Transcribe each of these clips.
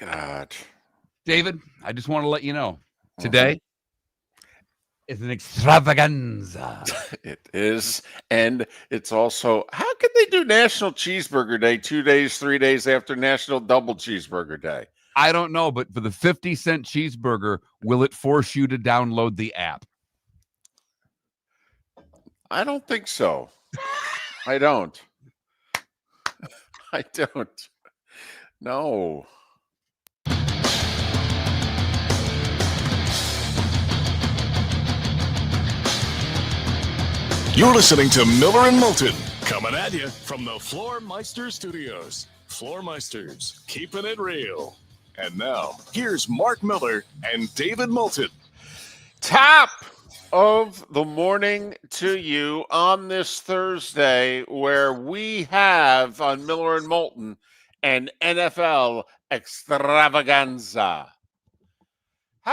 God. David, I just want to let you know, today is an extravaganza. It is. And it's also, how can they do National Cheeseburger Day 2 days, 3 days after National Double Cheeseburger Day? I don't know, but for the 50-cent cheeseburger, will it force you to download the app? I don't think so. I don't. I don't. No. You're listening to Miller and Moulton, coming at you from the Floor Meister Studios. Floor Meisters, keeping it real. And now, here's Mark Miller and David Moulton. Top of the morning to you on this Thursday, where we have on Miller and Moulton an NFL extravaganza. How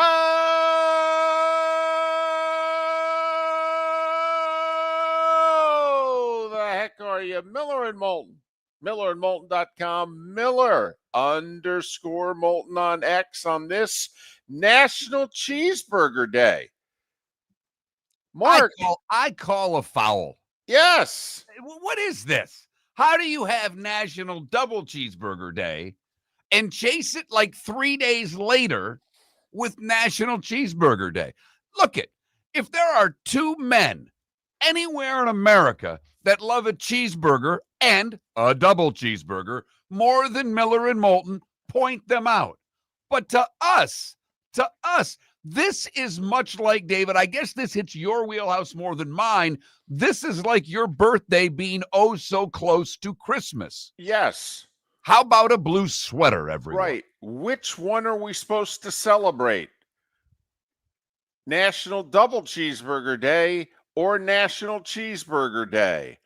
the heck are you? Miller and Moulton. MillerandMoulton.com. Miller_Moulton on X on this National Cheeseburger Day. Mark. I call a foul. Yes. What is this? How do you have National Double Cheeseburger Day and chase it like 3 days later with National Cheeseburger Day? Look it, if there are two men anywhere in America that love a cheeseburger and a double cheeseburger more than Miller and Moulton, point them out. But to us, this is much like, David, I guess this hits your wheelhouse more than mine. This is like your birthday being oh so close to Christmas. Yes. How about a blue sweater, everyone? Right. Which one are we supposed to celebrate? National Double Cheeseburger Day or National Cheeseburger Day?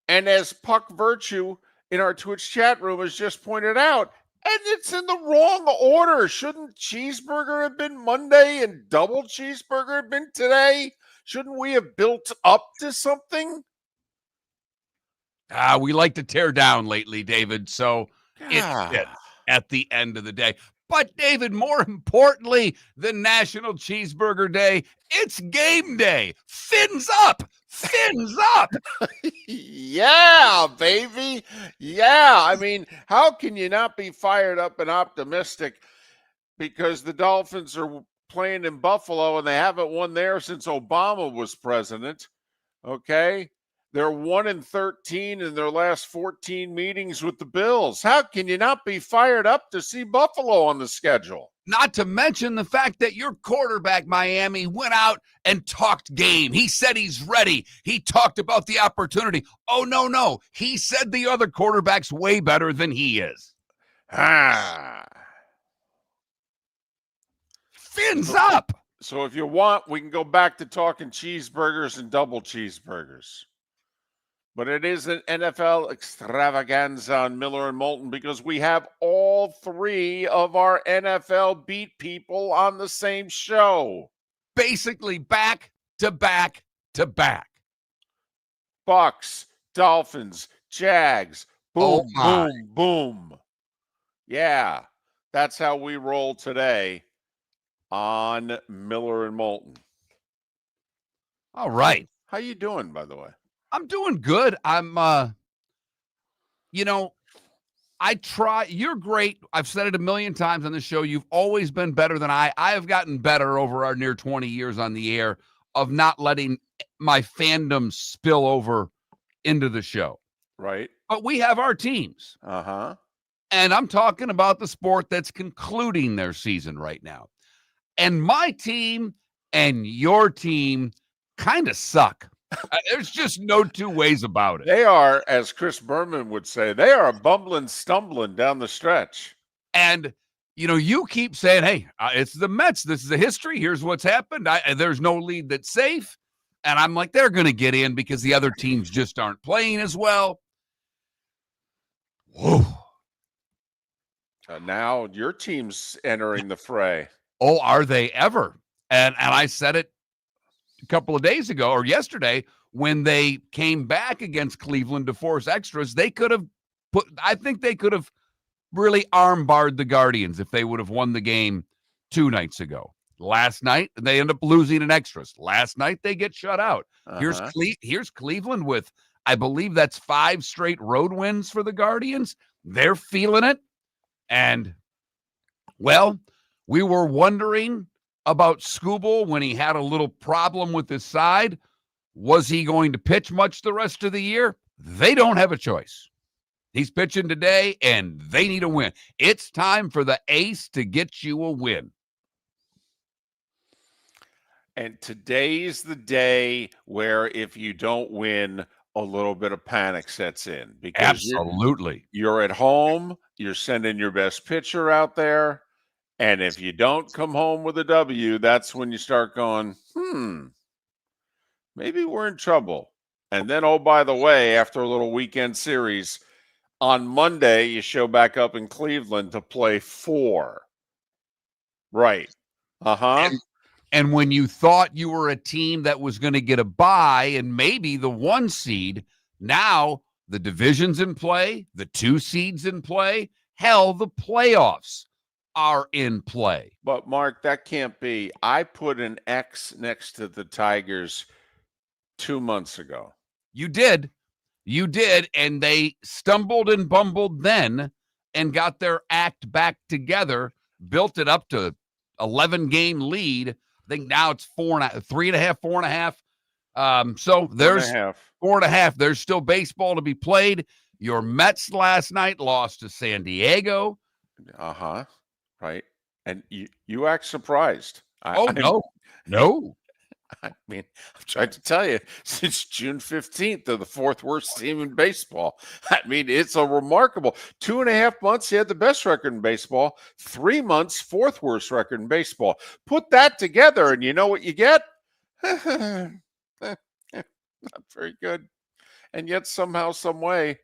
And as Puck Virtue in our Twitch chat room has just pointed out, and it's in the wrong order. Shouldn't cheeseburger have been Monday and double cheeseburger have been today? Shouldn't we have built up to something? We like to tear down lately, David, so it's it at the end of the day. But, David, more importantly than National Cheeseburger Day, it's game day. Fins up! Fins up! Yeah, baby. Yeah. I mean, how can you not be fired up and optimistic because the Dolphins are playing in Buffalo and they haven't won there since Obama was president? Okay. They're 1-13 in their last 14 meetings with the Bills. How can you not be fired up to see Buffalo on the schedule? Not to mention the fact that your quarterback, Miami, went out and talked game. He said he's ready. He talked about the opportunity. Oh, no. He said the other quarterback's way better than he is. Fins up. So if you want, we can go back to talking cheeseburgers and double cheeseburgers. But it is an NFL extravaganza on Miller and Moulton because we have all three of our NFL beat people on the same show. Basically back to back to back. Bucs, Dolphins, Jags, boom, boom, boom. Yeah, that's how we roll today on Miller and Moulton. All right. How you doing, by the way? I'm doing good. I'm, I try. You're great. I've said it a million times on the show. You've always been better than I. I have gotten better over our near 20 years on the air of not letting my fandom spill over into the show. Right. But we have our teams. Uh-huh. And I'm talking about the sport that's concluding their season right now. And my team and your team kind of suck. There's just no two ways about it. They are, as Chris Berman would say, they are bumbling, stumbling down the stretch. And, you keep saying, hey, it's the Mets. This is a history. Here's what's happened. There's no lead that's safe. And I'm like, they're going to get in because the other teams just aren't playing as well. Whoa. Now your team's entering the fray. Oh, are they ever? And I said it a couple of days ago or yesterday when they came back against Cleveland to force extras. I think they could have really armbarred the Guardians if they would have won the game 2 nights ago. Last night, they end up losing in extras. Last night, they get shut out. Here's Cleveland with, I believe that's 5 straight road wins for the Guardians. They're feeling it. And, well, we were wondering about Skubal when he had a little problem with his side. Was he going to pitch much the rest of the year? They don't have a choice. He's pitching today, and they need a win. It's time for the ace to get you a win. And today's the day where if you don't win, a little bit of panic sets in. Because Absolutely. You're at home, you're sending your best pitcher out there, and if you don't come home with a W, that's when you start going, maybe we're in trouble. And then, oh, by the way, after a little weekend series, on Monday, you show back up in Cleveland to play 4. Right. And when you thought you were a team that was going to get a bye and maybe the 1 seed, now the division's in play, the 2 seeds in play, hell, the playoffs are in play. But, Mark, that can't be. I put an X next to the Tigers 2 months ago. You did, and they stumbled and bumbled then and got their act back together, built it up to 11-game lead. I think now it's 3.5, 4.5. So there's 4.5. There's still baseball to be played. Your Mets last night lost to San Diego. Right. And you act surprised. No. I mean, I've tried to tell you since June 15th, they're the 4th worst team in baseball. I mean, it's a remarkable 2.5 months. He had the best record in baseball. 3 months, 4th worst record in baseball. Put that together, and you know what you get? Not very good. And yet, somehow, some way,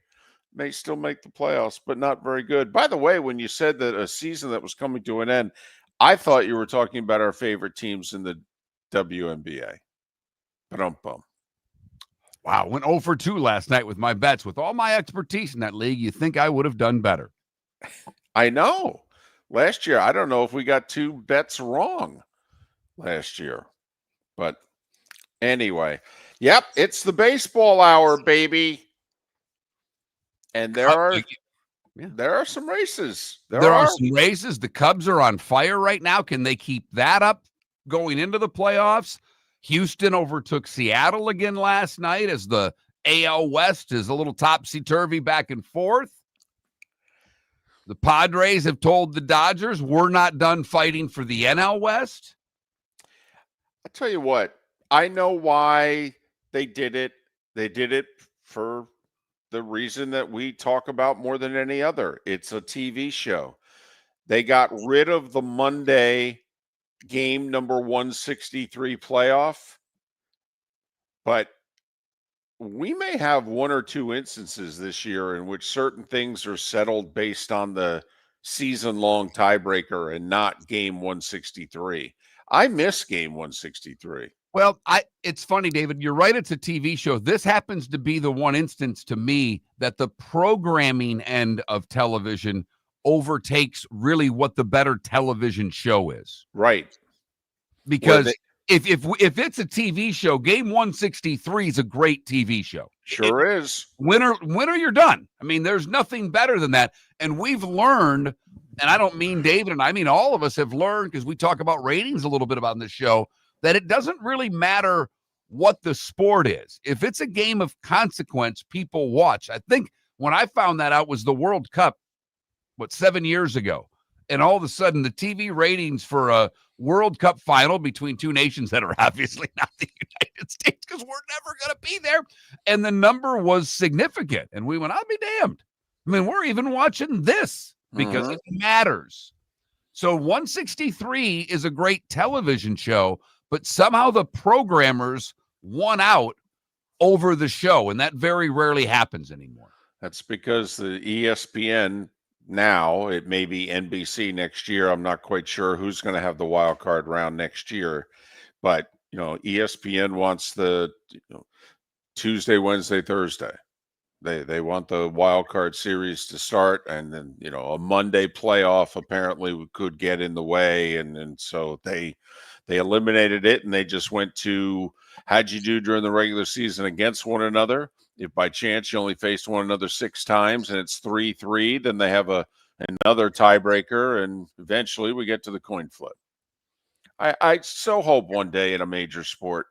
may still make the playoffs, but not very good. By the way, when you said that a season that was coming to an end, I thought you were talking about our favorite teams in the WNBA. Ba-dum-bum. Wow, went 0 for 2 last night with my bets. With all my expertise in that league, you think I would have done better. I know. Last year, I don't know if we got 2 bets wrong last year. But anyway, yep, it's the baseball hour, baby. And there are some races. There are some races. The Cubs are on fire right now. Can they keep that up going into the playoffs? Houston overtook Seattle again last night as the AL West is a little topsy-turvy back and forth. The Padres have told the Dodgers, we're not done fighting for the NL West. I'll tell you what, I know why they did it. They did it for the reason that we talk about more than any other. It's a TV show. They got rid of the Monday game number 163 playoff, but we may have 1 or 2 instances this year in which certain things are settled based on the season-long tiebreaker and not game 163. I miss game 163. Well, it's funny, David. You're right. It's a TV show. This happens to be the one instance to me that the programming end of television overtakes really what the better television show is. Right. Because if it's a TV show, game 163 is a great TV show. Sure is. Winner, you're done. I mean, there's nothing better than that. And we've learned, and I don't mean David, and I mean all of us have learned, because we talk about ratings a little bit about in this show, that it doesn't really matter what the sport is. If it's a game of consequence, people watch. I think when I found that out was the World Cup, 7 years ago. And all of a sudden, the TV ratings for a World Cup final between 2 nations that are obviously not the United States, because we're never going to be there. And the number was significant. And we went, I'll be damned. I mean, we're even watching this because it matters. So 163 is a great television show, but somehow the programmers won out over the show, and that very rarely happens anymore. That's because the ESPN now, it may be NBC next year. I'm not quite sure who's going to have the wild card round next year, but ESPN wants the Tuesday, Wednesday, Thursday. They want the wild card series to start, and then a Monday playoff apparently could get in the way, and so they eliminated it, and they just went to how'd you do during the regular season against one another. If by chance you only faced one another 6 times and it's 3-3, then they have another tiebreaker, and eventually we get to the coin flip. I so hope one day in a major sport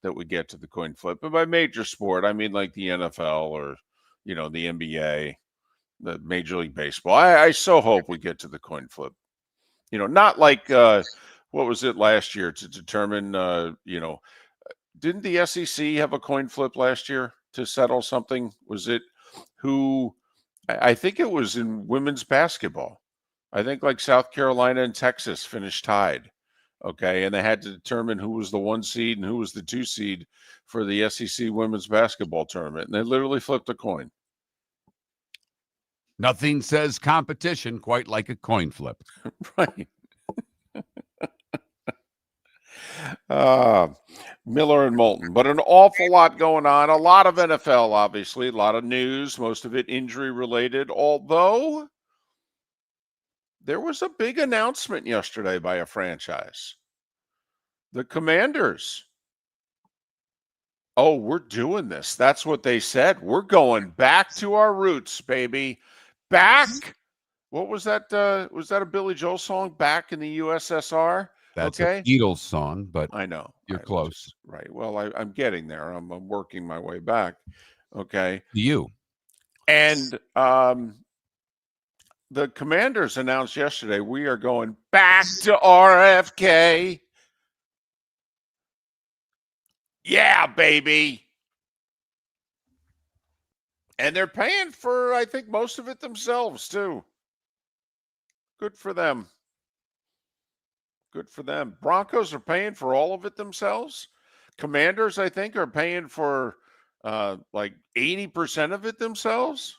that we get to the coin flip. But by major sport, I mean like the NFL or the NBA, the Major League Baseball. I so hope we get to the coin flip. Not like what was it last year to determine didn't the SEC have a coin flip last year to settle something? Was it who? I think it was in women's basketball. I think like South Carolina and Texas finished tied. Okay, and they had to determine who was the 1 seed and who was the 2 seed for the SEC women's basketball tournament, and they literally flipped a coin. Nothing says competition quite like a coin flip. Right. Miller and Moulton, but an awful lot going on. A lot of NFL, obviously, a lot of news, most of it injury related, although there was a big announcement yesterday by a franchise. The Commanders. Oh, we're doing this. That's what they said. We're going back to our roots, baby. Back. What was that? Was that a Billy Joel song? Back in the USSR? That's okay. a Beatles song, but I know. You're close. Right. Well, I'm getting there. I'm working my way back. Okay. You. And the Commanders announced yesterday, we are going back to RFK. Yeah, baby. And they're paying for, I think, most of it themselves, too. Good for them. Good for them. Broncos are paying for all of it themselves. Commanders, I think, are paying for like 80% of it themselves.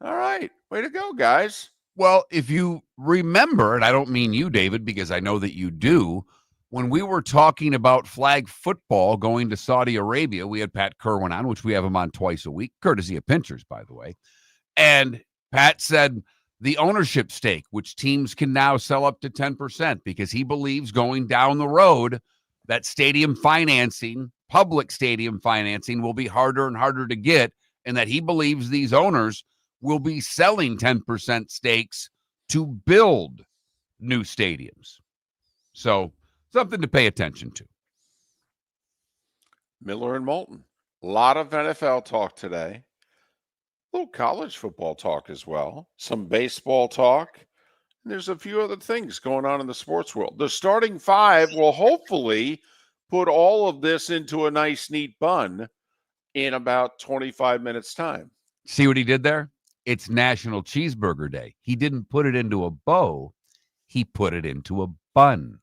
All right. Way to go, guys. Well, if you remember, and I don't mean you, David, because I know that you do, when we were talking about flag football going to Saudi Arabia, we had Pat Kerwin on, which we have him on twice a week, courtesy of Pinchers, by the way. And Pat said the ownership stake, which teams can now sell up to 10%, because he believes going down the road that stadium financing, public stadium financing, will be harder and harder to get, and that he believes these owners will be selling 10% stakes to build new stadiums. So something to pay attention to. Miller and Moulton. A lot of NFL talk today. A little college football talk as well. Some baseball talk. And there's a few other things going on in the sports world. The starting 5 will hopefully put all of this into a nice, neat bun in about 25 minutes' time. See what he did there? It's National Cheeseburger Day. He didn't put it into a bow. He put it into a bun.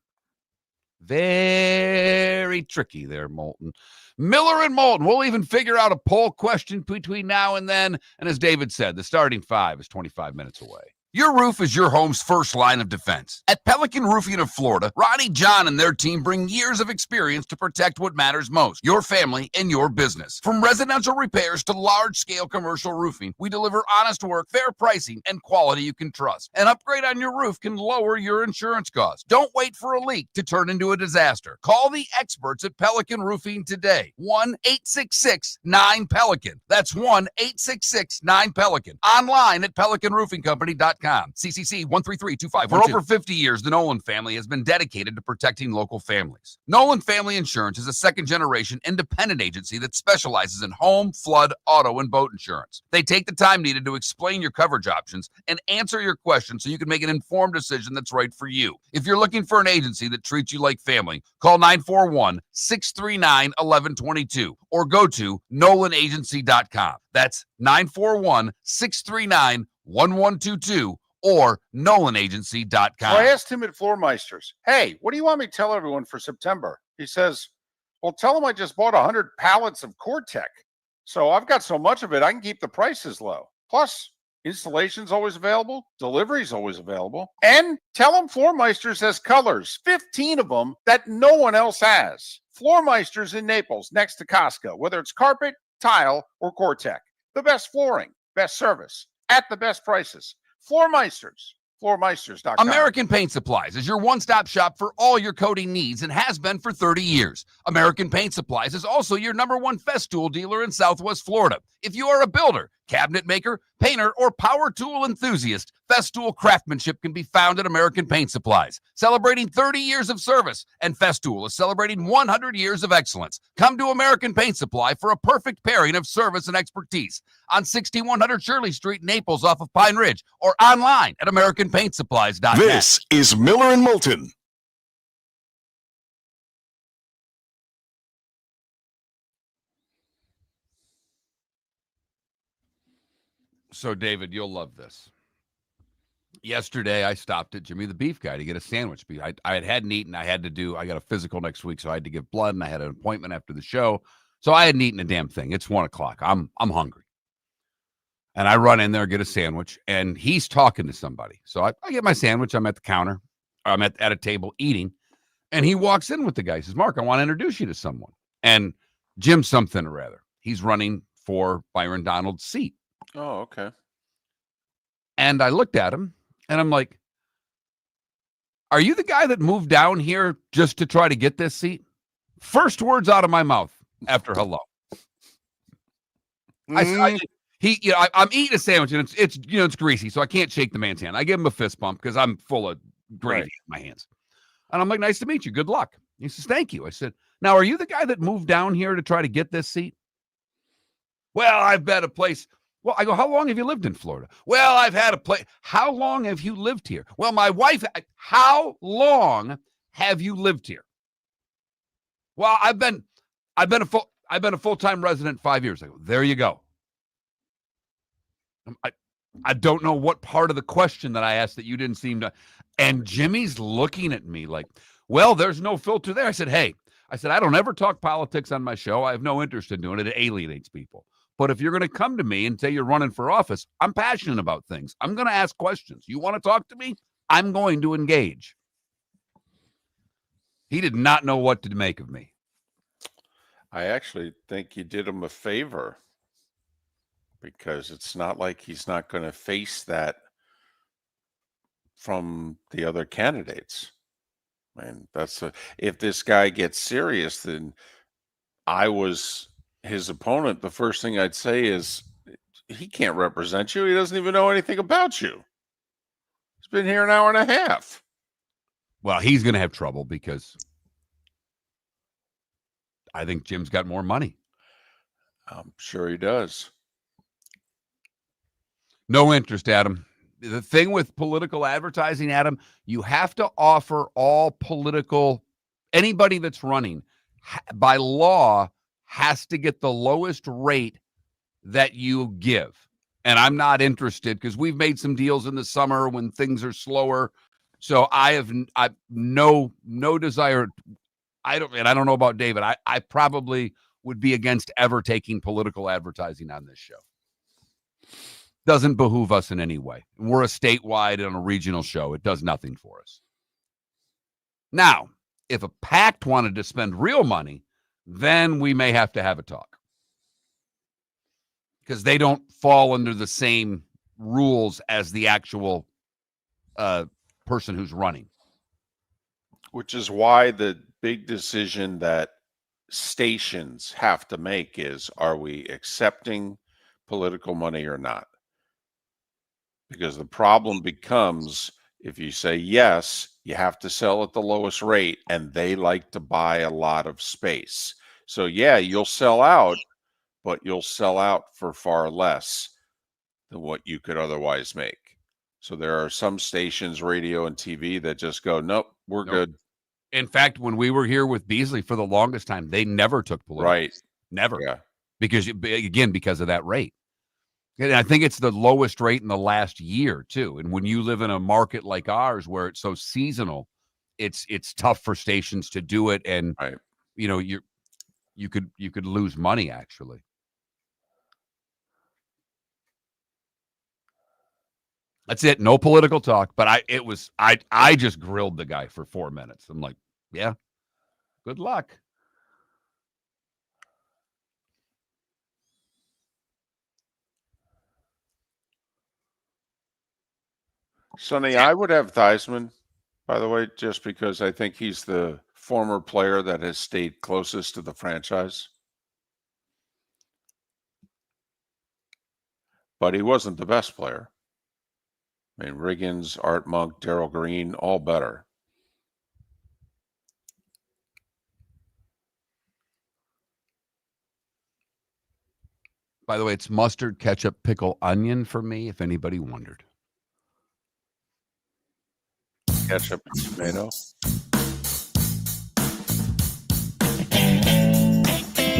Very tricky there, Moulton. Miller and Moulton. We'll even figure out a poll question between now and then. And as David said, the starting 5 is 25 minutes away. Your roof is your home's first line of defense. At Pelican Roofing of Florida, Ronnie, John, and their team bring years of experience to protect what matters most, your family and your business. From residential repairs to large-scale commercial roofing, we deliver honest work, fair pricing, and quality you can trust. An upgrade on your roof can lower your insurance costs. Don't wait for a leak to turn into a disaster. Call the experts at Pelican Roofing today. 1-866-9-PELICAN. That's 1-866-9-PELICAN. Online at PelicanRoofingCompany.com. CCC 13325. For over 50 years, the Nolan family has been dedicated to protecting local families. Nolan Family Insurance is a second-generation independent agency that specializes in home, flood, auto, and boat insurance. They take the time needed to explain your coverage options and answer your questions so you can make an informed decision that's right for you. If you're looking for an agency that treats you like family, call 941-639-1122 or go to NolanAgency.com. That's 941-639-1122 or NolanAgency.com. So I asked him at Floormeisters, hey, what do you want me to tell everyone for September? He says, well, tell them I just bought 100 pallets of Core-Tech. So I've got so much of it, I can keep the prices low. Plus, installation's always available. Delivery's always available. And tell them Floormeisters has colors, 15 of them that no one else has. Floormeisters in Naples, next to Costco, whether it's carpet, tile, or Core-Tech. the best flooring, best service at the best prices. Floor Meisters. FloorMeisters.com. American Paint Supplies is your one-stop shop for all your coating needs and has been for 30 years. American Paint Supplies is also your #1 Festool dealer in Southwest Florida. If you are a builder, cabinet maker, painter, or power tool enthusiast, Festool craftsmanship can be found at American Paint Supplies. Celebrating 30 years of service, and Festool is celebrating 100 years of excellence. Come to American Paint Supply for a perfect pairing of service and expertise on 6100 Shirley Street, Naples, off of Pine Ridge, or online at AmericanPaintSupplies.net. This is Miller and Moulton. So, David, you'll love this. Yesterday, I stopped at Jimmy the Beef Guy to get a sandwich. I hadn't eaten. I got a physical next week, so I had to give blood, and I had an appointment after the show. So I hadn't eaten a damn thing. It's 1 o'clock. I'm hungry. And I run in there, get a sandwich, and he's talking to somebody. So I get my sandwich. I'm at the counter. I'm at a table eating, and he walks in with the guy. He says, Mark, I want to introduce you to someone. And Jim something or other. He's running for Byron Donald's seat. Oh, okay. And I looked at him, and I'm like, are you the guy that moved down here just to try to get this seat? First words out of my mouth after hello. I'm eating a sandwich, and it's greasy, so I can't shake the man's hand. I give him a fist bump because I'm full of gravy in my hands. And I'm like, nice to meet you. Good luck. He says, thank you. I said, now, are you the guy that moved down here to try to get this seat? Well, I've been a place. Well, I go, how long have you lived in Florida? Well, I've had a place. How long have you lived here? Well, my wife. How long have you lived here? Well, I've been a full-time resident 5 years. I go, there you go. I don't know what part of the question that I asked that you didn't seem to. And Jimmy's looking at me like, well, there's no filter there. I said, I don't ever talk politics on my show. I have no interest in doing it. It alienates people. But if you're going to come to me and say you're running for office, I'm passionate about things. I'm going to ask questions. You want to talk to me? I'm going to engage. He did not know what to make of me. I actually think you did him a favor, because it's not like he's not going to face that from the other candidates. And if this guy gets serious, then I was his opponent. The first thing I'd say is, he can't represent you. He doesn't even know anything about you. He's been here an hour and a half. Well, he's going to have trouble because I think Jim's got more money. I'm sure he does. No interest, Adam. The thing with political advertising, Adam, you have to offer anybody that's running by law has to get the lowest rate that you give. And I'm not interested because we've made some deals in the summer when things are slower. So I've no desire. I don't know about David. I probably would be against ever taking political advertising on this show. Doesn't behoove us in any way. We're a statewide and a regional show. It does nothing for us. Now, if a PAC wanted to spend real money, then we may have to have a talk. Because they don't fall under the same rules as the actual person who's running. Which is why the big decision that stations have to make is, are we accepting political money or not? Because the problem becomes, if you say yes, you have to sell at the lowest rate, and they like to buy a lot of space. So yeah, you'll sell out, but you'll sell out for far less than what you could otherwise make. So there are some stations, radio and TV, that just go, nope, we're good. In fact, when we were here with Beasley for the longest time, they never took political. Right. Never. Yeah. Because of that rate. And I think it's the lowest rate in the last year too. And when you live in a market like ours where it's so seasonal, it's tough for stations to do it. And right. You could lose money actually. That's it. No political talk. But I just grilled the guy for 4 minutes. I'm like, yeah, good luck. Sonny, I would have Theismann, by the way, just because I think he's the former player that has stayed closest to the franchise. But he wasn't the best player. I mean, Riggins, Art Monk, Darryl Green, all better. By the way, it's mustard, ketchup, pickle, onion for me, if anybody wondered. Ketchup and tomato.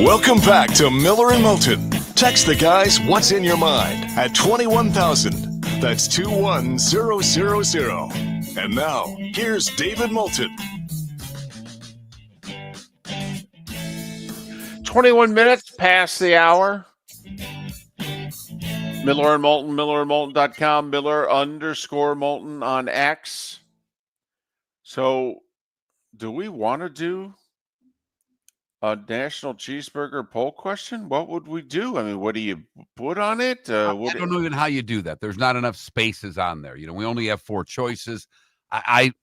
Welcome back to Miller and Moulton. Text the guys what's in your mind at 21,000. That's 21000. And now, here's David Moulton. 21 minutes past the hour. Miller and Moulton, millerandmoulton.com, Miller_Moulton on X. So, do we want to do a national cheeseburger poll question? What would we do? I mean, what do you put on it? I don't know even how you do that. There's not enough spaces on there. We only have 4 choices. I'm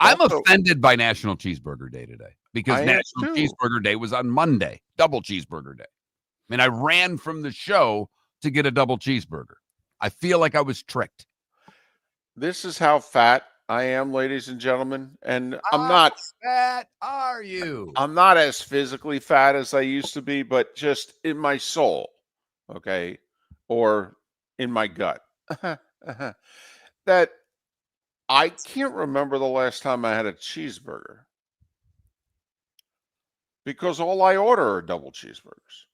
offended by National Cheeseburger Day today because National Cheeseburger Day was on Monday, double cheeseburger day. I mean, I ran from the show to get a double cheeseburger. I feel like I was tricked. This is how fat I am, ladies and gentlemen, and I'm not fat. Are you? I'm not as physically fat as I used to be, but just in my soul, okay, or in my gut. That I can't remember the last time I had a cheeseburger because all I order are double cheeseburgers.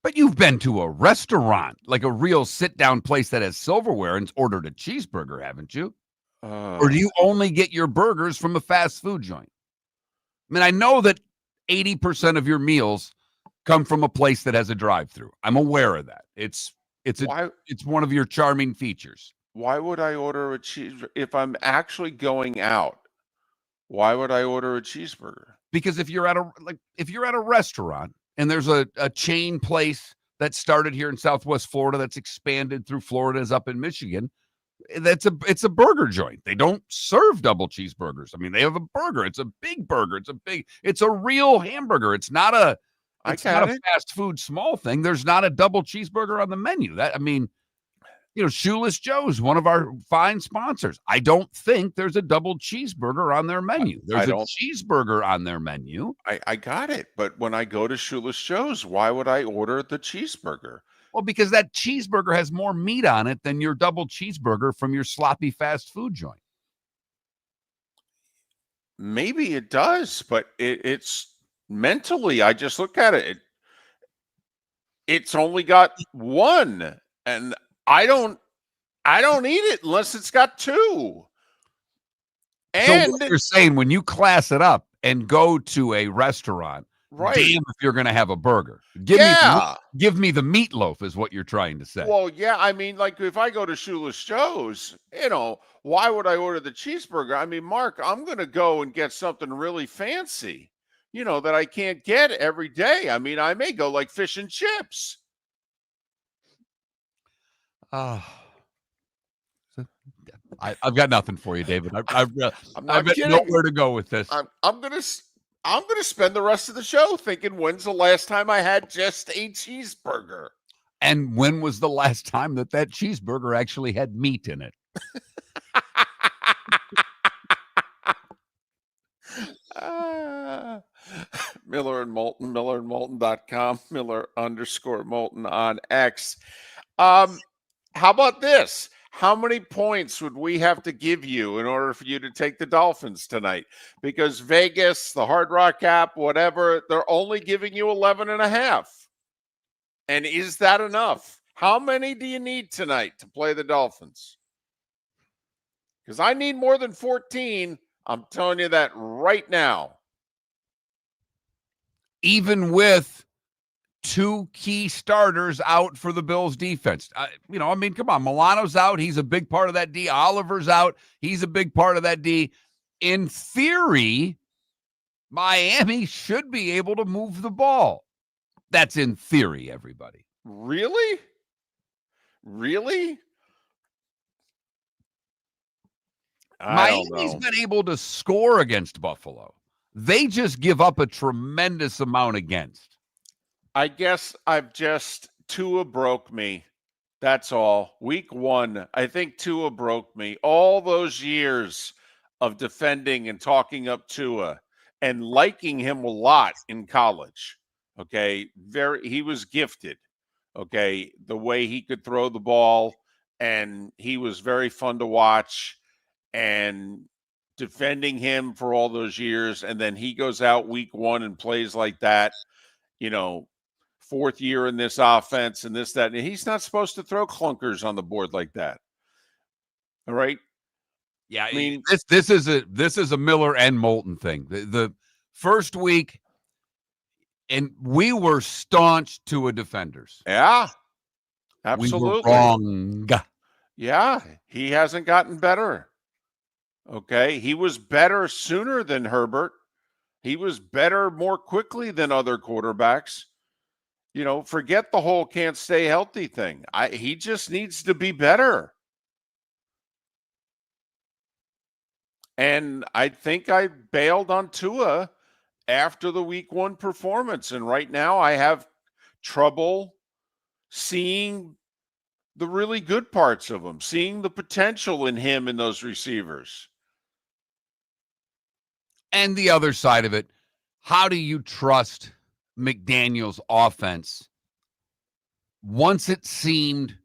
But you've been to a restaurant, like a real sit-down place that has silverware, and ordered a cheeseburger, haven't you? Or do you only get your burgers from a fast food joint? I mean, I know that 80% of your meals come from a place that has a drive-through. I'm aware of that. It's one of your charming features. Why would I order a cheese if I'm actually going out? Why would I order a cheeseburger? Because if you're at a restaurant and there's a chain place that started here in Southwest Florida that's expanded through Florida is up in Michigan, it's a burger joint. They don't serve double cheeseburgers. I mean, they have a burger. It's a big burger. It's a real hamburger. It's not a fast food small thing. There's not a double cheeseburger on the menu. Shoeless Joe's, one of our fine sponsors. I don't think there's a double cheeseburger on their menu. There's a cheeseburger on their menu. I got it. But when I go to Shoeless Joe's, why would I order the cheeseburger? Well, because that cheeseburger has more meat on it than your double cheeseburger from your sloppy fast food joint. Maybe it does, but it's mentally, I just look at it. It's only got one, and I don't eat it unless it's got 2. And so what you're saying, when you class it up and go to a restaurant, right, damn if you're going to have a burger. Give me the meatloaf is what you're trying to say. Well, yeah, I mean, like if I go to Shoeless Joe's, why would I order the cheeseburger? I mean, Mark, I'm going to go and get something really fancy, that I can't get every day. I mean, I may go like fish and chips. I've got nothing for you, David. I've got nowhere to go with this. I'm gonna spend the rest of the show thinking, when's the last time I had just a cheeseburger? And when was the last time that cheeseburger actually had meat in it? Miller and Moulton, millerandmoulton.com, Miller_Moulton on X. How about this? How many points would we have to give you in order for you to take the Dolphins tonight? Because Vegas, the Hard Rock app, whatever, they're only giving you 11.5. And is that enough? How many do you need tonight to play the Dolphins? Because I need more than 14. I'm telling you that right now. Even with 2 key starters out for the Bills defense. Come on. Milano's out. He's a big part of that D. Oliver's out. He's a big part of that D. In theory, Miami should be able to move the ball. That's in theory, everybody. Really? I don't Miami's know. been able to score against Buffalo. They just give up a tremendous amount against. I guess Tua broke me. That's all. Week 1, I think Tua broke me. All those years of defending and talking up Tua and liking him a lot in college. Okay. He was gifted. Okay. The way he could throw the ball, and he was very fun to watch, and defending him for all those years. And then he goes out week 1 and plays like that, you know, 4th year in this offense and this, that. And he's not supposed to throw clunkers on the board like that. All right. Yeah, I mean, this is a Miller and Moulton thing. The first week, and we were staunch Tua defenders. yeah, absolutely. We were wrong. Yeah, he hasn't gotten better. Okay. He was better sooner than Herbert. He was better more quickly than other quarterbacks. Forget the whole can't stay healthy thing. He just needs to be better. And I think I bailed on Tua after the week 1 performance. And right now I have trouble seeing the really good parts of him, seeing the potential in him and those receivers. And the other side of it, how do you trust McDaniel's offense once it seemed,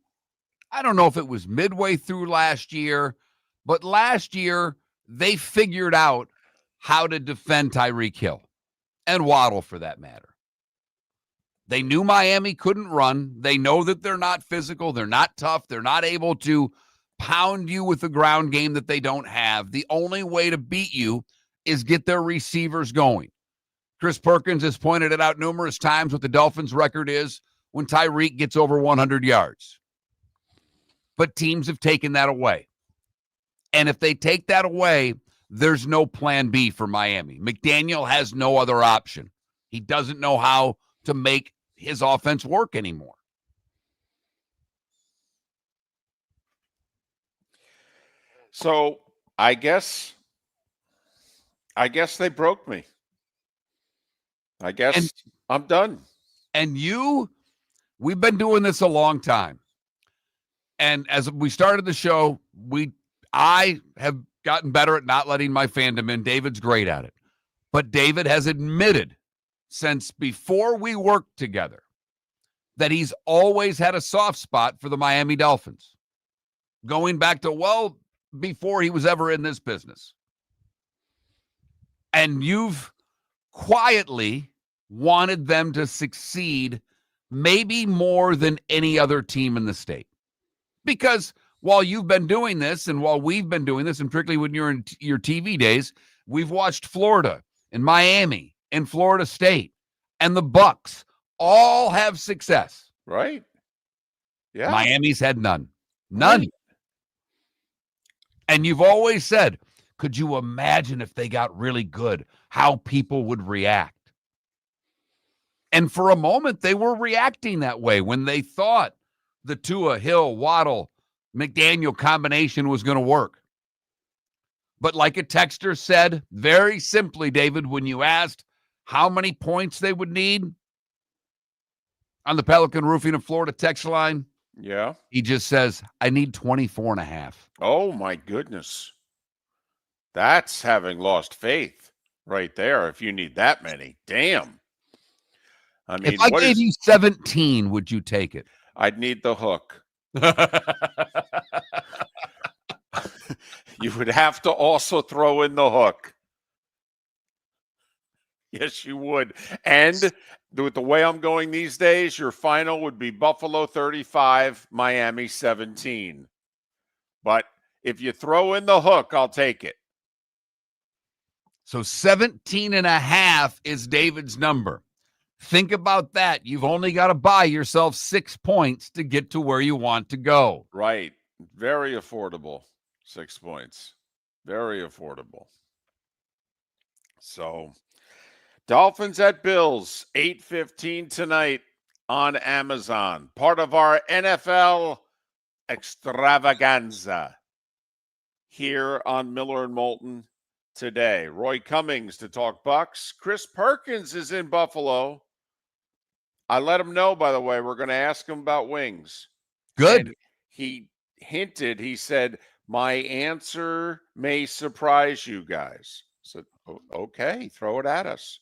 I don't know if it was midway through last year, but last year they figured out how to defend Tyreek Hill and Waddle for that matter. They knew Miami couldn't run. They know that they're not physical. They're not tough. They're not able to pound you with the ground game that they don't have. The only way to beat you is get their receivers going. Chris Perkins has pointed it out numerous times what the Dolphins' record is when Tyreek gets over 100 yards. But teams have taken that away. And if they take that away, there's no plan B for Miami. McDaniel has no other option. He doesn't know how to make his offense work anymore. So I guess they broke me. I guess I'm done. And we've been doing this a long time. And as we started the show, I have gotten better at not letting my fandom in. David's great at it. But David has admitted since before we worked together that he's always had a soft spot for the Miami Dolphins, going back to well before he was ever in this business. And you've quietly wanted them to succeed maybe more than any other team in the state. Because while you've been doing this and while we've been doing this, and particularly when you're in your TV days, we've watched Florida and Miami and Florida State and the Bucs all have success. Right. Yeah. Miami's had none. None. Right. And you've always said, could you imagine if they got really good, how people would react? And for a moment, they were reacting that way when they thought the Tua, Hill, Waddle, McDaniel combination was going to work. But like a texter said, very simply, David, when you asked how many points they would need on the Pelican Roofing of Florida text line, Yeah. he just says, I need 24.5. Oh, my goodness. That's having lost faith right there if you need that many. Damn. I mean, If I gave you 17, would you take it? I'd need the hook. You would have to also throw in the hook. Yes, you would. And with the way I'm going these days, your final would be Buffalo 35, Miami 17. But if you throw in the hook, I'll take it. So 17.5 is David's number. Think about that. You've only got to buy yourself 6 points to get to where you want to go. Right. Very affordable. 6 points. Very affordable. So, Dolphins at Bills, 8:15 tonight on Amazon. Part of our NFL extravaganza here on Miller and Moulton today. Roy Cummings to talk Bucs. Chris Perkins is in Buffalo. I let him know, by the way, we're going to ask him about wings. Good. And he hinted, he said, my answer may surprise you guys. So, okay, throw it at us.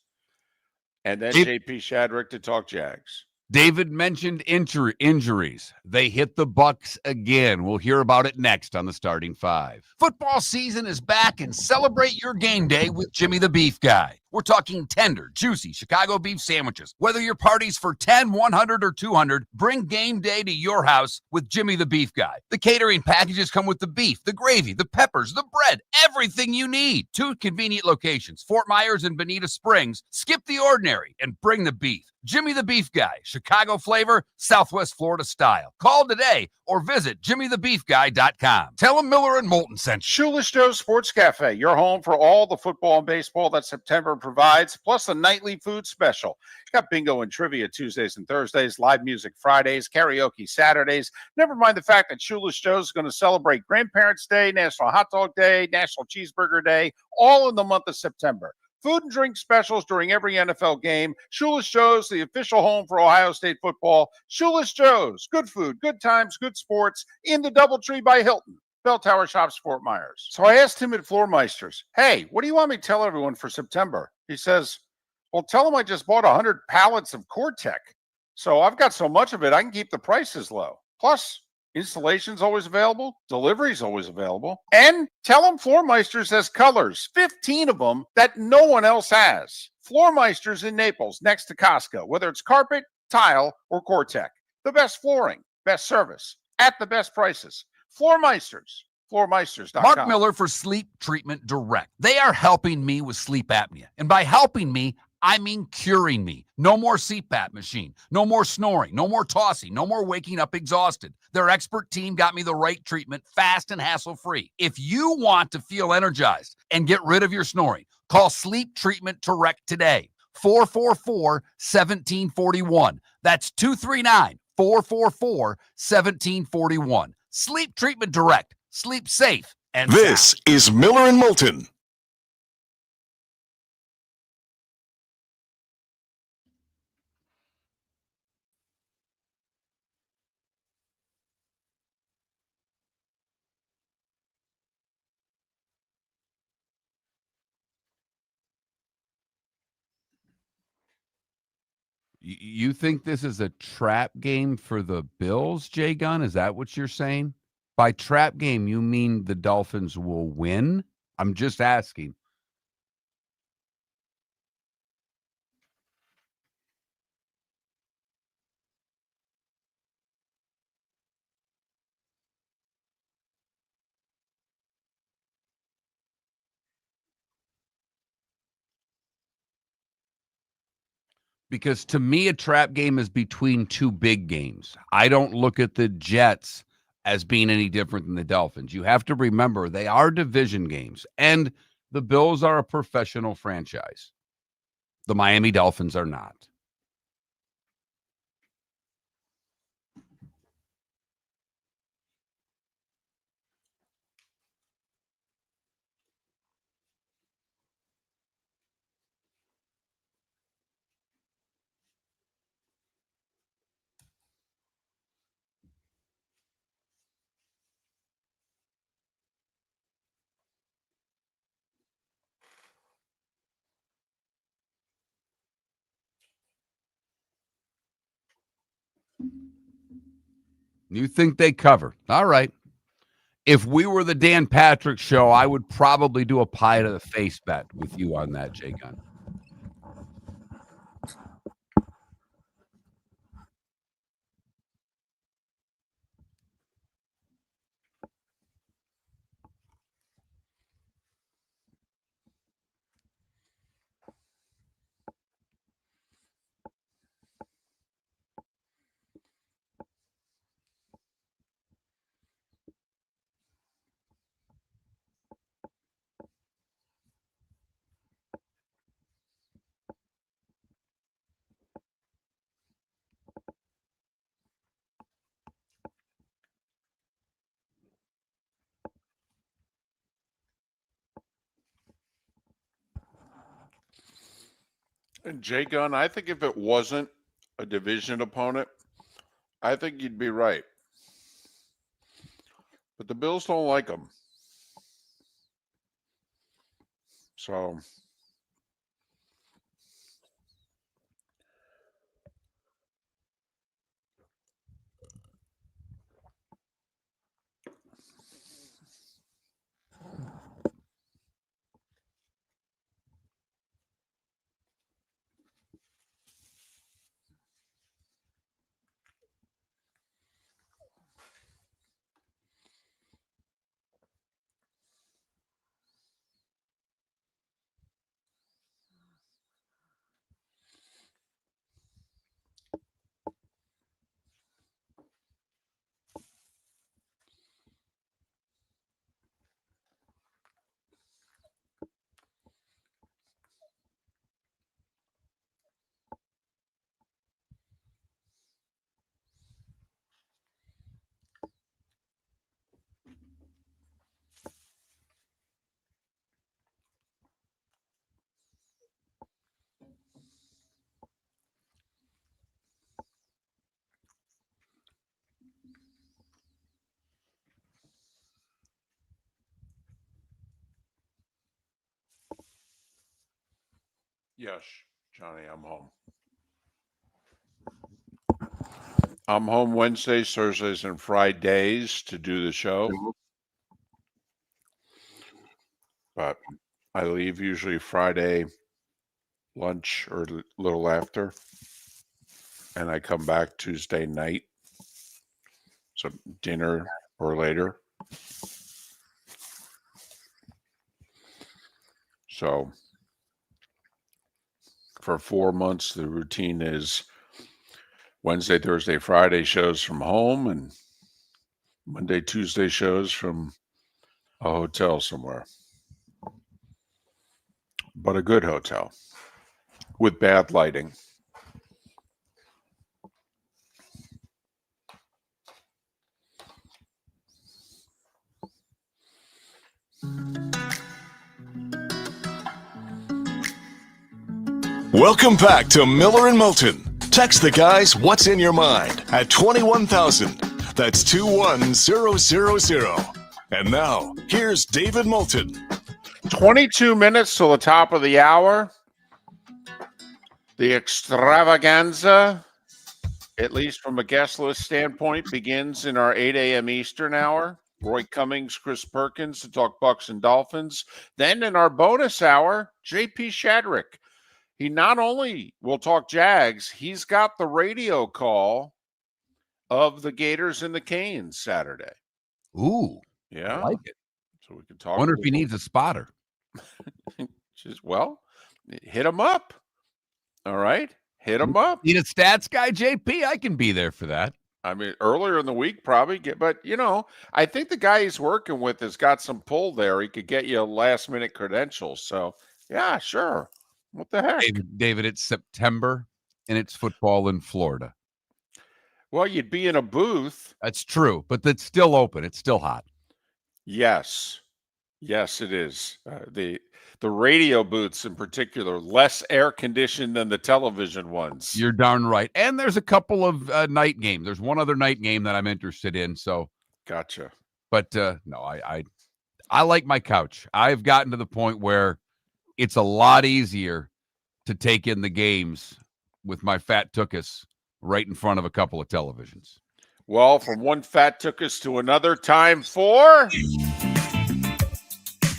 And then JP Shadrick to talk Jags. David mentioned injuries. They hit the Bucs again. We'll hear about it next on the Starting Five. Football season is back, and celebrate your game day with Jimmy the Beef Guy. We're talking tender, juicy Chicago beef sandwiches. Whether your party's for 10, 100, or 200, bring game day to your house with Jimmy the Beef Guy. The catering packages come with the beef, the gravy, the peppers, the bread, everything you need. 2 convenient locations, Fort Myers and Bonita Springs. Skip the ordinary and bring the beef. Jimmy the Beef Guy, Chicago flavor, Southwest Florida style. Call today or visit jimmythebeefguy.com. Tell him Miller and Moulton sent you. Shoeless Joe's Sports Cafe, your home for all the football and baseball that September provides, plus a nightly food special. Got bingo and trivia Tuesdays and Thursdays, live music Fridays, karaoke Saturdays. Never mind the fact that Shoeless Joe's is going to celebrate Grandparents' Day, National Hot Dog Day, National Cheeseburger Day, all in the month of September. Food and drink specials during every NFL game. Shoeless Joe's, the official home for Ohio State football. Shoeless Joe's, good food, good times, good sports in the Doubletree by Hilton. Bell Tower Shops, Fort Myers. So I asked him at Floormeisters, hey, what do you want me to tell everyone for September? He says, well, tell them I just bought 100 pallets of Core-Tech. So I've got so much of it, I can keep the prices low. Plus, installation's always available. Delivery's always available. And tell them Floormeisters has colors, 15 of them that no one else has. Floormeisters in Naples, next to Costco, whether it's carpet, tile, or Core-Tech. The best flooring, best service, at the best prices. Floormeisters, floormeisters.com. Mark Miller for Sleep Treatment Direct. They are helping me with sleep apnea. And by helping me, I mean curing me. No more CPAP machine. No more snoring. No more tossing. No more waking up exhausted. Their expert team got me the right treatment, fast and hassle-free. If you want to feel energized and get rid of your snoring, call Sleep Treatment Direct today. 444-1741. That's 239-444-1741. Sleep Treatment Direct. Sleep safe and This sound. is Miller and Moulton. You think this is a trap game for the Bills, Jay Gunn? Is that what you're saying? By trap game, you mean the Dolphins will win? I'm just asking. Because to me, a trap game is between 2 big games. I don't look at the Jets as being any different than the Dolphins. You have to remember they are division games, and the Bills are a professional franchise. The Miami Dolphins are not. You think they cover. All right. If we were the Dan Patrick Show, I would probably do a pie to the face bet with you on that, Jay Gunn. And Jay Gunn, I think if it wasn't a division opponent, I think you'd be right. But the Bills don't like them. So yes, Johnny, I'm home. I'm home Wednesdays, Thursdays, and Fridays to do the show. But I leave usually Friday lunch or a little after. And I come back Tuesday night. So dinner or later. So for 4 months, the routine is Wednesday, Thursday, Friday shows from home and Monday, Tuesday shows from a hotel somewhere. But a good hotel with bad lighting. Welcome back to Miller and Moulton. Text the guys what's in your mind at 21,000. That's 21000. And now, here's David Moulton. 22 minutes till the top of the hour. The extravaganza, at least from a guest list standpoint, begins in our 8 a.m. Eastern hour. Roy Cummings, Chris Perkins to talk Bucs and Dolphins. Then in our bonus hour, JP Shadrick. He not only will talk Jags, he's got the radio call of the Gators and the Canes Saturday. Ooh, Yeah. I like it. So we can talk. Wonder if he needs a spotter. Just, well, hit him up. All right. Hit him up. Need a stats guy, JP? I can be there for that. I mean, earlier in the week, probably but I think the guy he's working with has got some pull there. He could get you last minute credentials. So yeah, sure. What the heck? David, it's September and it's football in Florida. Well, you'd be in a booth. That's true, but it's still open. It's still hot. Yes. Yes, it is. The radio booths in particular, less air conditioned than the television ones. You're darn right. And there's a couple of night games. There's one other night game that I'm interested in. So gotcha. But no, I like my couch. I've gotten to the point where it's a lot easier to take in the games with my fat tuchus right in front of a couple of televisions. Well, from one fat tuchus to another, time for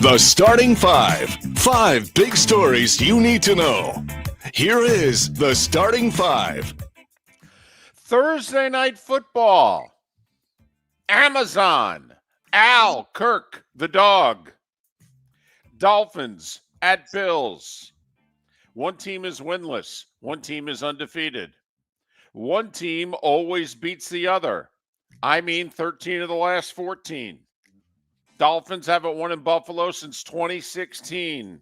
The Starting Five. 5 big stories you need to know. Here is the Starting Five. Thursday Night Football. Amazon. Al, Kirk, the dog. Dolphins at Bills. One team is winless. One team is undefeated. One team always beats the other. I mean, 13 of the last 14. Dolphins haven't won in Buffalo since 2016.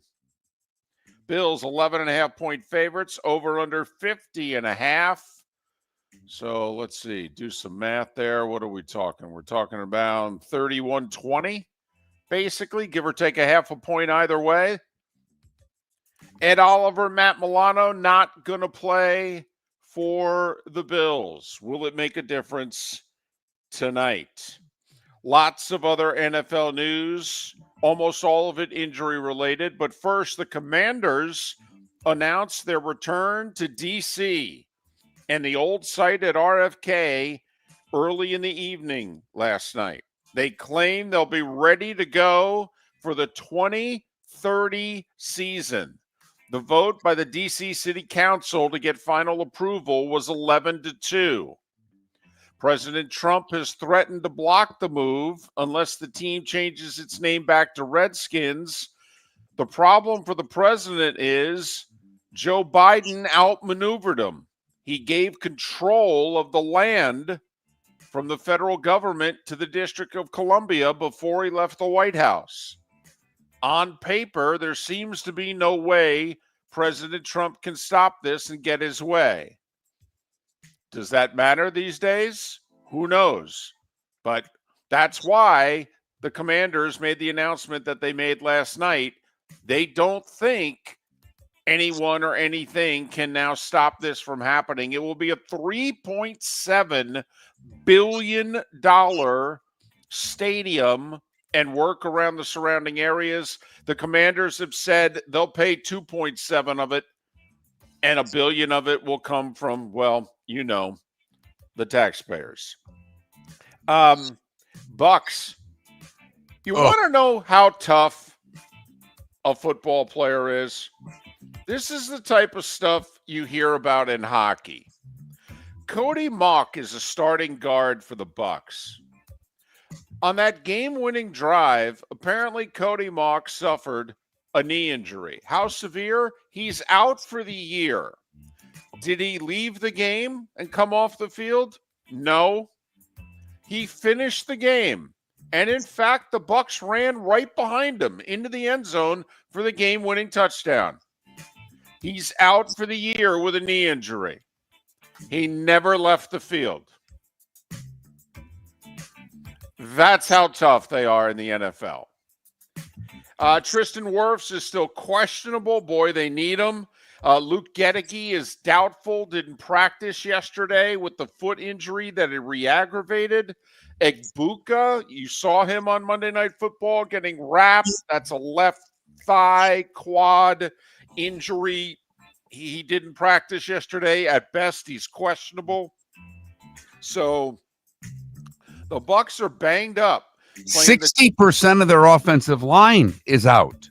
Bills 11.5-point favorites, over under 50.5. So let's see, do some math there. What are we talking? We're talking about 31-20, basically, give or take a half a point either way. Ed Oliver, Matt Milano not going to play for the Bills. Will it make a difference tonight? Lots of other NFL news, almost all of it injury related. But first, the Commanders announced their return to D.C. and the old site at RFK early in the evening last night. They claim they'll be ready to go for the 2030 season. The vote by the D.C. City Council to get final approval was 11-2. President Trump has threatened to block the move unless the team changes its name back to Redskins. The problem for the president is Joe Biden outmaneuvered him. He gave control of the land from the federal government to the District of Columbia before he left the White House. On paper, there seems to be no way President Trump can stop this and get his way. Does that matter these days? Who knows? But that's why the Commanders made the announcement that they made last night. They don't think anyone or anything can now stop this from happening. It will be a $3.7 billion stadium and work around the surrounding areas. The Commanders have said they'll pay 2.7 of it, and $1 billion of it will come from, well, you know, the taxpayers. Bucs. You want to know how tough a football player is? This is the type of stuff you hear about in hockey. Cody Mock is a starting guard for the Bucs. On that game-winning drive, apparently Cody Mock suffered a knee injury. How severe? He's out for the year. Did he leave the game and come off the field? No. He finished the game. And in fact, the Bucs ran right behind him into the end zone for the game-winning touchdown. He's out for the year with a knee injury. He never left the field. That's how tough they are in the NFL. Tristan Wirfs is still questionable. Boy, they need him. Luke Gedeke is doubtful, didn't practice yesterday with the foot injury that it re-aggravated. Egbuka, you saw him on Monday Night Football getting wrapped. That's a left thigh quad injury. He didn't practice yesterday. At best, he's questionable. So the Bucs are banged up. 60% of their offensive line is out.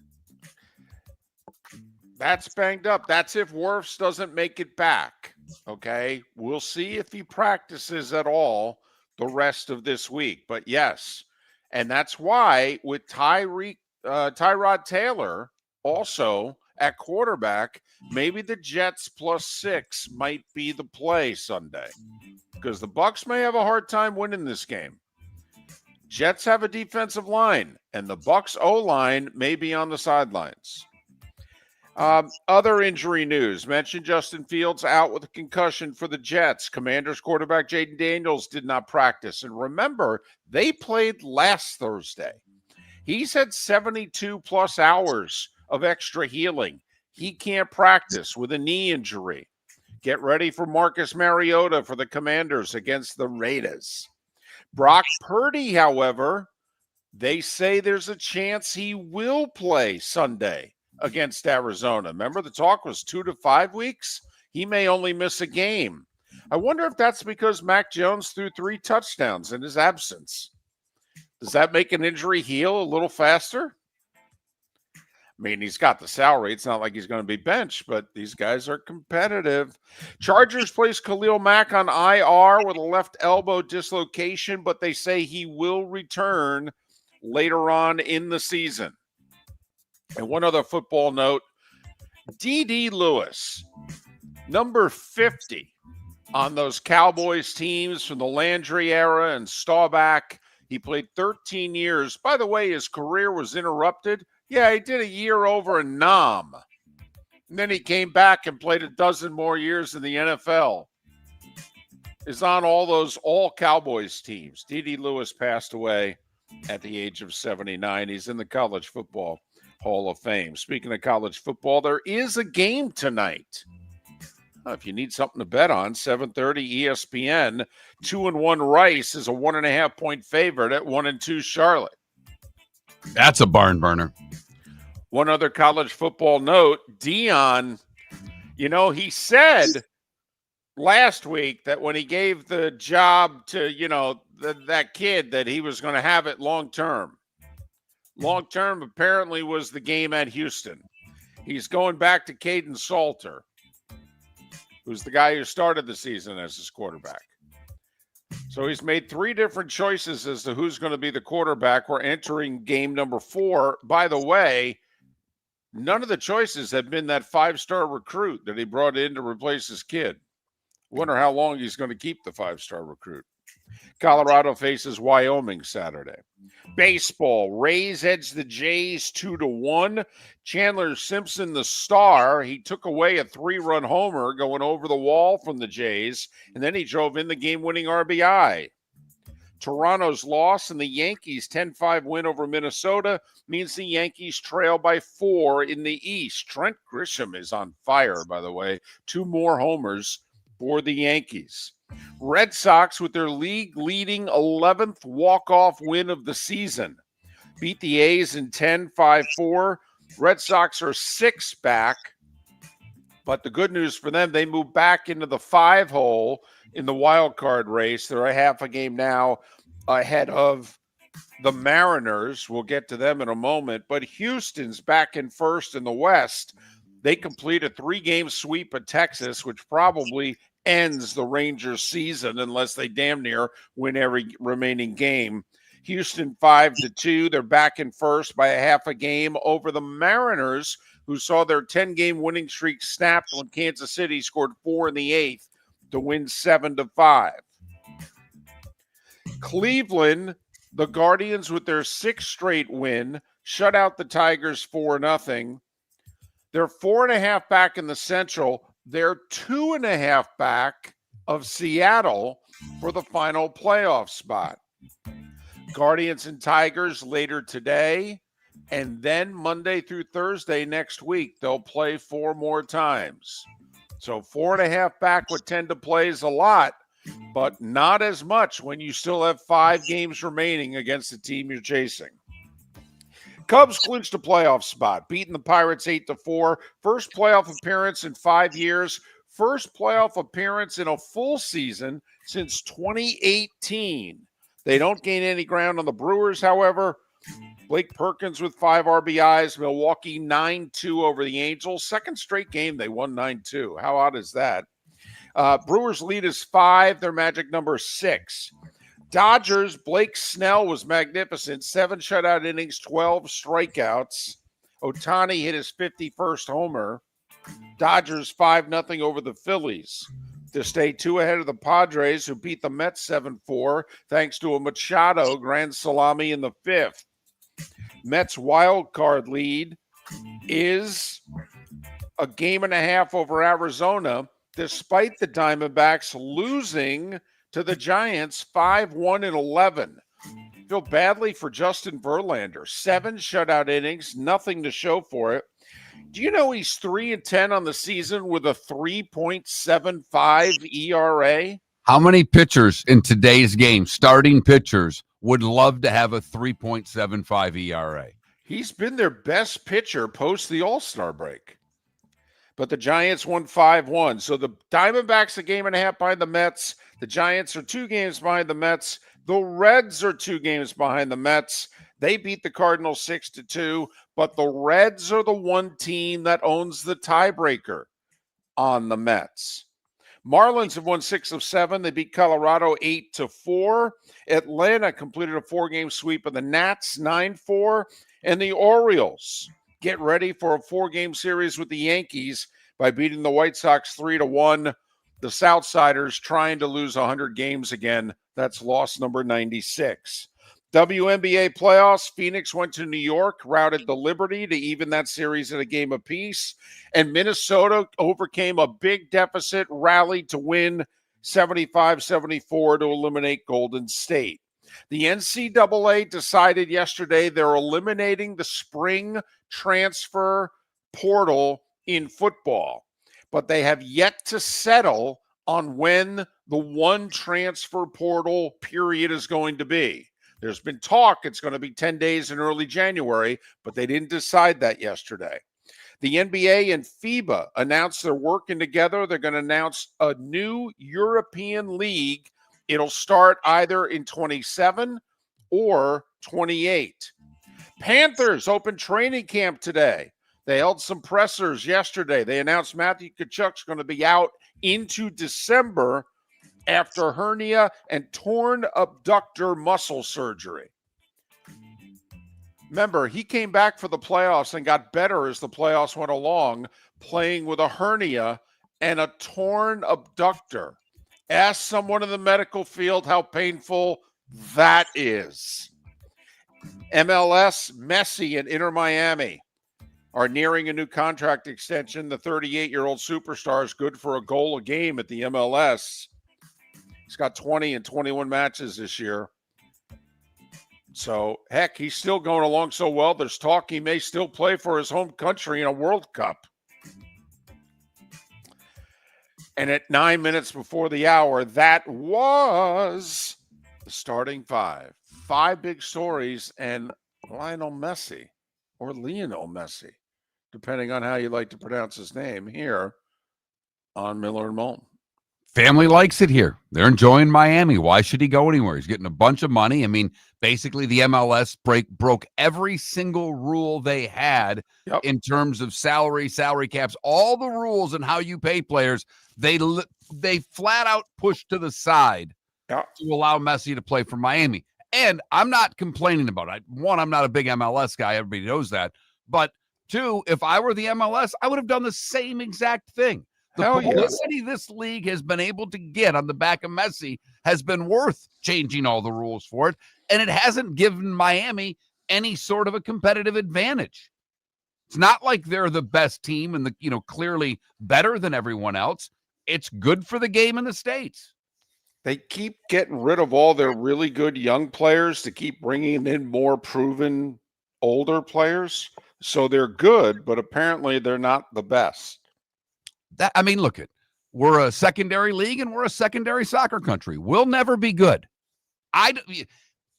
That's banged up. That's if Wirfs doesn't make it back. Okay. We'll see if he practices at all the rest of this week. But yes. And that's why with Tyrod Taylor also at quarterback, maybe the Jets +6 might be the play Sunday. Because the Bucs may have a hard time winning this game. Jets have a defensive line, and the Bucs O-line may be on the sidelines. Other injury news. Mentioned Justin Fields out with a concussion for the Jets. Commanders quarterback Jaden Daniels did not practice. And remember, they played last Thursday. He's had 72+ hours of extra healing. He can't practice with a knee injury. Get ready for Marcus Mariota for the Commanders against the Raiders. Brock Purdy, however, they say there's a chance he will play Sunday against Arizona. Remember, the talk was 2 to 5 weeks? He may only miss a game. I wonder if that's because Mac Jones threw 3 touchdowns in his absence. Does that make an injury heal a little faster? I mean, he's got the salary. It's not like he's going to be benched, but these guys are competitive. Chargers place Khalil Mack on IR with a left elbow dislocation, but they say he will return later on in the season. And one other football note, D.D. Lewis, number 50 on those Cowboys teams from the Landry era and Staubach. He played 13 years. By the way, his career was interrupted. Yeah, he did a year over in Nam. And then he came back and played a dozen more years in the NFL. Is on all Cowboys teams. D.D. Lewis passed away at the age of 79. He's in the college football Hall of Fame. Speaking of college football, there is a game tonight. If you need something to bet on, 7:30 ESPN. 2-1 Rice is a 1.5-point favorite at 1-2 Charlotte. That's a barn burner. One other college football note, Dion, he said last week that when he gave the job to, that kid, that he was going to have it long term. Long term apparently was the game at Houston. He's going back to Caden Salter, who's the guy who started the season as his quarterback. So he's made 3 different choices as to who's going to be the quarterback. We're entering game number 4. By the way, none of the choices have been that 5-star recruit that he brought in to replace his kid. Wonder how long he's going to keep the 5-star recruit. Colorado faces Wyoming Saturday. Baseball, Rays edge the Jays 2-1. Chandler Simpson, the star, he took away a 3-run homer going over the wall from the Jays, and then he drove in the game-winning RBI. Toronto's loss and the Yankees' 10-5 win over Minnesota means the Yankees trail by 4 in the East. Trent Grisham is on fire, by the way. 2 more homers for the Yankees. Red Sox with their league-leading 11th walk-off win of the season. Beat the A's in 10-5-4. Red Sox are 6 back, but the good news for them, they move back into the 5-hole in the wild card race. They're a half a game now ahead of the Mariners. We'll get to them in a moment, but Houston's back in first in the West. They complete a 3-game sweep of Texas, which probably ends the Rangers season unless they damn near win every remaining game. Houston 5-2. They're back in first by a half a game over the Mariners, who saw their 10-game winning streak snapped when Kansas City scored 4 in the 8th to win 7-5. Cleveland, the Guardians with their 6th straight win, shut out the Tigers 4-0. They're 4.5 back in the Central. They're 2.5 back of Seattle for the final playoff spot. Guardians and Tigers later today, and then Monday through Thursday next week, they'll play 4 more times. So 4.5 back with 10 to play is a lot, but not as much when you still have 5 games remaining against the team you're chasing. Cubs clinched a playoff spot, beating the Pirates 8-4. First playoff appearance in 5 years. First playoff appearance in a full season since 2018. They don't gain any ground on the Brewers, however. Blake Perkins with 5 RBIs. Milwaukee 9-2 over the Angels. Second straight game they won 9-2. How odd is that? Brewers lead is 5. Their magic number 6. Dodgers, Blake Snell was magnificent. 7 shutout innings, 12 strikeouts. Ohtani hit his 51st homer. Dodgers 5-0 over the Phillies to stay 2 ahead of the Padres, who beat the Mets 7-4 thanks to a Machado grand salami in the 5th. Mets wild card lead is a 1.5 games over Arizona, despite the Diamondbacks losing to the Giants 5-1-11. Feel badly for Justin Verlander. 7 shutout innings, nothing to show for it. Do you know he's 3-10 on the season with a 3.75 ERA? How many pitchers in today's game, starting pitchers, would love to have a 3.75 ERA? He's been their best pitcher post the All-Star break. But the Giants won 5-1. So the Diamondbacks a 1.5 games behind the Mets. The Giants are 2 games behind the Mets. The Reds are 2 games behind the Mets. They beat the Cardinals 6-2, but the Reds are the one team that owns the tiebreaker on the Mets. Marlins have won 6 of 7. They beat Colorado 8-4. Atlanta completed a 4-game sweep of the Nats 9-4. And the Orioles get ready for a 4-game series with the Yankees by beating the White Sox 3-1. The Southsiders trying to lose 100 games again. That's loss number 96. WNBA playoffs, Phoenix went to New York, routed the Liberty to even that series at a game apiece. And Minnesota overcame a big deficit, rallied to win 75-74 to eliminate Golden State. The NCAA decided yesterday they're eliminating the spring transfer portal in football, but they have yet to settle on when the one transfer portal period is going to be. There's been talk it's going to be 10 days in early January, but they didn't decide that yesterday. The NBA and FIBA announced they're working together. They're going to announce a new European league. It'll start either in 27 or 28. Panthers opened training camp today. They held some pressers yesterday. They announced Matthew Tkachuk's going to be out into December after hernia and torn abductor muscle surgery. Remember, he came back for the playoffs and got better as the playoffs went along, playing with a hernia and a torn abductor. Ask someone in the medical field how painful that is. MLS, Messi and Inter Miami are nearing a new contract extension. The 38-year-old superstar is good for a goal a game at the MLS. He's got 20 and 21 matches this year. So, heck, he's still going along so well, there's talk he may still play for his home country in a World Cup. And at 9 minutes before the hour, that was the starting five. Five big stories, and Lionel Messi, depending on how you like to pronounce his name, here on Miller and Moulton. Family likes it here. They're enjoying Miami. Why should he go anywhere? He's getting a bunch of money. I mean, basically the MLS broke every single rule they had in terms of salary caps, all the rules and how you pay players. They flat out pushed to the side to allow Messi to play for Miami. And I'm not complaining about it. One, I'm not a big MLS guy. Everybody knows that. But two, if I were the MLS, I would have done the same exact thing. The publicity this league has been able to get on the back of Messi has been worth changing all the rules for it, and it hasn't given Miami any sort of a competitive advantage. It's not like they're the best team and clearly better than everyone else. It's good for the game in the States. They keep getting rid of all their really good young players to keep bringing in more proven older players. So they're good, but apparently they're not the best. We're a secondary league and we're a secondary soccer country. We'll never be good.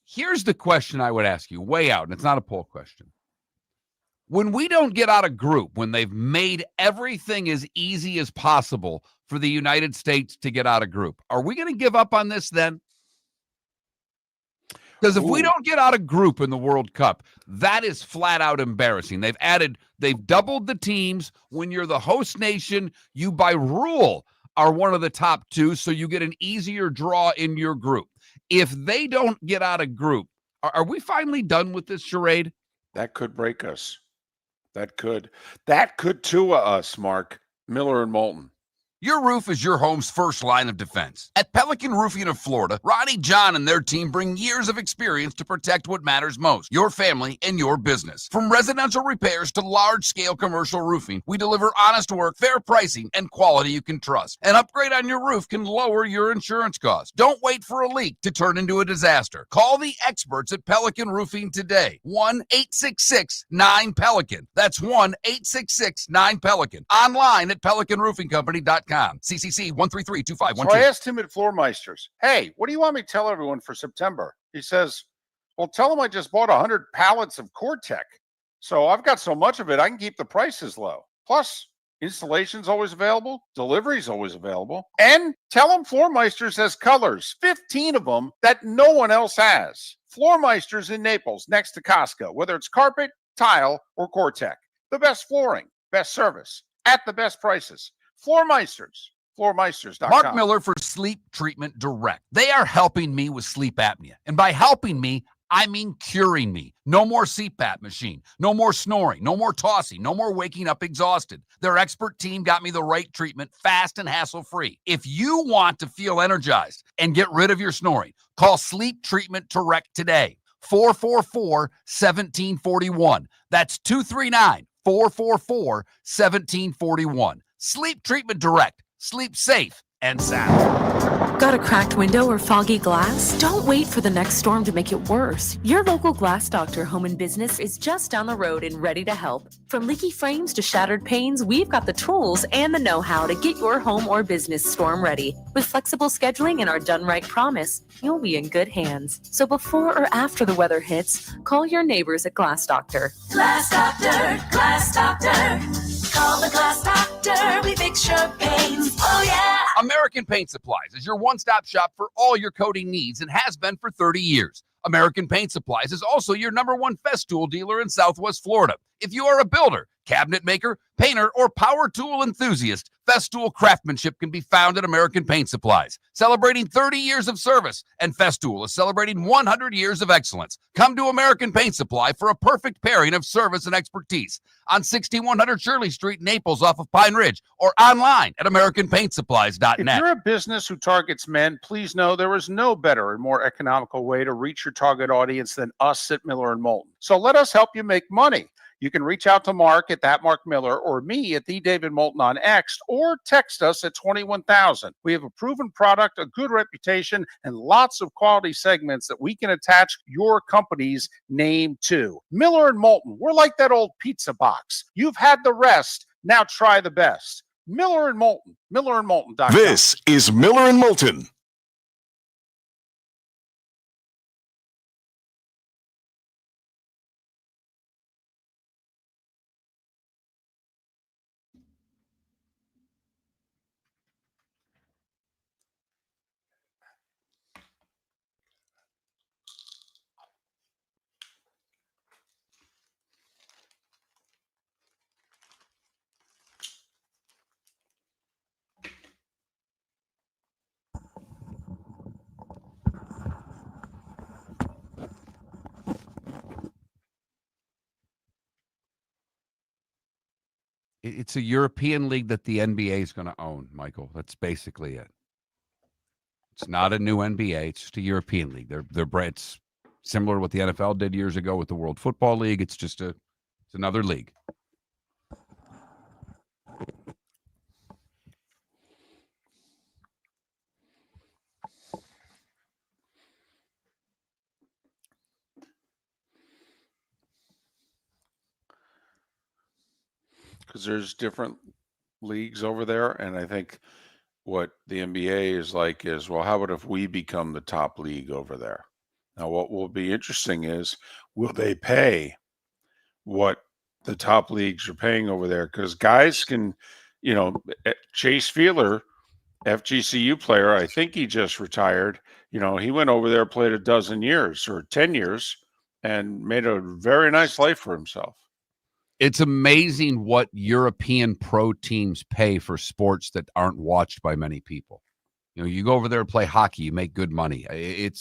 Here's the question I would ask you, way out, and it's not a poll question. When we don't get out of group, when they've made everything as easy as possible for the United States to get out of group, are we going to give up on this then? Because if we don't get out of group in the World Cup, that is flat out embarrassing. They've doubled the teams. When you're the host nation, you by rule are one of the top two, so you get an easier draw in your group. If they don't get out of group, are we finally done with this charade? That could break us. That could Tua us, Mark. Miller and Moulton. Your roof is your home's first line of defense. At Pelican Roofing of Florida, Ronnie, John, and their team bring years of experience to protect what matters most, your family and your business. From residential repairs to large-scale commercial roofing, we deliver honest work, fair pricing, and quality you can trust. An upgrade on your roof can lower your insurance costs. Don't wait for a leak to turn into a disaster. Call the experts at Pelican Roofing today. 1-866-9-PELICAN. That's 1-866-9-PELICAN. Online at PelicanRoofingCompany.com. CCC 1332512. So I asked him at Floormeisters, hey, what do you want me to tell everyone for September? He says, well, tell them I just bought 100 pallets of Core-Tech. So I've got so much of it, I can keep the prices low. Plus, installation's always available. Delivery's always available. And tell them Floormeisters has colors, 15 of them that no one else has. Floormeisters in Naples, next to Costco, whether it's carpet, tile, or Core-Tech. The best flooring, best service, at the best prices. Floormeisters, floormeisters.com. Mark Miller for Sleep Treatment Direct. They are helping me with sleep apnea. And by helping me, I mean curing me. No more CPAP machine. No more snoring. No more tossing. No more waking up exhausted. Their expert team got me the right treatment, fast and hassle-free. If you want to feel energized and get rid of your snoring, call Sleep Treatment Direct today. 444-1741. That's 239-444-1741. Sleep Treatment Direct. Sleep safe and sound. Got a cracked window or foggy glass? Don't wait for the next storm to make it worse. Your local Glass Doctor Home and Business is just down the road and ready to help. From leaky frames to shattered panes, we've got the tools and the know-how to get your home or business storm ready. With flexible scheduling and our done right promise, you'll be in good hands. So before or after the weather hits, call your neighbors at Glass Doctor. Glass Doctor, Glass Doctor. Call the Glass Doctor, we fix your pains. Oh yeah! American Paint Supplies is your one-stop shop for all your coating needs and has been for 30 years. American Paint Supplies is also your #1 Festool dealer in Southwest Florida. If you are a builder, cabinet maker, painter, or power tool enthusiast, Festool craftsmanship can be found at American Paint Supplies. Celebrating 30 years of service, and Festool is celebrating 100 years of excellence. Come to American Paint Supply for a perfect pairing of service and expertise on 6100 Shirley Street, Naples, off of Pine Ridge, or online at AmericanPaintSupplies.net. If you're a business who targets men, please know there is no better and more economical way to reach your target audience than us at Miller & Moulton. So let us help you make money. You can reach out to Mark at that Mark Miller or me at the David Moulton on X, or text us at 21,000. We have a proven product, a good reputation, and lots of quality segments that we can attach your company's name to. Miller & Moulton, we're like that old pizza box. You've had the rest, now try the best. Miller & Moulton, millerandmoulton.com. This is Miller & Moulton. It's a European league that the NBA is going to own, Michael. That's basically it. It's not a new NBA. It's just a European league. It's similar to what the NFL did years ago with the World Football League. It's just it's another league. Because there's different leagues over there, and I think what the NBA is like is, well, how about if we become the top league over there? Now, what will be interesting is, will they pay what the top leagues are paying over there? Because guys can, Chase Fielder, FGCU player, I think he just retired. He went over there, played a dozen years or 10 years, and made a very nice life for himself. It's amazing what European pro teams pay for sports that aren't watched by many people. You go over there and play hockey, you make good money. We've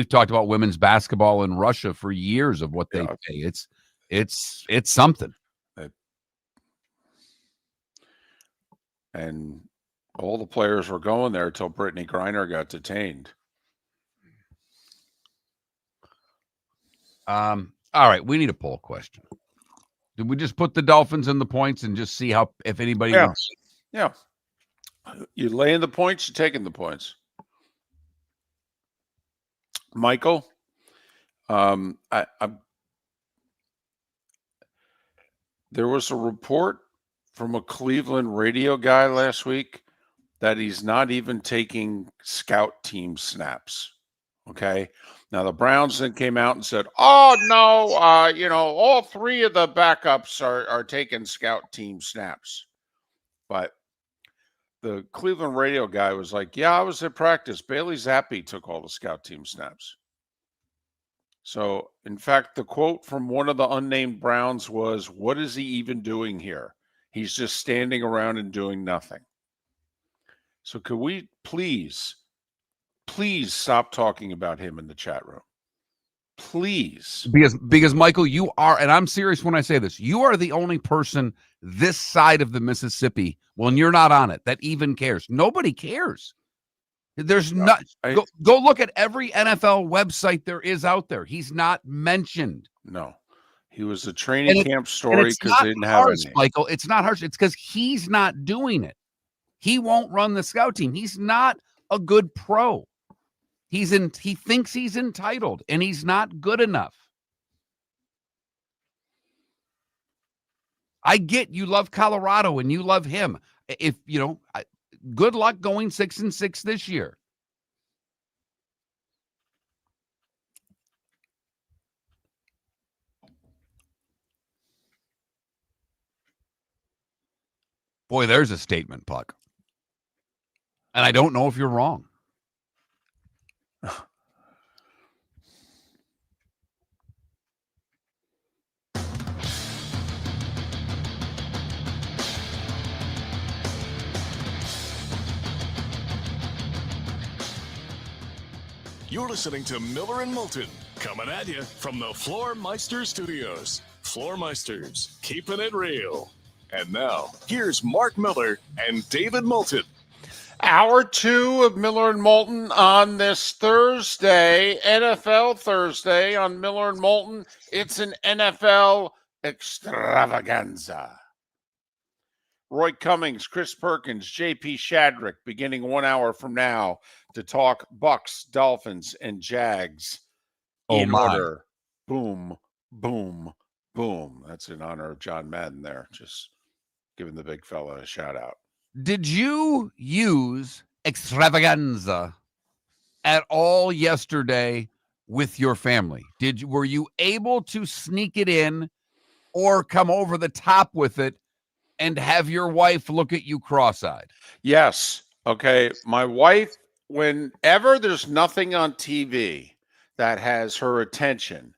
talked about women's basketball in Russia for years of what they pay. It's something. And all the players were going there until Brittany Griner got detained. All right, we need a poll question. Did we just put the Dolphins in the points and just see if anybody? Yeah. You laying the points, you're taking the points. Michael, there was a report from a Cleveland radio guy last week that he's not even taking scout team snaps. Okay. Now the Browns then came out and said, "Oh no, all three of the backups are taking scout team snaps." But the Cleveland radio guy was like, "Yeah, I was at practice. Bailey Zappi took all the scout team snaps." So, in fact, the quote from one of the unnamed Browns was, "What is he even doing here? He's just standing around and doing nothing." So, could we please stop talking about him in the chat room? Please. Because Michael, you are, and I'm serious when I say this, you are the only person this side of the Mississippi, when you're not on it, that even cares. Nobody cares. There's not. Go look at every NFL website there is out there. He's not mentioned. No. He was a training camp story because they didn't have any. Michael, it's not harsh. It's because he's not doing it. He won't run the scout team. He's not a good pro. He thinks he's entitled, and he's not good enough. I get you love Colorado and you love him. If good luck going 6-6 this year. Boy, there's a statement, Puck. And I don't know if you're wrong. You're listening to Miller and Moulton, coming at you from the Floor Meister Studios. Floor Meisters, keeping it real. And now, here's Mark Miller and David Moulton. Hour 2 of Miller and Moulton on this Thursday, NFL Thursday on Miller and Moulton. It's an NFL extravaganza. Roy Cummings, Chris Perkins, JP Shadrick, beginning 1 hour from now to talk Bucs, Dolphins, and Jags in order. Boom, boom, boom. That's in honor of John Madden there. Just giving the big fella a shout out. Did you use extravaganza at all yesterday with your family? Were you able to sneak it in or come over the top with it and have your wife look at you cross-eyed? Yes. Okay. My wife, whenever there's nothing on TV that has her attention,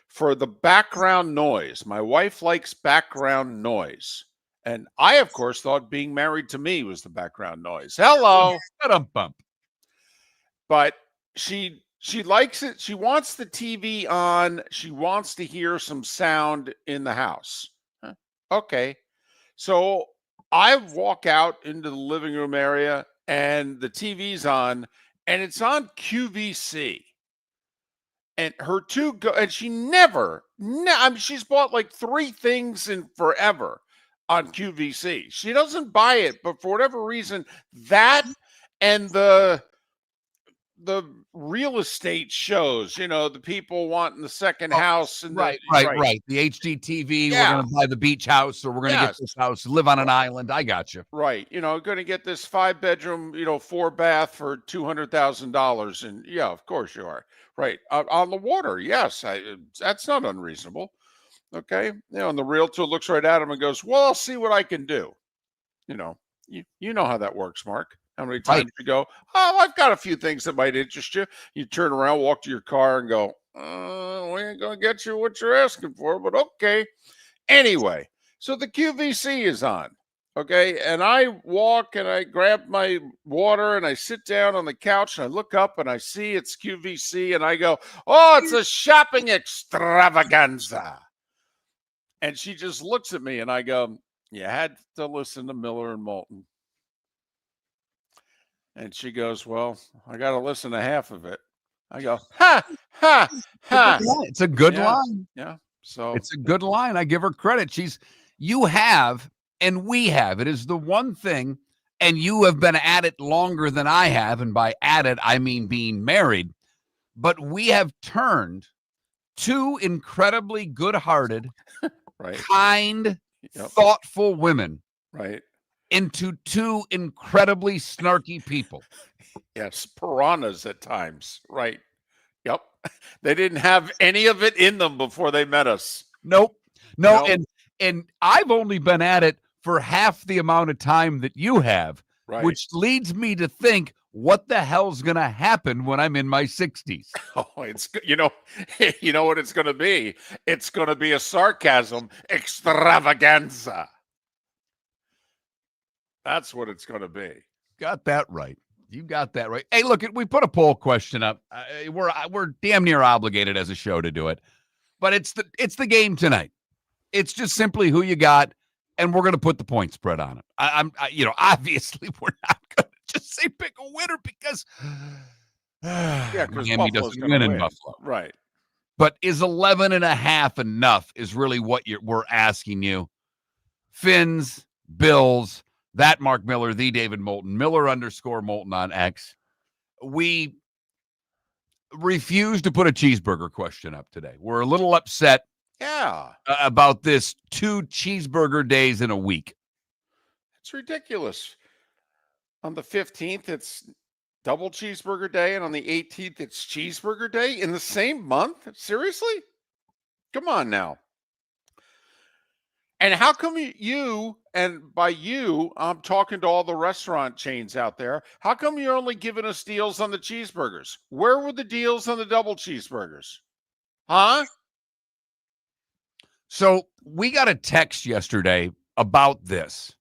for the background noise, my wife likes background noise. And I, of course, thought being married to me was the background noise. Hello. Bump. But she likes it. She wants the TV on. She wants to hear some sound in the house. Okay. So I walk out into the living room area and the TV's on and it's on QVC. And her and she she's bought like 3 things in forever on QVC. She doesn't buy it, but for whatever reason, that and the real estate shows, the people wanting the second house and right. The HGTV, Yeah. We're going to buy the beach house, or we're going to get this house, live on an island. I got you. Right. Going to get this 5-bedroom, 4-bath for $200,000. And yeah, of course you are. Right. On the water. Yes. That's not unreasonable. Okay. And the realtor looks right at him and goes, well, I'll see what I can do. You know how that works, Mark. How many times you go, oh, I've got a few things that might interest you. You turn around, walk to your car and go, we ain't going to get you what you're asking for, but okay. Anyway, so the QVC is on. Okay. And I walk and I grab my water and I sit down on the couch and I look up and I see it's QVC and I go, oh, it's a shopping extravaganza. And she just looks at me and I go, you had to listen to Miller and Moulton. And she goes, well, I got to listen to half of it. I go, ha, ha, ha. It's a good line. Yeah. So it's a good line. I give her credit. You have, and we have. It is the one thing, and you have been at it longer than I have. And by at it, I mean being married. But we have turned 2 incredibly good-hearted, right, kind, thoughtful women, right, into 2 incredibly snarky people. Yes, piranhas at times. Right. Yep. They didn't have any of it in them before they met us. Nope. No. And I've only been at it for half the amount of time that you have, right, which leads me to think, what the hell's going to happen when I'm in my 60s? Oh, it's you know what it's going to be. It's going to be a sarcasm extravaganza. That's what it's going to be. Got that right. You got that right. Hey, look, we put a poll question up. We're damn near obligated as a show to do it, but it's the game tonight. It's just simply who you got, and we're going to put the point spread on it. Obviously we're not going to just say pick a winner because Miami doesn't win in Buffalo, right? But is 11.5 enough? Is really what we're asking you. Fins, Bills, That Mark Miller, the David Moulton, Miller_Moulton on X. We refused to put a cheeseburger question up today. We're a little upset about this 2 cheeseburger days in a week. It's ridiculous. On the 15th, it's double cheeseburger day, and on the 18th, it's cheeseburger day in the same month? Seriously? Come on now. And how come you, and by you, I'm talking to all the restaurant chains out there, how come you're only giving us deals on the cheeseburgers? Where were the deals on the double cheeseburgers? Huh? So we got a text yesterday about this.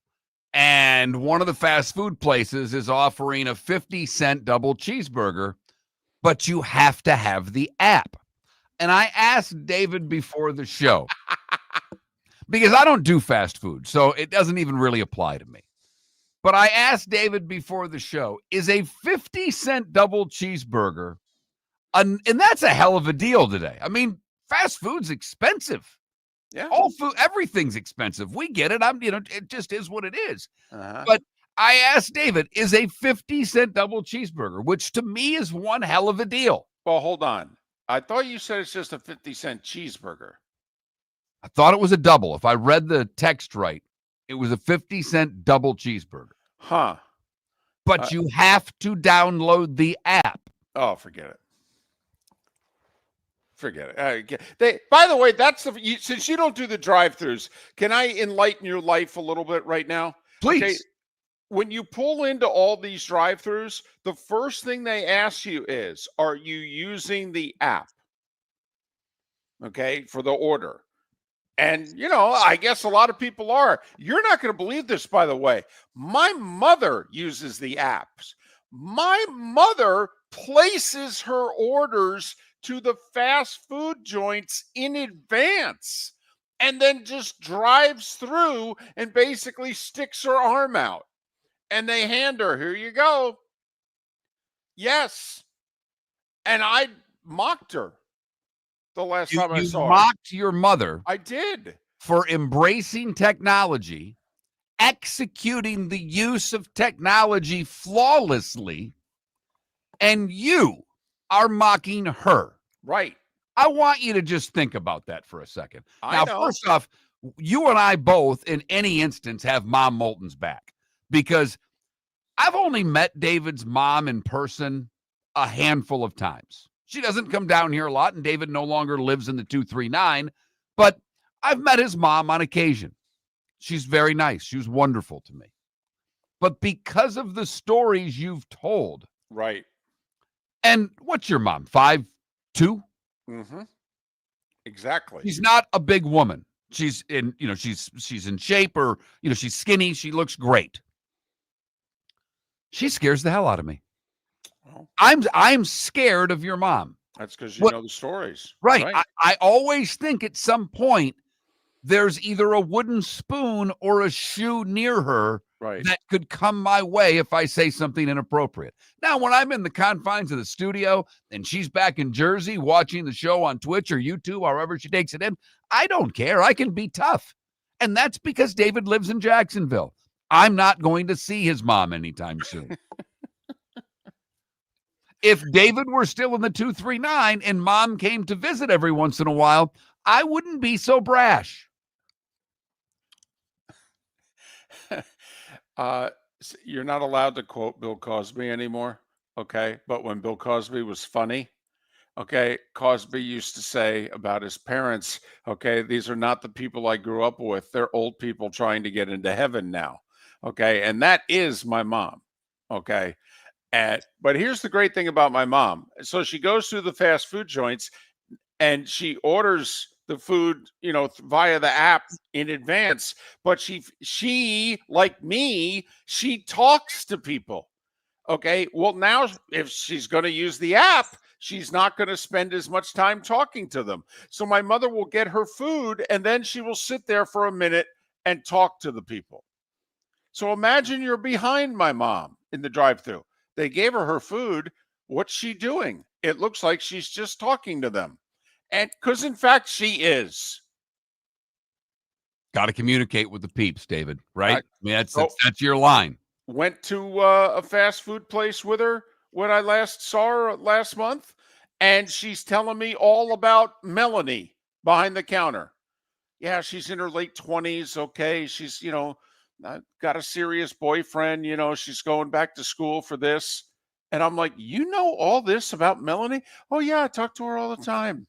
And one of the fast food places is offering a 50-cent double cheeseburger, but you have to have the app. And I asked David before the show, because I don't do fast food, so it doesn't even really apply to me. But I asked David before the show, is a 50-cent double cheeseburger, and that's a hell of a deal today. I mean, fast food's expensive. Yeah. All food, everything's expensive. We get it. It just is what it is. Uh-huh. But I asked David, is a 50-cent double cheeseburger, which to me is one hell of a deal. Well, hold on. I thought you said it's just a 50-cent cheeseburger. I thought it was a double. If I read the text right, it was a 50-cent double cheeseburger. Huh. But you have to download the app. Oh, forget it. Forget it. By the way, since you don't do the drive-thrus, can I enlighten your life a little bit right now? Please. Okay, when you pull into all these drive-thrus, the first thing they ask you is, are you using the app? Okay, for the order. And, I guess a lot of people are. You're not going to believe this, by the way. My mother uses the apps. My mother places her orders to the fast food joints in advance and then just drives through and basically sticks her arm out. And they hand her, here you go. Yes. And I mocked her the last time I saw her. You mocked your mother. I did. For embracing technology, executing the use of technology flawlessly, and you are mocking her. Right. I want you to just think about that for a second. I know. First off, you and I both, in any instance, have Mom Moulton's back, because I've only met David's mom in person a handful of times. She doesn't come down here a lot, and David no longer lives in the 239, but I've met his mom on occasion. She's very nice. She was wonderful to me. But because of the stories you've told. Right. And what's your mom, 5'2"? Mm-hmm. Exactly. She's not a big woman. She's in, she's in shape, or, she's skinny. She looks great. She scares the hell out of me. Well, I'm scared of your mom. That's because you know the stories. Right. I always think at some point there's either a wooden spoon or a shoe near her that could come my way if I say something inappropriate. Now, when I'm in the confines of the studio and she's back in Jersey watching the show on Twitch or YouTube, however she takes it in, I don't care. I can be tough. And that's because David lives in Jacksonville. I'm not going to see his mom anytime soon. If David were still in the 239 and mom came to visit every once in a while, I wouldn't be so brash. You're not allowed to quote Bill Cosby anymore, okay? But when Bill Cosby was funny, okay, Cosby used to say about his parents, okay, these are not the people I grew up with. They're old people trying to get into heaven now, okay? And that is my mom, okay? But here's the great thing about my mom. So she goes through the fast food joints and she orders the food, via the app in advance. But she, like me, she talks to people. Okay. Well, now if she's going to use the app, she's not going to spend as much time talking to them. So my mother will get her food and then she will sit there for a minute and talk to the people. So imagine you're behind my mom in the drive-thru. They gave her food. What's she doing? It looks like she's just talking to them. And because in fact she is. Got to communicate with the peeps, David, right? I mean, so- that's your line. Went to a fast food place with her when I last saw her last month, and she's telling me all about Melanie behind the counter. Yeah, she's in her late 20s. Okay, she's, got a serious boyfriend. She's going back to school for this. And I'm like, you know all this about Melanie? Oh, yeah, I talk to her all the time.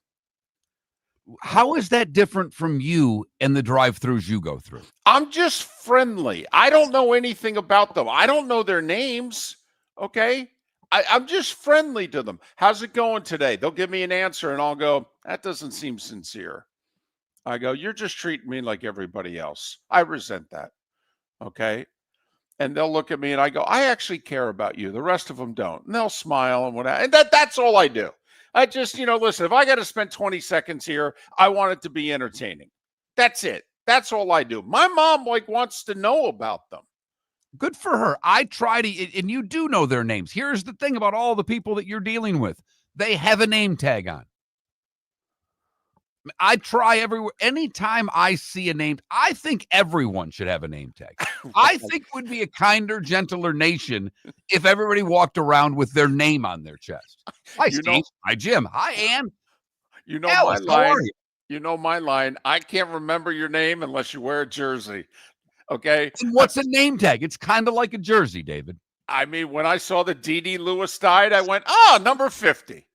How is that different from you and the drive-thrus you go through? I'm just friendly. I don't know anything about them. I don't know their names. Okay. I'm just friendly to them. How's it going today? They'll give me an answer and I'll go, that doesn't seem sincere. I go, you're just treating me like everybody else. I resent that. Okay. And they'll look at me and I go, I actually care about you. The rest of them don't. And they'll smile and whatever. And that's all I do. I just, listen, if I got to spend 20 seconds here, I want it to be entertaining. That's it. That's all I do. My mom wants to know about them. Good for her. I try to, and you do know their names. Here's the thing about all the people that you're dealing with. They have a name tag on. I try everywhere. Anytime I see a name, I think everyone should have a name tag. I think it would be a kinder, gentler nation if everybody walked around with their name on their chest. Hi, Steve. Hi, Jim. Hi, Ann. My line. You know my line. I can't remember your name unless you wear a jersey. Okay. And what's a name tag? It's kind of like a jersey, David. I mean, when I saw the D.D. Lewis died, I went, number 50.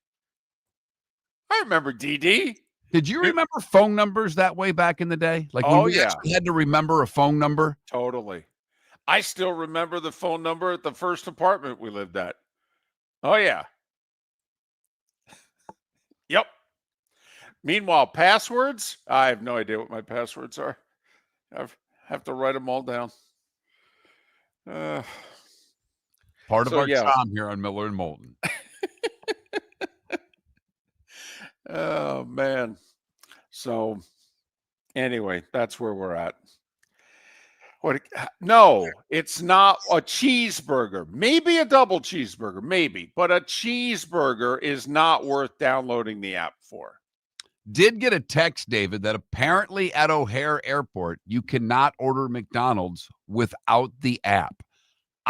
I remember D.D. Did you remember phone numbers that way back in the day? Like when we actually had to remember a phone number? Totally. I still remember the phone number at the first apartment we lived at. Oh, yeah. Yep. Meanwhile, passwords, I have no idea what my passwords are. I have to write them all down. Part of our charm here on Miller and Moulton. Oh, man. So, anyway, that's where we're at. No, it's not a cheeseburger. Maybe a double cheeseburger, maybe. But a cheeseburger is not worth downloading the app for. Did get a text, David, that apparently at O'Hare Airport, you cannot order McDonald's without the app.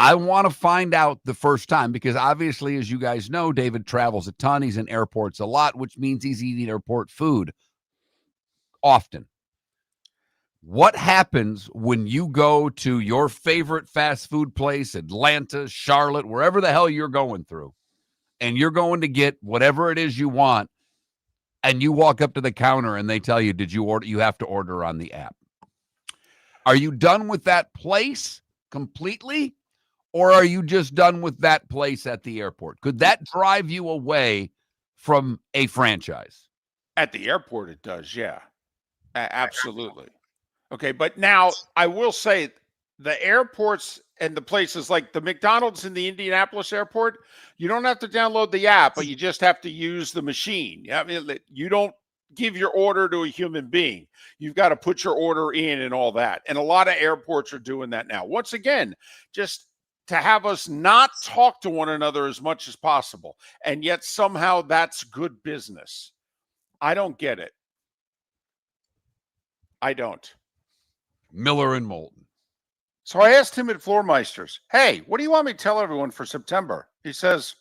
I want to find out the first time because obviously, as you guys know, David travels a ton. He's in airports a lot, which means he's eating airport food often. What happens when you go to your favorite fast food place, Atlanta, Charlotte, wherever the hell you're going through, and you're going to get whatever it is you want, and you walk up to the counter and they tell you, did you order? You have to order on the app. Are you done with that place completely? Or are you just done with that place at the airport? Could that drive you away from a franchise? At the airport, it does, yeah. Absolutely. Okay, but now I will say the airports and the places like the McDonald's in the Indianapolis airport, you don't have to download the app, but you just have to use the machine. I mean, you don't give your order to a human being. You've got to put your order in and all that. And a lot of airports are doing that now. Once again, just to have us not talk to one another as much as possible. And yet somehow that's good business. I don't get it. I don't. Miller and Moulton. So I asked him at Floormeisters, hey, what do you want me to tell everyone for September? He says,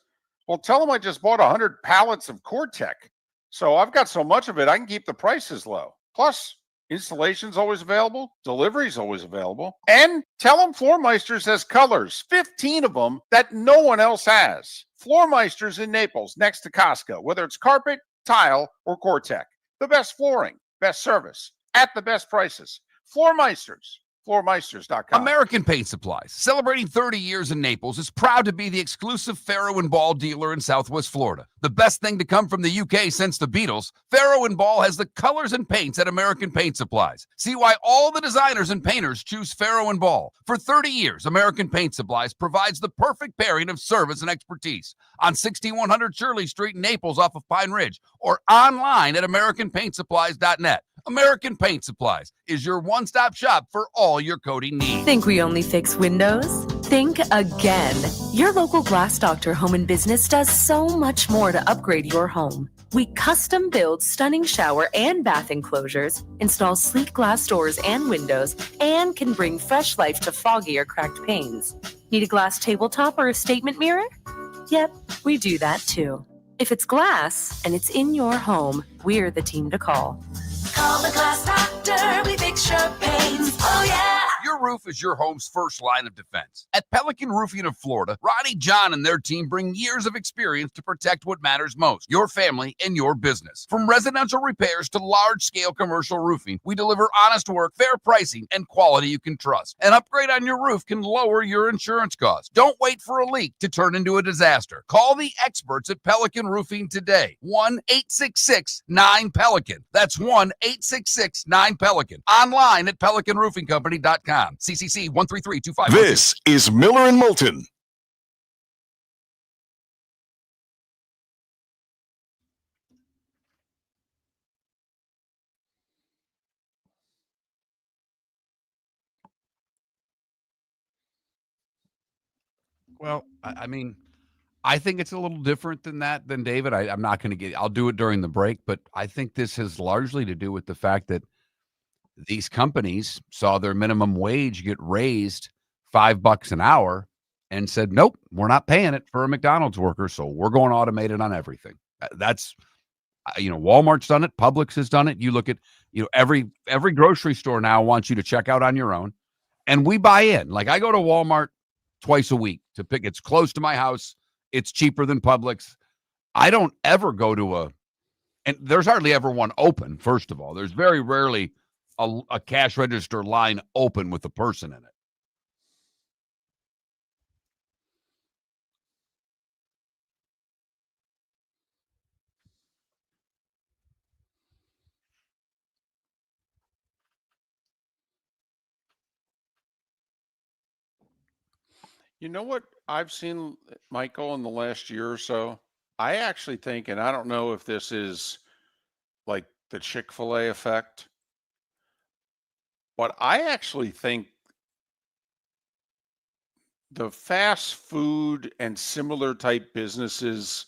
well, tell them I just bought 100 pallets of Core-Tech. So I've got so much of it, I can keep the prices low. Plus, installation's always available. Delivery's always available. And tell them Floormeisters has colors, 15 of them that no one else has. Floormeisters in Naples, next to Costco, whether it's carpet, tile, or Core-Tech. The best flooring, best service, at the best prices. Floormeisters. Floormeisters.com. American Paint Supplies, celebrating 30 years in Naples, is proud to be the exclusive Farrow & Ball dealer in Southwest Florida. The best thing to come from the UK since the Beatles, Farrow & Ball has the colors and paints at American Paint Supplies. See why all the designers and painters choose Farrow & Ball. For 30 years, American Paint Supplies provides the perfect pairing of service and expertise on 6100 Shirley Street in Naples off of Pine Ridge or online at AmericanPaintSupplies.net. American Paint Supplies is your one-stop shop for all your coating needs. Think we only fix windows? Think again. Your local Glass Doctor Home and Business does so much more to upgrade your home. We custom build stunning shower and bath enclosures, install sleek glass doors and windows, and can bring fresh life to foggy or cracked panes. Need a glass tabletop or a statement mirror? Yep, we do that too. If it's glass and it's in your home, we're the team to call. Call the Glass Doctor, we fix your pains. Oh, yeah. Your roof is your home's first line of defense. At Pelican Roofing of Florida, Ronnie John and their team bring years of experience to protect what matters most, your family and your business. From residential repairs to large-scale commercial roofing, we deliver honest work, fair pricing, and quality you can trust. An upgrade on your roof can lower your insurance costs. Don't wait for a leak to turn into a disaster. Call the experts at Pelican Roofing today. 1-866-9-PELICAN. That's 1-866-9-PELICAN. Online at pelicanroofingcompany.com. CCC 13325. This is Miller and Moulton. Well, I mean, I think it's a little different than that, than David. I'm not going to I'll do it during the break, but I think this has largely to do with the fact that these companies saw their minimum wage get raised $5 an hour and said, nope, we're not paying it for a McDonald's worker. So we're going automated on everything. That's, Walmart's done it. Publix has done it. You look at, every grocery store now wants you to check out on your own, and we buy in. Like, I go to Walmart twice a week to pick. It's close to my house. It's cheaper than Publix. I don't ever go to and there's hardly ever one open. First of all, there's very rarely a cash register line open with a person in it. You know what I've seen, Michael, in the last year or so? I actually think, and I don't know if this is like the Chick-fil-A effect, but I actually think the fast food and similar type businesses,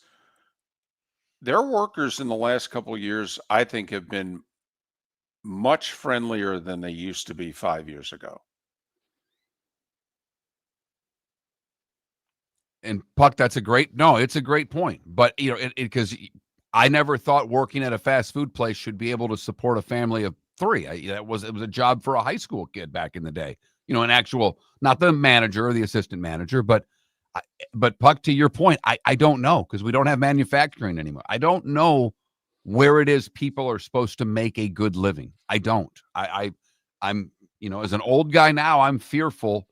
their workers in the last couple of years, I think, have been much friendlier than they used to be 5 years ago. And Puck, it's a great point. But, because I never thought working at a fast food place should be able to support a family of three. It was a job for a high school kid back in the day, an actual, not the manager or the assistant manager, but Puck, to your point, I don't know, because we don't have manufacturing anymore. I don't know where it is people are supposed to make a good living. I don't. I'm, as an old guy now, I'm fearful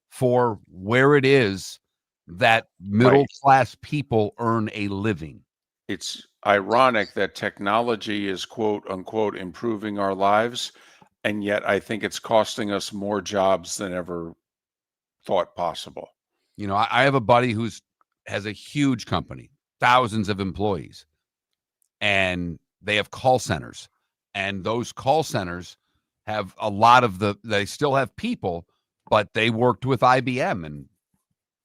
for where it is that middle class people earn a living. It's ironic that technology is, quote unquote, improving our lives, and yet I think it's costing us more jobs than ever thought possible. I have a buddy has a huge company, thousands of employees, and they have call centers, and those call centers have a lot of they still have people, but they worked with IBM, and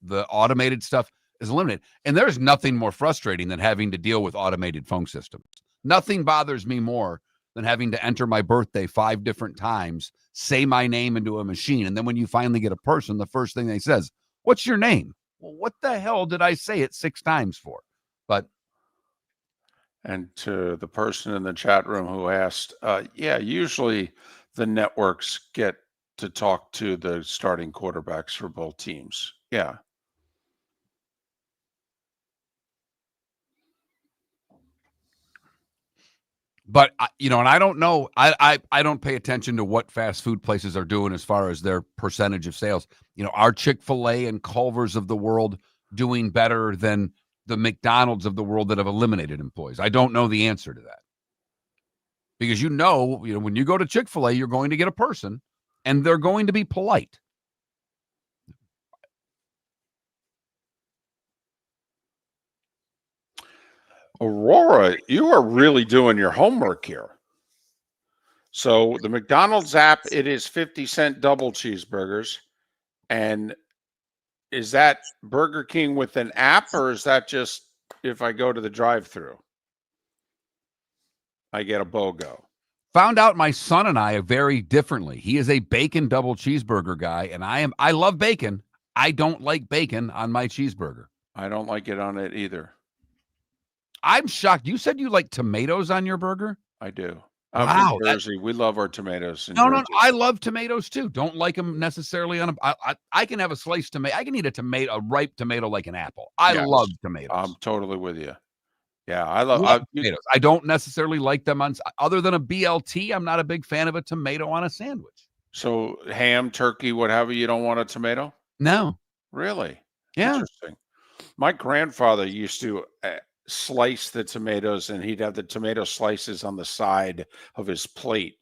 the automated stuff is eliminated. And there's nothing more frustrating than having to deal with automated phone systems. Nothing bothers me more than having to enter my birthday 5 different times, say my name into a machine, and then when you finally get a person, the first thing they says, "What's your name?" Well, what the hell did I say it 6 times for? But and to the person in the chat room who asked, usually the networks get to talk to the starting quarterbacks for both teams. Yeah. But and I don't know. I don't pay attention to what fast food places are doing as far as their percentage of sales. Are Chick-fil-A and Culver's of the world doing better than the McDonald's of the world that have eliminated employees? I don't know the answer to that, because when you go to Chick-fil-A, you're going to get a person, and they're going to be polite. Aurora, you are really doing your homework here. So the McDonald's app, it is 50-cent double cheeseburgers. And is that Burger King with an app, or is that just if I go to the drive-thru? I get a BOGO. Found out my son and I are very differently. He is a bacon double cheeseburger guy, and I love bacon. I don't like bacon on my cheeseburger. I don't like it on it either. I'm shocked. You said you like tomatoes on your burger? I do. I'm Wow, from Jersey. We love our tomatoes in No, Jersey. I love tomatoes too. Don't like them necessarily on I can have a sliced tomato. I can eat a ripe tomato like an apple. I Yes. love tomatoes. I'm totally with you. Yeah, Love tomatoes. I don't necessarily like them on, other than a BLT. I'm not a big fan of a tomato on a sandwich. So ham, turkey, whatever, you don't want a tomato? No. Really? Yeah. Interesting. My grandfather used to slice the tomatoes, and he'd have the tomato slices on the side of his plate.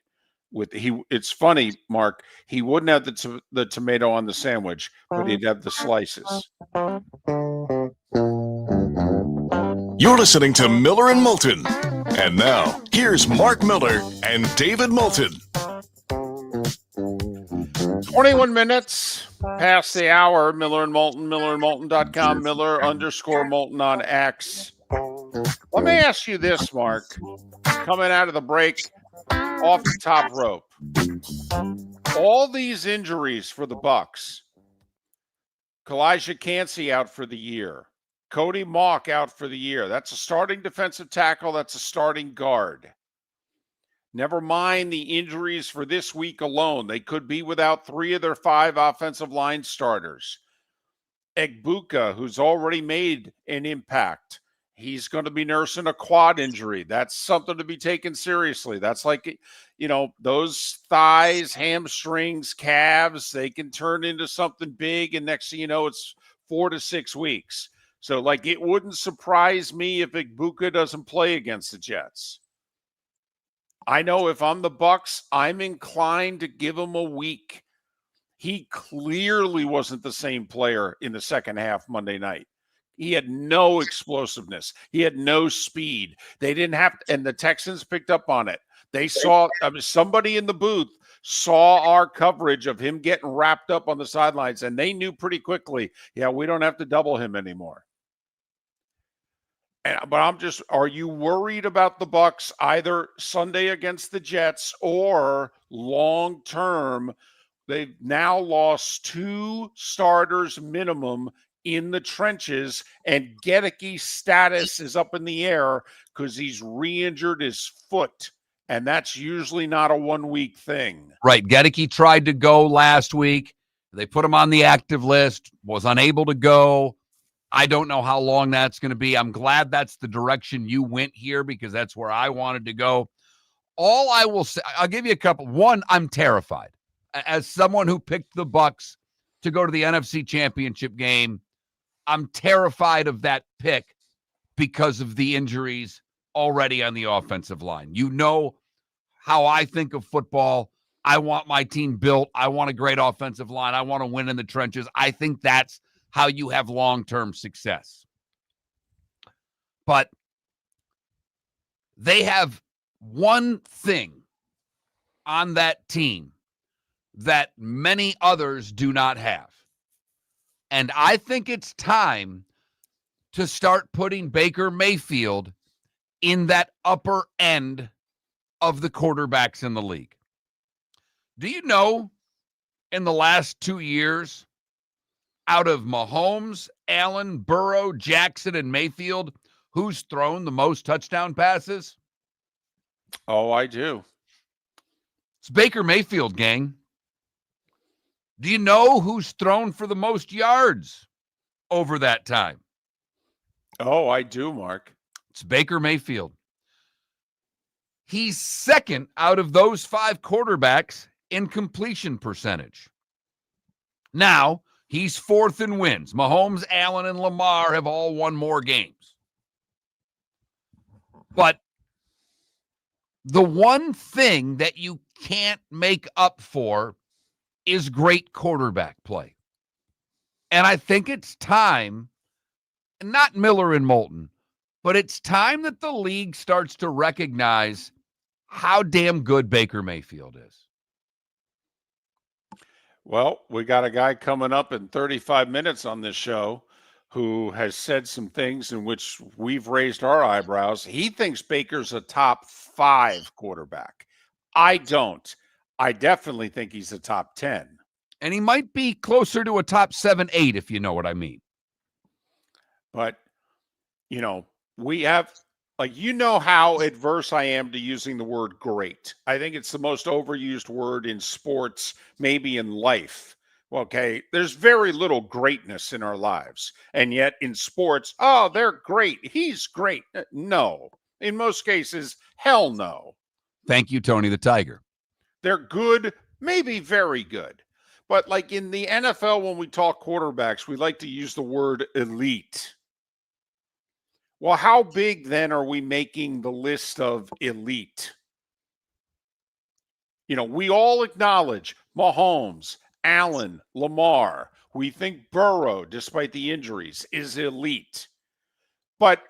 It's funny, Mark. He wouldn't have the tomato on the sandwich, but he'd have the slices. You're listening to Miller and Moulton. And now, here's Mark Miller and David Moulton. 21 minutes past the hour. Miller and Moulton, millerandmoulton.com, Miller_Moulton on X. Let me ask you this, Mark. Coming out of the break, off the top rope. All these injuries for the Bucs. Kalijah Cansey out for the year. Cody Mauch out for the year. That's a starting defensive tackle. That's a starting guard. Never mind the injuries for this week alone. They could be without 3 of their 5 offensive line starters. Egbuka, who's already made an impact. He's going to be nursing a quad injury. That's something to be taken seriously. That's like, those thighs, hamstrings, calves, they can turn into something big. And next thing you know, it's 4 to 6 weeks. So, it wouldn't surprise me if Egbuka doesn't play against the Jets. I know if I'm the Bucs, I'm inclined to give him a week. He clearly wasn't the same player in the second half Monday night. He had no explosiveness. He had no speed. They didn't have – and the Texans picked up on it. They saw somebody in the booth saw our coverage of him getting wrapped up on the sidelines, and they knew pretty quickly, we don't have to double him anymore. But are you worried about the Bucs either Sunday against the Jets or long term? They've now lost 2 starters minimum in the trenches, and Gedicke's status is up in the air because he's re-injured his foot, and that's usually not a 1-week thing. Right. Gedicke tried to go last week. They put him on the active list, was unable to go. I don't know how long that's going to be. I'm glad that's the direction you went here because that's where I wanted to go. All I will say, I'll give you a couple. One, I'm terrified. As someone who picked the Bucs to go to the NFC Championship game, I'm terrified of that pick because of the injuries already on the offensive line. You know how I think of football. I want my team built. I want a great offensive line. I want to win in the trenches. I think that's how you have long-term success. But they have one thing on that team that many others do not have. And I think it's time to start putting Baker Mayfield in that upper end of the quarterbacks in the league. Do you know in the last 2 years, out of Mahomes, Allen, Burrow, Jackson, and Mayfield, who's thrown the most touchdown passes? Oh, I do. It's Baker Mayfield, gang. Do you know who's thrown for the most yards over that time? Oh, I do, Mark. It's Baker Mayfield. He's second out of those 5 quarterbacks in completion percentage. Now, he's 4th in wins. Mahomes, Allen, and Lamar have all won more games. But the one thing that you can't make up for is great quarterback play. And I think it's time, not Miller and Moulton, but it's time that the league starts to recognize how damn good Baker Mayfield is. Well, we got a guy coming up in 35 minutes on this show who has said some things in which we've raised our eyebrows. He thinks Baker's a top 5 quarterback. I don't. I definitely think he's a top 10. And he might be closer to a top 7, 8, if you know what I mean. But, we have, how adverse I am to using the word great. I think it's the most overused word in sports, maybe in life. Okay, there's very little greatness in our lives. And yet in sports, oh, they're great. He's great. No. In most cases, hell no. Thank you, Tony the Tiger. They're good, maybe very good. But like in the NFL, when we talk quarterbacks, we like to use the word elite. Well, how big then are we making the list of elite? We all acknowledge Mahomes, Allen, Lamar. We think Burrow, despite the injuries, is elite. But,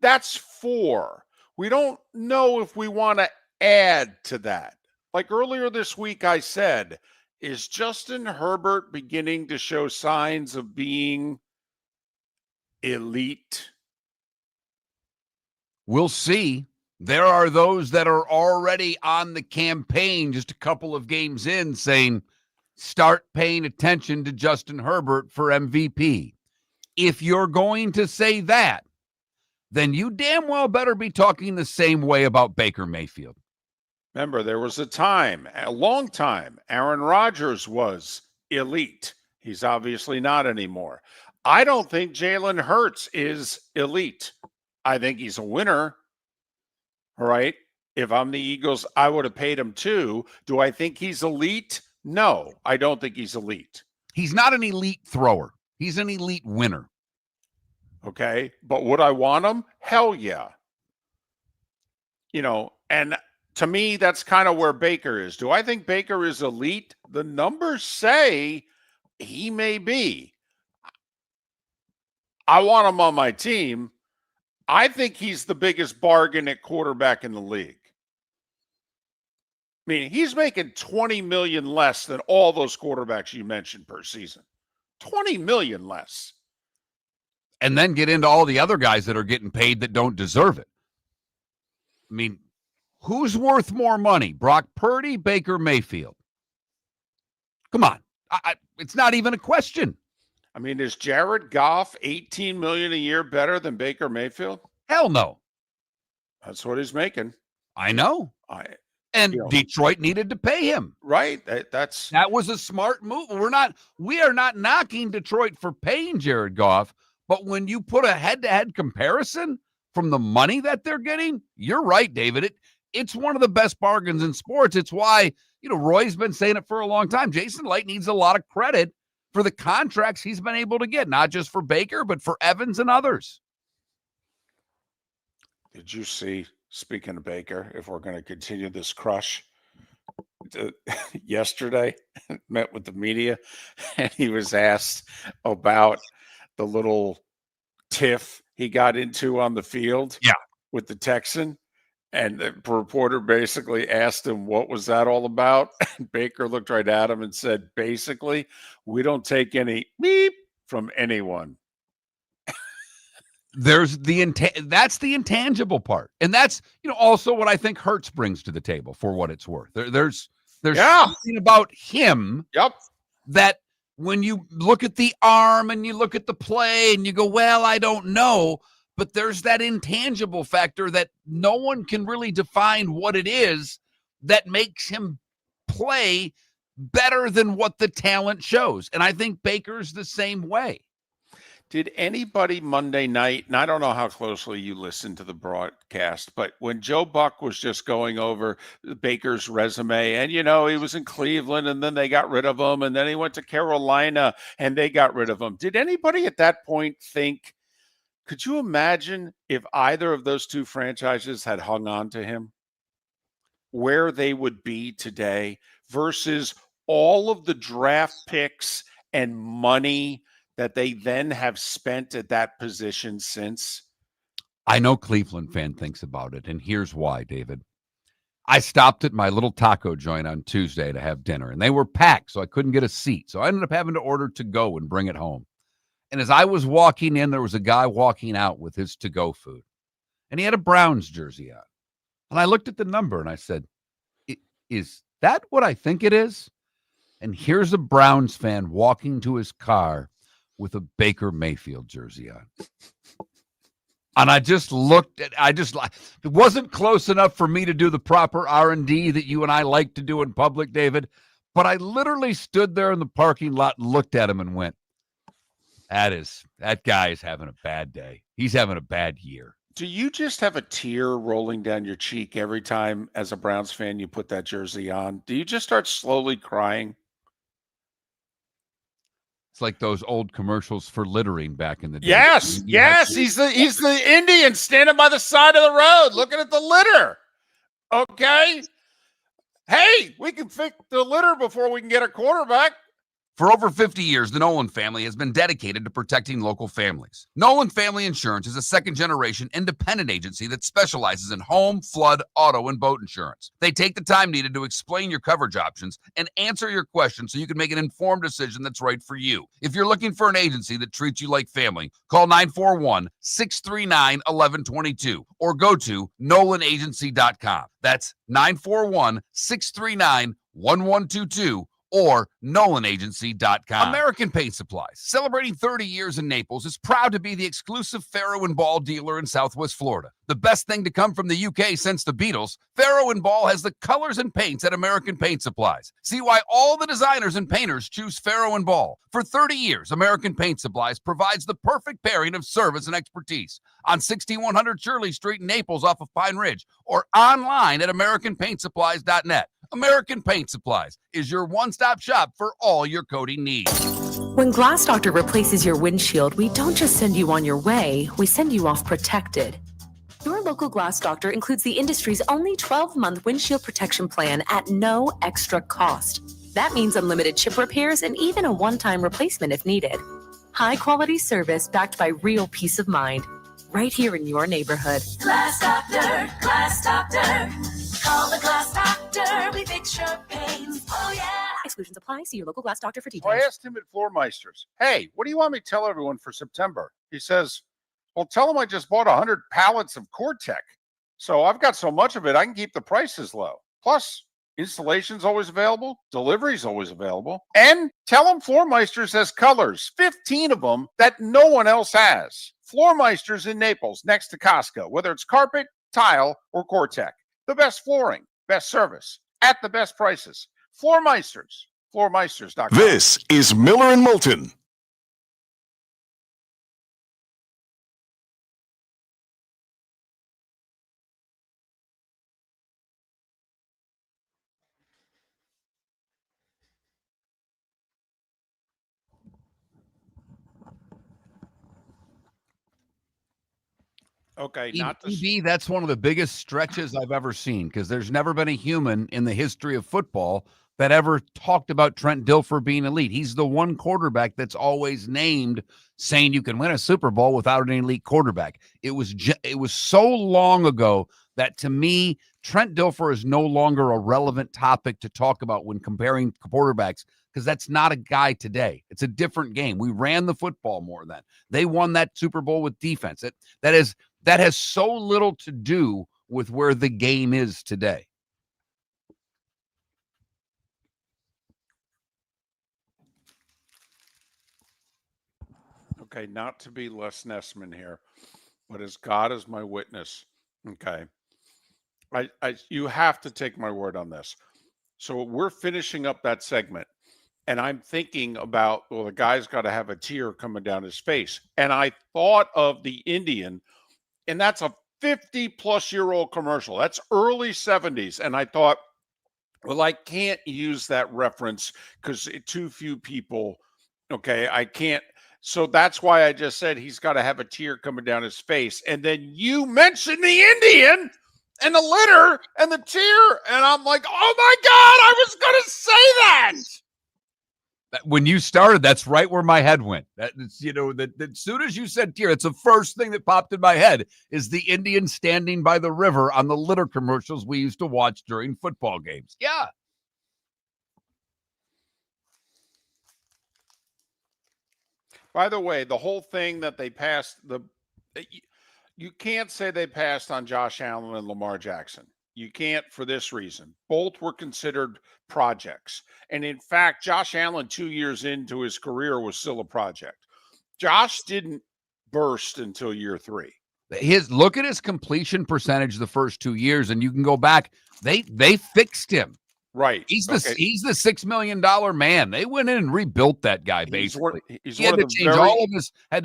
that's 4. We don't know if we want to add to that. Like earlier this week, I said, is Justin Herbert beginning to show signs of being elite? We'll see. There are those that are already on the campaign just a couple of games in saying, start paying attention to Justin Herbert for MVP. If you're going to say that, then you damn well better be talking the same way about Baker Mayfield. Remember, there was a long time, Aaron Rodgers was elite. He's obviously not anymore. I don't think Jalen Hurts is elite. I think he's a winner. All right. If I'm the Eagles, I would have paid him too. Do I think he's elite? No, I don't think he's elite. He's not an elite thrower. He's an elite winner. Okay. But would I want him? Hell yeah. And to me, that's kind of where Baker is. Do I think Baker is elite? The numbers say he may be. I want him on my team. I think he's the biggest bargain at quarterback in the league. I mean, he's making $20 million less than all those quarterbacks you mentioned per season. $20 million less. And then get into all the other guys that are getting paid that don't deserve it. I mean, who's worth more money? Brock Purdy, Baker Mayfield? Come on. It's not even a question. I mean, is Jared Goff $18 million a year better than Baker Mayfield? Hell no. That's what he's making. I know. Detroit needed to pay him. Right. That was a smart move. We are not knocking Detroit for paying Jared Goff, but when you put a head-to-head comparison from the money that they're getting, you're right, David. It's one of the best bargains in sports. It's why, Roy's been saying it for a long time. Jason Light needs a lot of credit for the contracts he's been able to get, not just for Baker, but for Evans and others. Did you see, speaking of Baker, if we're going to continue this crush, yesterday, met with the media, and he was asked about the little tiff he got into on the field with the Texan. And the reporter basically asked him, what was that all about? And Baker looked right at him and said, basically, we don't take any beep from anyone. That's the intangible part. And that's, also what I think Hurts brings to the table for what it's worth. There's something about him that when you look at the arm and you look at the play and you go, well, I don't know. But there's that intangible factor that no one can really define what it is that makes him play better than what the talent shows. And I think Baker's the same way. Did anybody Monday night, and I don't know how closely you listened to the broadcast, but when Joe Buck was just going over Baker's resume, and, he was in Cleveland, and then they got rid of him, and then he went to Carolina, and they got rid of him. Did anybody at that point think, could you imagine if either of those two franchises had hung on to him, where they would be today versus all of the draft picks and money that they then have spent at that position since? I know Cleveland fan thinks about it, and here's why, David. I stopped at my little taco joint on Tuesday to have dinner, and they were packed, so I couldn't get a seat. So I ended up having to order to go and bring it home. And as I was walking in, there was a guy walking out with his to-go food. And he had a Browns jersey on. And I looked at the number and I said, is that what I think it is? And here's a Browns fan walking to his car with a Baker Mayfield jersey on. And I just looked at, it wasn't close enough for me to do the proper R&D that you and I like to do in public, David. But I literally stood there in the parking lot and looked at him and went, that guy is having a bad day. He's having a bad year. Do you just have a tear rolling down your cheek every time as a Browns fan you put that jersey on? Do you just start slowly crying? It's like those old commercials for littering back in the day. Yes, yes. He's the Indian standing by the side of the road looking at the litter. Okay. Hey, we can fix the litter before we can get a quarterback. For over 50 years, the Nolan family has been dedicated to protecting local families. Nolan Family Insurance is a second-generation independent agency that specializes in home, flood, auto, and boat insurance. They take the time needed to explain your coverage options and answer your questions so you can make an informed decision that's right for you. If you're looking for an agency that treats you like family, call 941-639-1122 or go to nolanagency.com. That's 941-639-1122. or nolanagency.com. American Paint Supplies, celebrating 30 years in Naples, is proud to be the exclusive Farrow & Ball dealer in Southwest Florida. The best thing to come from the UK since the Beatles, Farrow & Ball has the colors and paints at American Paint Supplies. See why all the designers and painters choose Farrow & Ball. For 30 years, American Paint Supplies provides the perfect pairing of service and expertise on 6100 Shirley Street in Naples off of Pine Ridge or online at AmericanPaintSupplies.net. American Paint Supplies is your one-stop shop for all your coating needs. When Glass Doctor replaces your windshield, we don't just send you on your way, we send you off protected. Your local Glass Doctor includes the industry's only 12-month windshield protection plan at no extra cost. That means unlimited chip repairs and even a one-time replacement if needed. High-quality service backed by real peace of mind, right here in your neighborhood. Glass Doctor, Glass Doctor. Call the Glass Doctor, we fix your pains. Oh, yeah. Exclusions apply. See your local Glass Doctor for So details. I asked him at Floormeisters, hey, what do you want me to tell everyone for September? He says, well, tell them I just bought 100 pallets of Core-Tech. So I've got so much of it, I can keep the prices low. Plus, installation's always available. Delivery's always available. And tell them Floormeisters has colors, 15 of them that no one else has. Floormeisters in Naples, next to Costco, whether it's carpet, tile, or Core-Tech. The best flooring, best service, at the best prices. Floormeisters, floormeisters.com. This is Miller and Moulton. Okay, not to EB, that's one of the biggest stretches I've ever seen because there's never been a human in the history of football that ever talked about Trent Dilfer being elite. He's the one quarterback that's always named saying you can win a Super Bowl without an elite quarterback. It was so long ago that to me, Trent Dilfer is no longer a relevant topic to talk about when comparing quarterbacks because that's not a guy today. It's a different game. We ran the football more then. They won that Super Bowl with defense. That has so little to do with where the game is today. Okay, not to be Les Nessman here, but as God is my witness, okay, you have to take my word on this. So we're finishing up that segment, and I'm thinking about, well, the guy's got to have a tear coming down his face. And I thought of the Indian, and that's a 50-plus-year-old commercial. That's early 70s. And I thought, well, I can't use that reference because too few people, okay, I can't. So that's why I just said he's got to have a tear coming down his face. And then you mentioned the Indian and the litter and the tear. And I'm like, oh, my God, I was going to say that. When you started, that's right where my head went. That's, as soon as you said tear, it's the first thing that popped in my head is the Indian standing by the river on the litter commercials we used to watch during football games. Yeah. By the way, the whole thing that they passed, you can't say they passed on Josh Allen and Lamar Jackson. You can't for this reason. Both were considered projects. And in fact, Josh Allen, 2 years into his career, was still a project. Josh didn't burst until year 3. Look at his completion percentage the first 2 years, and you can go back. They fixed him. Right. He's the $6 million man. They went in and rebuilt that guy basically. He had to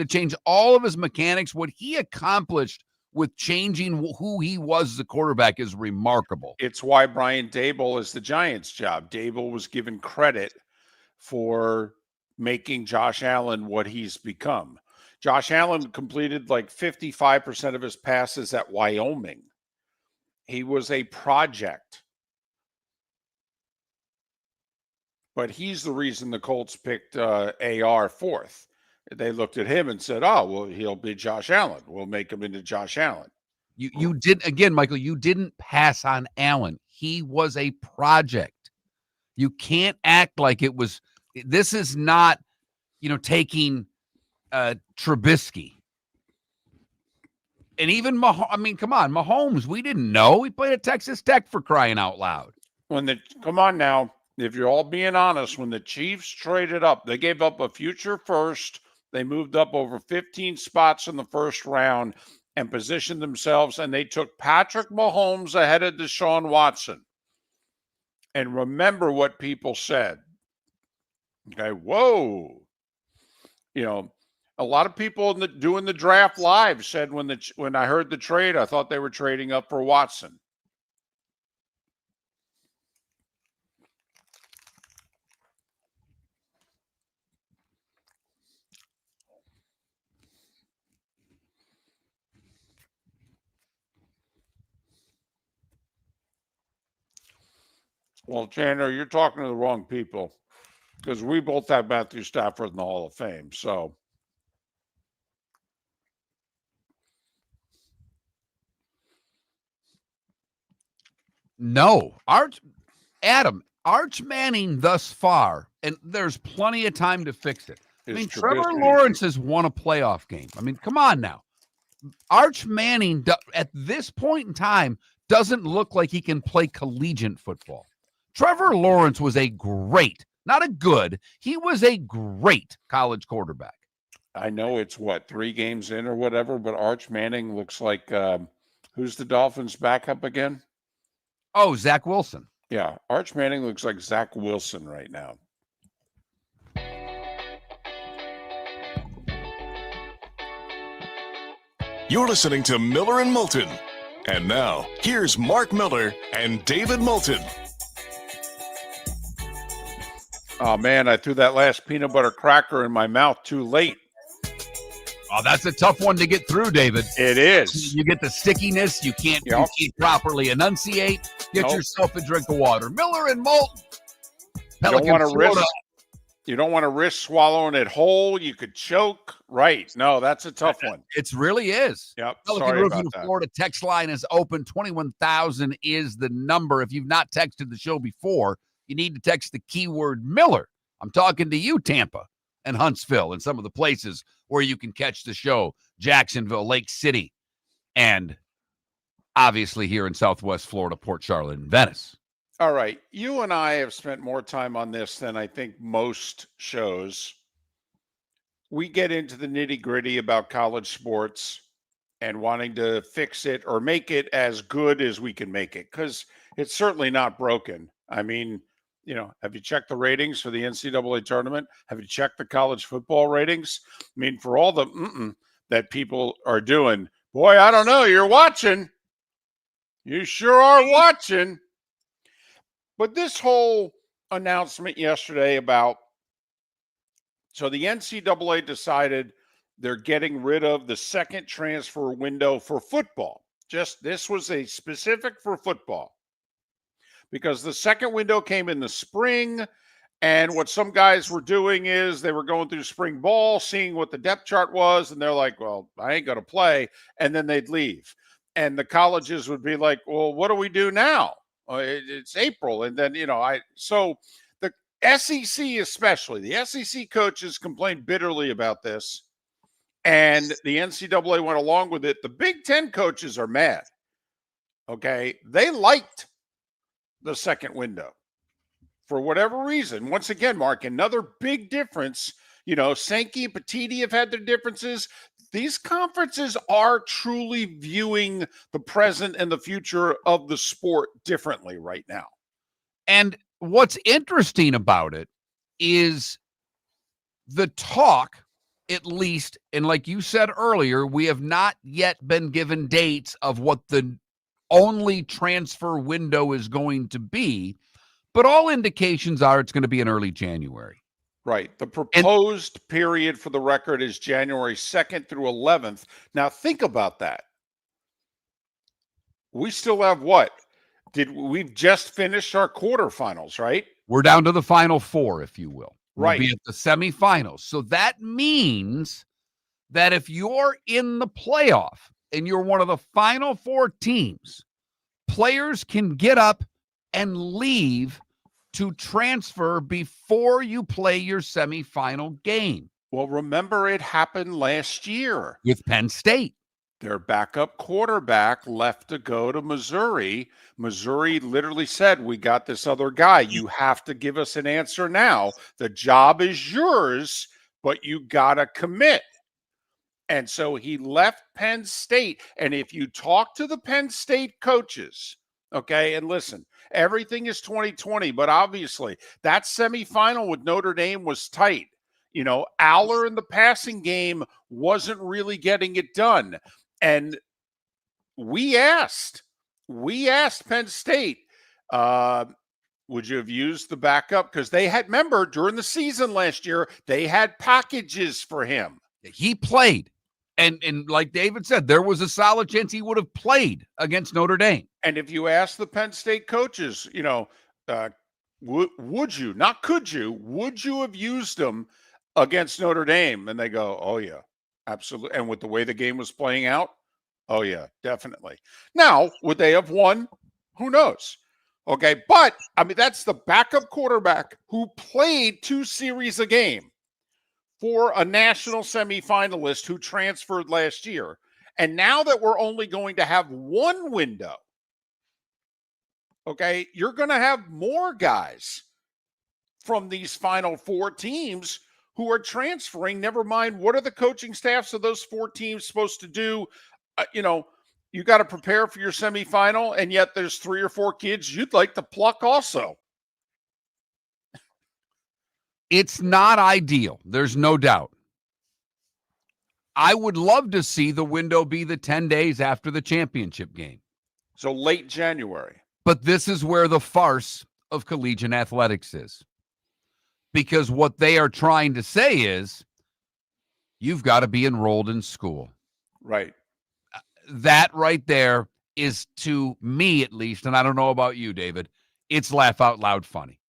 change all of his mechanics. What he accomplished with changing who he was as a quarterback is remarkable. It's why Brian Daboll is the Giants' job. Daboll was given credit for making Josh Allen what he's become. Josh Allen completed like 55% of his passes at Wyoming. He was a project. But he's the reason the Colts picked AR fourth. They looked at him and said, oh, well, he'll be Josh Allen. We'll make him into Josh Allen. You did, again, Michael, you didn't pass on Allen. He was a project. You act like it was. This is not, taking Trubisky. And even come on, Mahomes, we didn't know. He played at Texas Tech, for crying out loud. Come on now. If you're all being honest, when the Chiefs traded up, they gave up a future first. They moved up over 15 spots in the first round and positioned themselves, and they took Patrick Mahomes ahead of Deshaun Watson. And remember what people said. Okay, whoa. A lot of people doing the draft live said when I heard the trade, I thought they were trading up for Watson. Well, Chandler, you're talking to the wrong people because we both have Matthew Stafford in the Hall of Fame. So, no, Arch Manning thus far, and there's plenty of time to fix it. Trevor Lawrence has won a playoff game. Come on now. Arch Manning, at this point in time, doesn't look like he can play collegiate football. Trevor Lawrence was a great, not a good, he was a great college quarterback. I know it's 3 games in or whatever, but Arch Manning looks like, who's the Dolphins backup again? Oh, Zach Wilson. Yeah, Arch Manning looks like Zach Wilson right now. You're listening to Miller and Moulton. And now, here's Mark Miller and David Moulton. Oh, man, I threw that last peanut butter cracker in my mouth too late. Oh, that's a tough one to get through, David. It is. You get the stickiness. You can't properly enunciate. Get yourself a drink of water. Miller and Moulton. You don't want to risk swallowing it whole. You could choke. Right. No, that's a tough one. It really is. Yep. Pelican Sorry Roofing about that. Florida text line is open. 21,000 is the number. If you've not texted the show before, you need to text the keyword Miller. I'm talking to you, Tampa and Huntsville, and some of the places where you can catch the show. Jacksonville, Lake City, and obviously here in Southwest Florida, Port Charlotte and Venice. All right. You and I have spent more time on this than I think most shows. We get into the nitty-gritty about college sports and wanting to fix it or make it as good as we can make it, because it's certainly not broken. Have you checked the ratings for the NCAA tournament? Have you checked the college football ratings? For all the that people are doing, boy, I don't know. You're watching. You sure are watching. But this whole announcement yesterday so the NCAA decided they're getting rid of the second transfer window for football. This was a specific for football. Because the second window came in the spring, and what some guys were doing is they were going through spring ball, seeing what the depth chart was, and they're like, well, I ain't going to play, and then they'd leave. And the colleges would be like, well, what do we do now? It's April, and then, so SEC especially, the SEC coaches complained bitterly about this, and the NCAA went along with it. The Big Ten coaches are mad. Okay, they liked the second window for whatever reason. Once again, Mark, another big difference. Sankey and Petiti have had their differences. These conferences are truly viewing the present and the future of the sport differently right now. And what's interesting about it is the talk, at least, and like you said earlier, we have not yet been given dates of what the only transfer window is going to be, but all indications are it's going to be in early January. Right. The proposed period for the record is January 2nd through 11th. Now think about that. We still have what? We've just finished our quarterfinals, right? We're down to the final four, if you will. Right. We'll be at the semifinals. So that means that if you're in the playoff and you're one of the final four teams, players can get up and leave to transfer before you play your semifinal game. Well, remember it happened last year with Penn State. Their backup quarterback left to go to Missouri. Missouri literally said, we got this other guy. You have to give us an answer now. The job is yours, but you got to commit. And so he left Penn State. And if you talk to the Penn State coaches, okay, and listen, everything is 2020, but obviously that semifinal with Notre Dame was tight. Aller in the passing game wasn't really getting it done. And we asked Penn State, would you have used the backup? Because they had, remember, during the season last year, they had packages for him. He played. And like David said, there was a solid chance he would have played against Notre Dame. And if you ask the Penn State coaches, would you, not could you, would you have used them against Notre Dame? And they go, oh, yeah, absolutely. And with the way the game was playing out, oh, yeah, definitely. Now, would they have won? Who knows? Okay, but, I mean, that's the backup quarterback who played 2 series a game for a national semifinalist who transferred last year. And now that we're only going to have one window, okay, you're going to have more guys from these final 4 teams who are transferring. Never mind, what are the coaching staffs of those 4 teams supposed to do? You got to prepare for your semifinal, and yet there's 3 or 4 kids you'd like to pluck also. It's not ideal. There's no doubt. I would love to see the window be the 10 days after the championship game. So late January. But this is where the farce of collegiate athletics is. Because what they are trying to say is, you've got to be enrolled in school. Right. That right there is, to me at least, and I don't know about you, David, it's laugh out loud funny.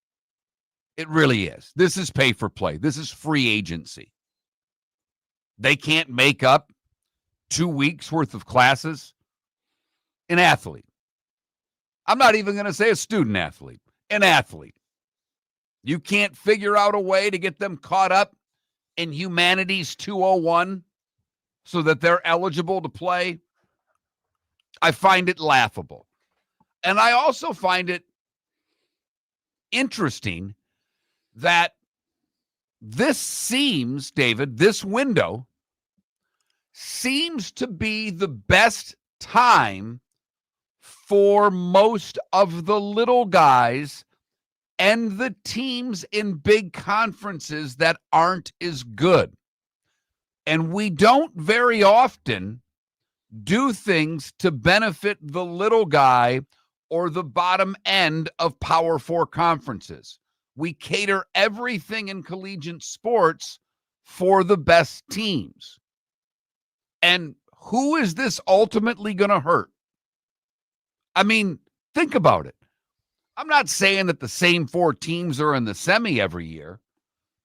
It really is. This is pay for play. This is free agency. They can't make up 2 weeks worth of classes. An athlete. I'm not even going to say a student athlete. An athlete. You can't figure out a way to get them caught up in Humanities 201 so that they're eligible to play. I find it laughable. And I also find it interesting that this seems, David, this window seems to be the best time for most of the little guys and the teams in big conferences that aren't as good. And we don't very often do things to benefit the little guy or the bottom end of Power 4 conferences. We cater everything in collegiate sports for the best teams. And who is this ultimately going to hurt? I mean, think about it. I'm not saying that the same 4 teams are in the semi every year,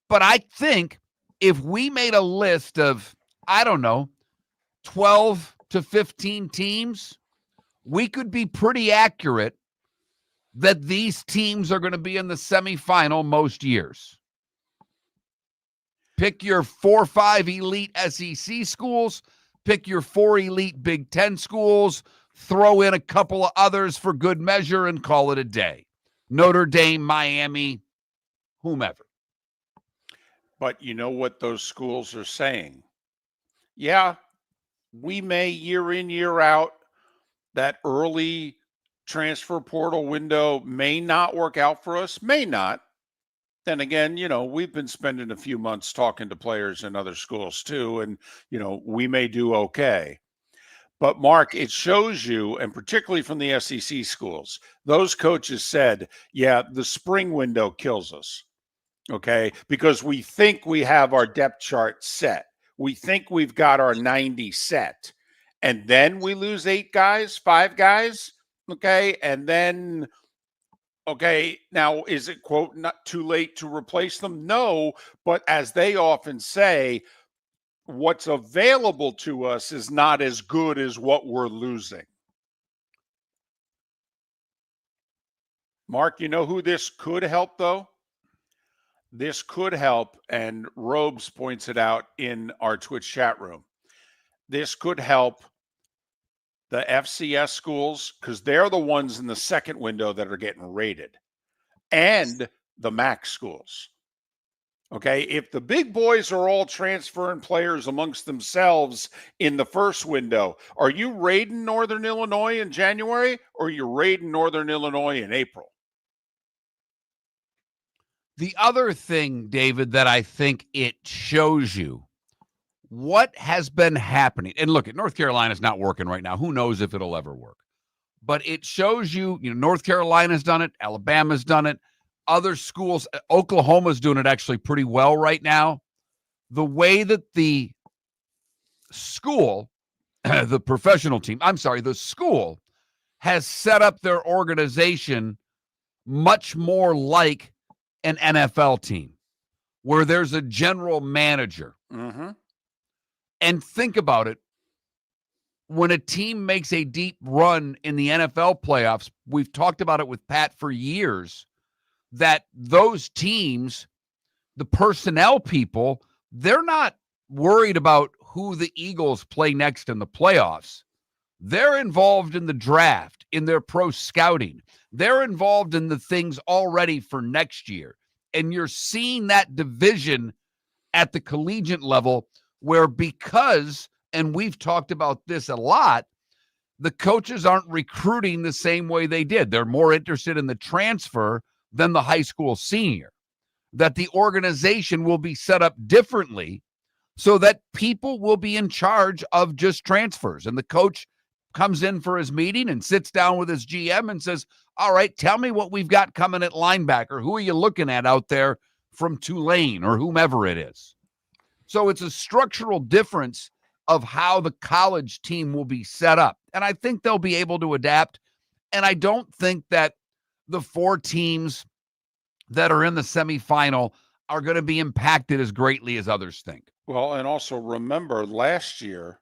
but I think if we made a list of, 12 to 15 teams, we could be pretty accurate that these teams are going to be in the semifinal most years. Pick your 4 or 5 elite SEC schools, pick your 4 elite Big Ten schools, throw in a couple of others for good measure and call it a day. Notre Dame, Miami, whomever. But you know what those schools are saying? Yeah, we may year in, year out, that early transfer portal window may not work out for us, may not. Then again, we've been spending a few months talking to players in other schools too, and, we may do okay. But, Mark, it shows you, and particularly from the SEC schools, those coaches said, yeah, the spring window kills us, okay, because we think we have our depth chart set. We think we've got our 90 set. And then we lose 5 guys, okay, and then – okay, now is it, quote, not too late to replace them? No, but as they often say, what's available to us is not as good as what we're losing. Mark, you know who this could help, though? This could help, and Robes points it out in our Twitch chat room. This could help the FCS schools, because they're the ones in the second window that are getting rated, and the MAC schools. Okay, if the big boys are all transferring players amongst themselves in the first window, are you raiding Northern Illinois in January, or are you raiding Northern Illinois in April? The other thing, David, that I think it shows you, what has been happening, and look, North Carolina's not working right now. Who knows if it'll ever work? But it shows you, North Carolina's done it, Alabama's done it, other schools, Oklahoma's doing it actually pretty well right now. The way that the school, the professional team, the school has set up their organization much more like an NFL team, where there's a general manager. Mm-hmm. And think about it. When a team makes a deep run in the NFL playoffs, we've talked about it with Pat for years, that those teams, the personnel people, they're not worried about who the Eagles play next in the playoffs. They're involved in the draft, in their pro scouting. They're involved in the things already for next year. And you're seeing that division at the collegiate level, where because, and we've talked about this a lot, the coaches aren't recruiting the same way they did. They're more interested in the transfer than the high school senior. That the organization will be set up differently so that people will be in charge of just transfers. And the coach comes in for his meeting and sits down with his GM and says, all right, tell me what we've got coming at linebacker. Who are you looking at out there from Tulane or whomever it is? So it's a structural difference of how the college team will be set up. And I think they'll be able to adapt. And I don't think that the 4 teams that are in the semifinal are going to be impacted as greatly as others think. Well, and also remember last year,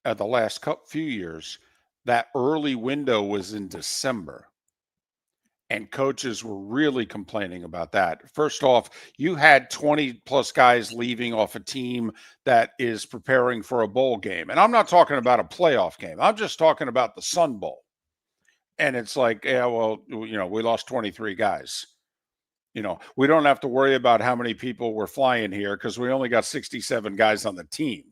at the last few years, that early window was in December. And coaches were really complaining about that. First off, you had 20 plus guys leaving off a team that is preparing for a bowl game. And I'm not talking about a playoff game. I'm just talking about the Sun Bowl. And it's like, yeah, well, we lost 23 guys. We don't have to worry about how many people were flying here because we only got 67 guys on the team.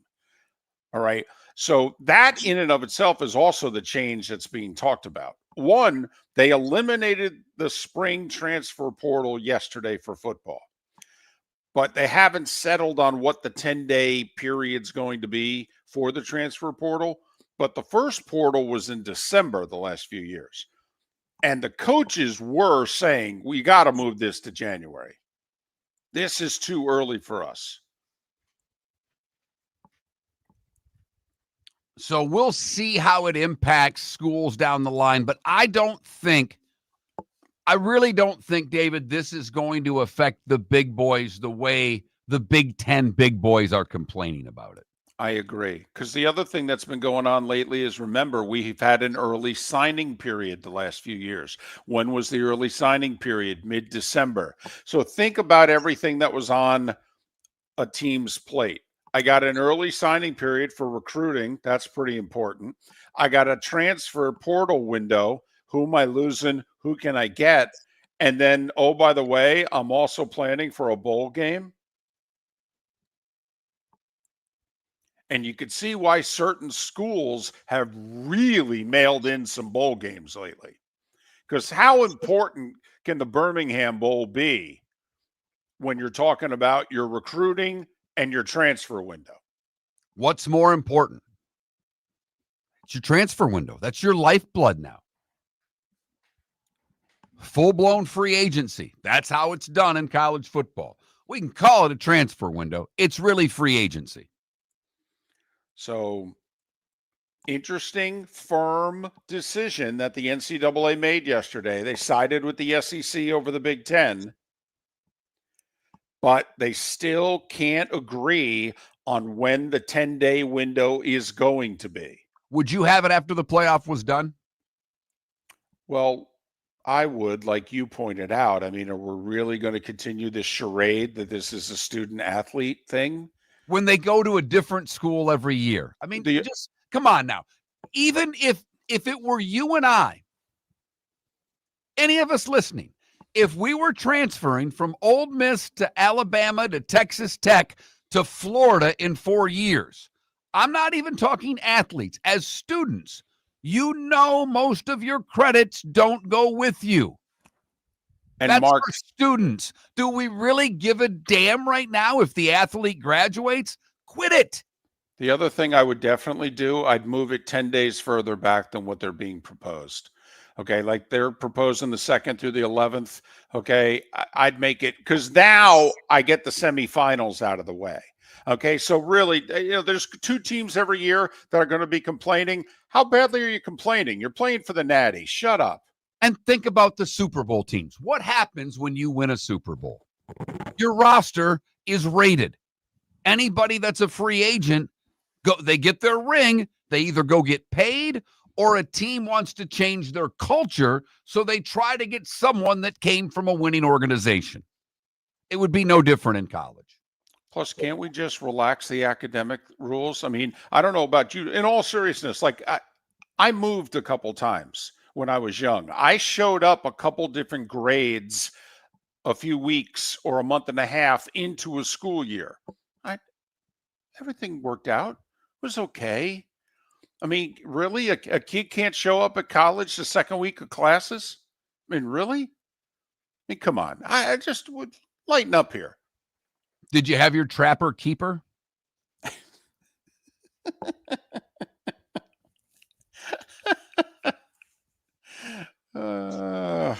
All right. So that in and of itself is also the change that's being talked about. One, they eliminated the spring transfer portal yesterday for football, but they haven't settled on what the 10-day period's going to be for the transfer portal. But the first portal was in December the last few years. And the coaches were saying, we got to move this to January. This is too early for us. So we'll see how it impacts schools down the line. But I really don't think, David, this is going to affect the big boys the way the Big Ten big boys are complaining about it. I agree. Because the other thing that's been going on lately is, remember, we've had an early signing period the last few years. When was the early signing period? Mid-December. So think about everything that was on a team's plate. I got an early signing period for recruiting. That's pretty important. I got a transfer portal window. Who am I losing? Who can I get? And then, oh, by the way, I'm also planning for a bowl game. And you can see why certain schools have really mailed in some bowl games lately. Because how important can the Birmingham Bowl be when you're talking about your recruiting and your transfer window? What's more important? It's your transfer window. That's your lifeblood now. Full-blown free agency. That's how it's done in college football. We can call it a transfer window. It's really free agency. So, interesting, firm decision that the NCAA made yesterday. They sided with the SEC over the Big Ten, but they still can't agree on when the 10-day window is going to be. Would you have it after the playoff was done? Well, I would, like you pointed out. I mean, are we really going to continue this charade that this is a student-athlete thing? When they go to a different school every year. I mean, just come on now. Even if it were you and I, any of us listening, if we were transferring from Ole Miss to Alabama to Texas Tech to Florida in 4 years, I'm not even talking athletes. As students, you know most of your credits don't go with you. And that's Mark, for students. Do we really give a damn right now if the athlete graduates? Quit it. The other thing I would definitely do, I'd move it 10 days further back than what they're being proposed. Okay, like they're proposing the 2nd through the 11th. Okay, I'd make it, because now I get the semifinals out of the way. Okay, so really, there's 2 teams every year that are going to be complaining. How badly are you complaining? You're playing for the Natty. Shut up. And think about the Super Bowl teams. What happens when you win a Super Bowl? Your roster is rated. Anybody that's a free agent, they get their ring. They either go get paid, or a team wants to change their culture, so they try to get someone that came from a winning organization. It would be no different in college. Plus, can't we just relax the academic rules? I mean, I don't know about you. In all seriousness, like I moved a couple times when I was young. I showed up a couple different grades a few weeks or a month and a half into a school year. Everything worked out. It was okay. I mean, really? A kid can't show up at college the second week of classes? I mean, really? I mean, come on. I just would lighten up here. Did you have your trapper keeper?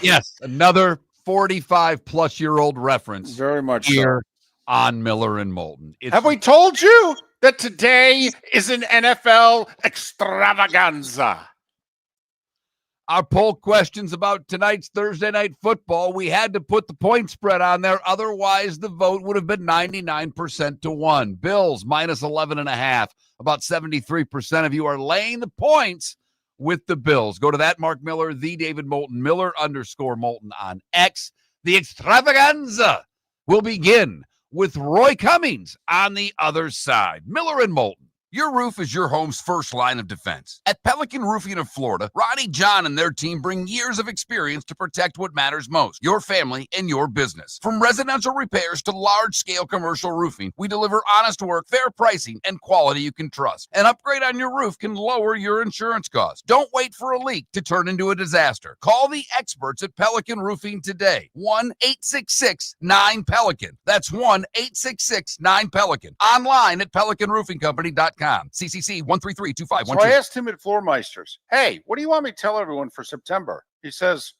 Yes, another 45-plus-year-old reference. Very much here so. On Miller and Moulton. Have we told you that today is an NFL extravaganza? Our poll questions about tonight's Thursday night football, we had to put the point spread on there. Otherwise, the vote would have been 99% to 1. Bills minus 11.5. About 73% of you are laying the points with the Bills. Go to that Mark Miller, the David Moulton, Miller_Moulton on X. The extravaganza will begin with Roy Cummings on the other side. Miller and Moulton. Your roof is your home's first line of defense. At Pelican Roofing of Florida, Ronnie John and their team bring years of experience to protect what matters most, your family and your business. From residential repairs to large-scale commercial roofing, we deliver honest work, fair pricing, and quality you can trust. An upgrade on your roof can lower your insurance costs. Don't wait for a leak to turn into a disaster. Call the experts at Pelican Roofing today. 1-866-9-PELICAN. That's 1-866-9-PELICAN. Online at PelicanRoofingCompany.com. CCC 1332512. So I asked him at Floormeisters, hey, what do you want me to tell everyone for September? He says,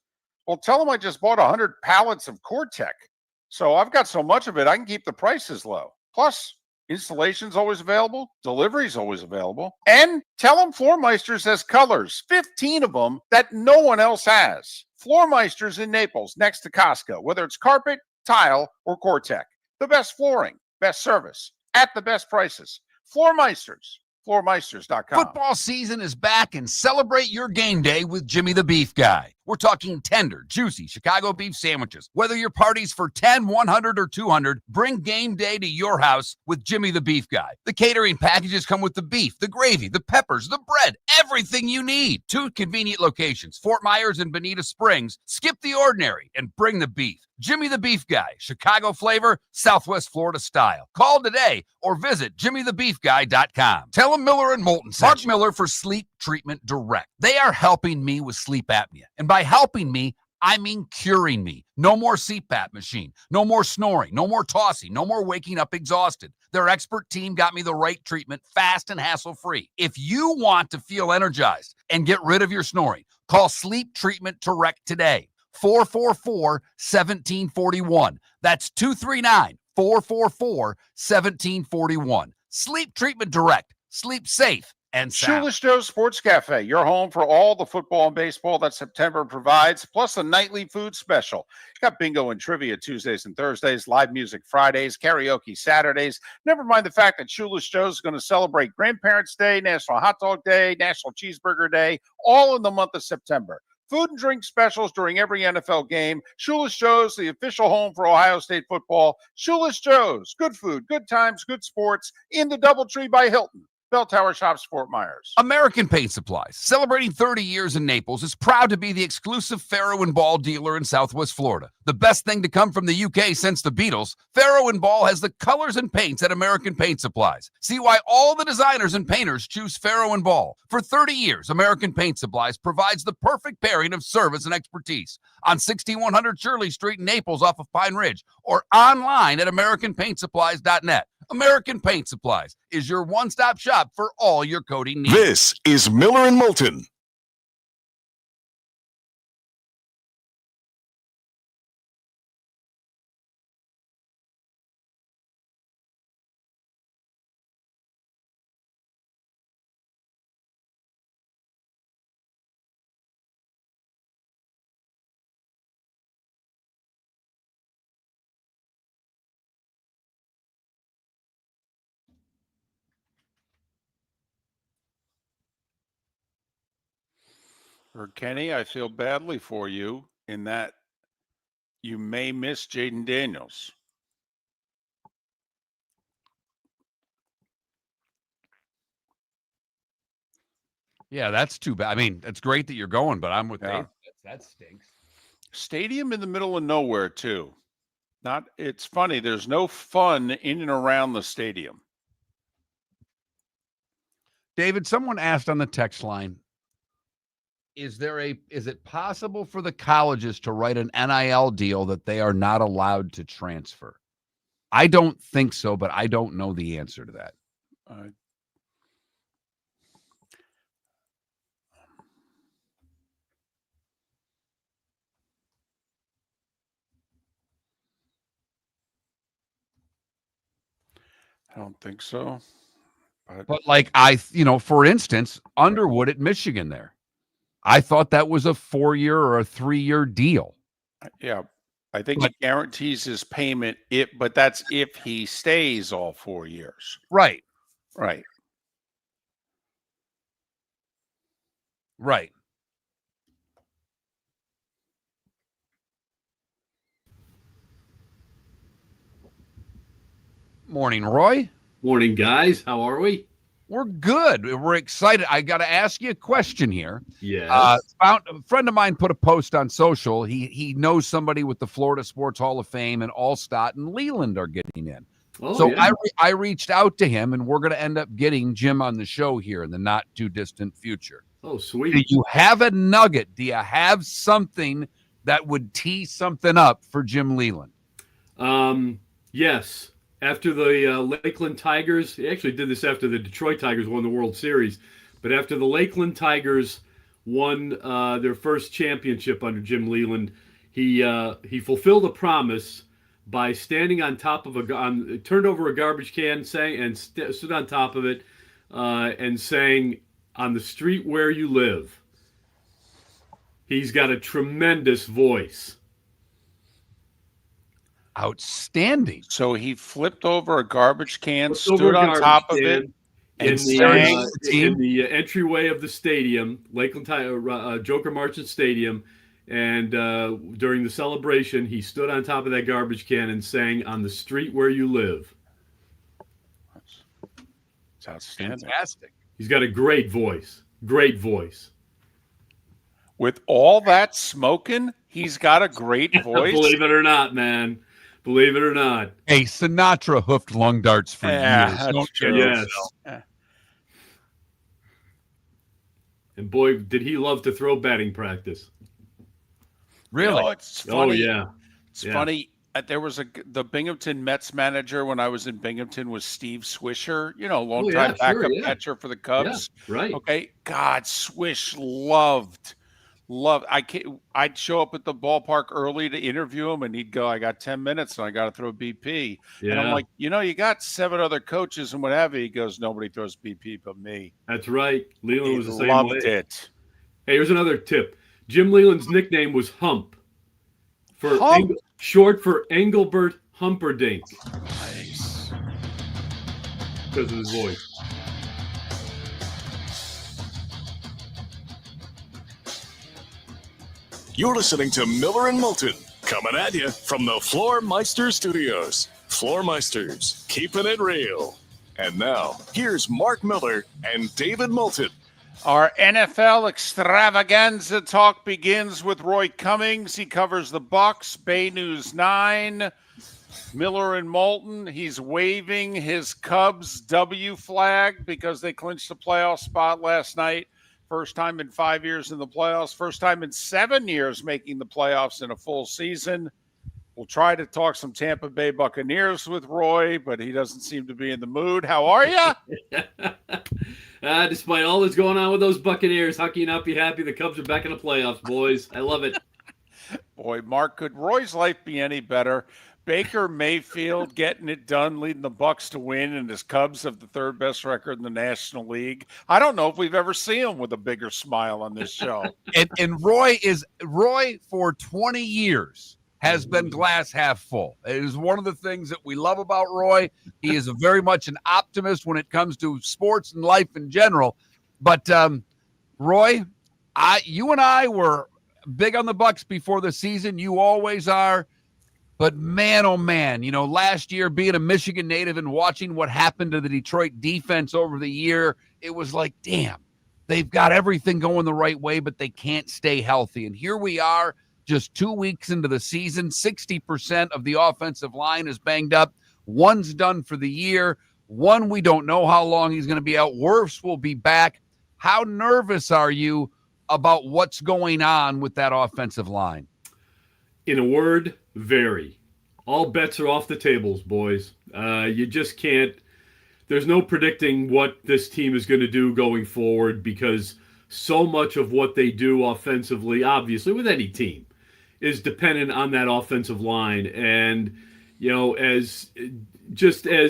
well, tell them I just bought 100 pallets of Core-Tech. So I've got so much of it, I can keep the prices low. Plus, installation's always available. Delivery's always available. And tell them Floormeisters has colors, 15 of them that no one else has. Floormeisters in Naples, next to Costco, whether it's carpet, tile, or Core-Tech. The best flooring, best service, at the best prices. Floormeisters.com. Football season is back, and celebrate your game day with Jimmy the Beef Guy. We're talking tender, juicy Chicago beef sandwiches. Whether your party's for 10, 100, or 200, bring game day to your house with Jimmy the Beef Guy. The catering packages come with the beef, the gravy, the peppers, the bread, everything you need. 2 convenient locations, Fort Myers and Bonita Springs. Skip the ordinary and bring the beef. Jimmy the Beef Guy, Chicago flavor, Southwest Florida style. Call today or visit jimmythebeefguy.com. Tell him Miller and Moulton sent Mark Miller for Sleep Treatment Direct. They are helping me with sleep apnea. And by helping me, I mean curing me. No more CPAP machine, no more snoring, no more tossing, no more waking up exhausted. Their expert team got me the right treatment, fast and hassle-free. If you want to feel energized and get rid of your snoring, call Sleep Treatment Direct today. 444-1741. That's 239-444-1741. Sleep Treatment Direct. Sleep safe and sound. Shoeless Joe's Sports Cafe, your home for all the football and baseball that September provides, plus a nightly food special. Got bingo and trivia Tuesdays and Thursdays, live music Fridays, karaoke Saturdays. Never mind the fact that Shoeless Joe's is going to celebrate Grandparents' Day, National Hot Dog Day, National Cheeseburger Day, all in the month of September. Food and drink specials during every NFL game. Shoeless Joe's, the official home for Ohio State football. Shoeless Joe's, good food, good times, good sports in the DoubleTree by Hilton. Bell Tower Shops, Fort Myers. American Paint Supplies, celebrating 30 years in Naples, is proud to be the exclusive Farrow & Ball dealer in Southwest Florida. The best thing to come from the UK since the Beatles, Farrow & Ball has the colors and paints at American Paint Supplies. See why all the designers and painters choose Farrow & Ball. For 30 years, American Paint Supplies provides the perfect pairing of service and expertise on 6100 Shirley Street in Naples off of Pine Ridge or online at AmericanPaintSupplies.net. American Paint Supplies is your one-stop shop for all your coating needs. This is Miller and Moulton. Or Kenny, I feel badly for you in that you may miss Jaden Daniels. Yeah, that's too bad. I mean, it's great that you're going, but I'm with Yeah. Dave. That stinks. Stadium in the middle of nowhere, too. It's funny. There's no fun in and around the stadium. David, someone asked on the text line, is it possible for the colleges to write an NIL deal that they are not allowed to transfer? I don't think so, but I don't know the answer to that. I don't think so. But like for instance, Underwood at Michigan there. I thought that was a 4-year or a 3-year deal. Yeah, I think it guarantees his payment, but that's if he stays all 4 years. Right. Right. Right. Morning, Roy. Morning, guys. How are we? We're good. We're excited. I got to ask you a question here. Yeah. A friend of mine put a post on social. He knows somebody with the Florida Sports Hall of Fame, and Allstott and Leland are getting in. Oh, so yeah. I reached out to him, and we're going to end up getting Jim on the show here in the not too distant future. Oh, sweet. Do you have a nugget? Do you have something that would tee something up for Jim Leland? Yes. After the Lakeland Tigers, he actually did this after the Detroit Tigers won the World Series, but after the Lakeland Tigers won their first championship under Jim Leland, he fulfilled a promise by standing on top of turned over a garbage can, stood on top of it, and sang "On the Street Where You Live." He's got a tremendous voice. Outstanding. So he flipped over a garbage can, stood on top of it, in And sang the team? the entryway of the stadium, Lakeland Joker Marchant Stadium, and during the celebration, he stood on top of that garbage can and sang "On the Street Where You Live." It's outstanding. Fantastic. He's got a great voice. Great voice. With all that smoking, he's got a great voice. Believe it or not, man. Believe it or not. Hey, Sinatra hoofed lung darts for Yeah, years. that's Don't true. kid Yes. yourself. Yeah. And boy, did he love to throw batting practice. Really? You know, it's funny. Oh, yeah. It's Yeah. funny. There was the Binghamton Mets manager when I was in Binghamton was Steve Swisher, longtime backup catcher for the Cubs. Yeah, right. Okay. God, Swish loved. I'd show up at the ballpark early to interview him, and he'd go, "I got 10 minutes, and I got to throw BP." Yeah. And I'm like, you got 7 other coaches and what have you. He goes, "Nobody throws BP but me." That's right. Leland He was the same loved way. it. Hey, here's another tip. Jim Leland's nickname was Hump. Hump? Short for Engelbert Humperdinck. Nice. Because of his voice. You're listening to Miller and Moulton, coming at you from the Floor Meister Studios. Floor Meisters, keeping it real. And now, here's Mark Miller and David Moulton. Our NFL extravaganza talk begins with Roy Cummings. He covers the Bucs, Bay News 9, Miller and Moulton. He's waving his Cubs W flag because they clinched the playoff spot last night. First time in 5 years in the playoffs. First time in 7 years making the playoffs in a full season. We'll try to talk some Tampa Bay Buccaneers with Roy, but he doesn't seem to be in the mood. How are you? Despite all that's going on with those Buccaneers, how can you not be happy the Cubs are back in the playoffs, boys? I love it. Boy, Mark, could Roy's life be any better? Baker Mayfield getting it done, leading the Bucs to win, and his Cubs have the third best record in the National League. I don't know if we've ever seen him with a bigger smile on this show. And Roy for 20 years has been glass half full. It is one of the things that we love about Roy. He is very much an optimist when it comes to sports and life in general. But Roy, you and I were big on the Bucs before the season. You always are. But man, oh man, last year being a Michigan native and watching what happened to the Detroit defense over the year, it was like, damn, they've got everything going the right way, but they can't stay healthy. And here we are, just 2 weeks into the season, 60% of the offensive line is banged up. One's done for the year. One, we don't know how long he's going to be out. Wirfs will be back. How nervous are you about what's going on with that offensive line? In a word, very. All bets are off the tables, boys. You just can't. There's no predicting what this team is going to do going forward because so much of what they do offensively, obviously with any team, is dependent on that offensive line. And, as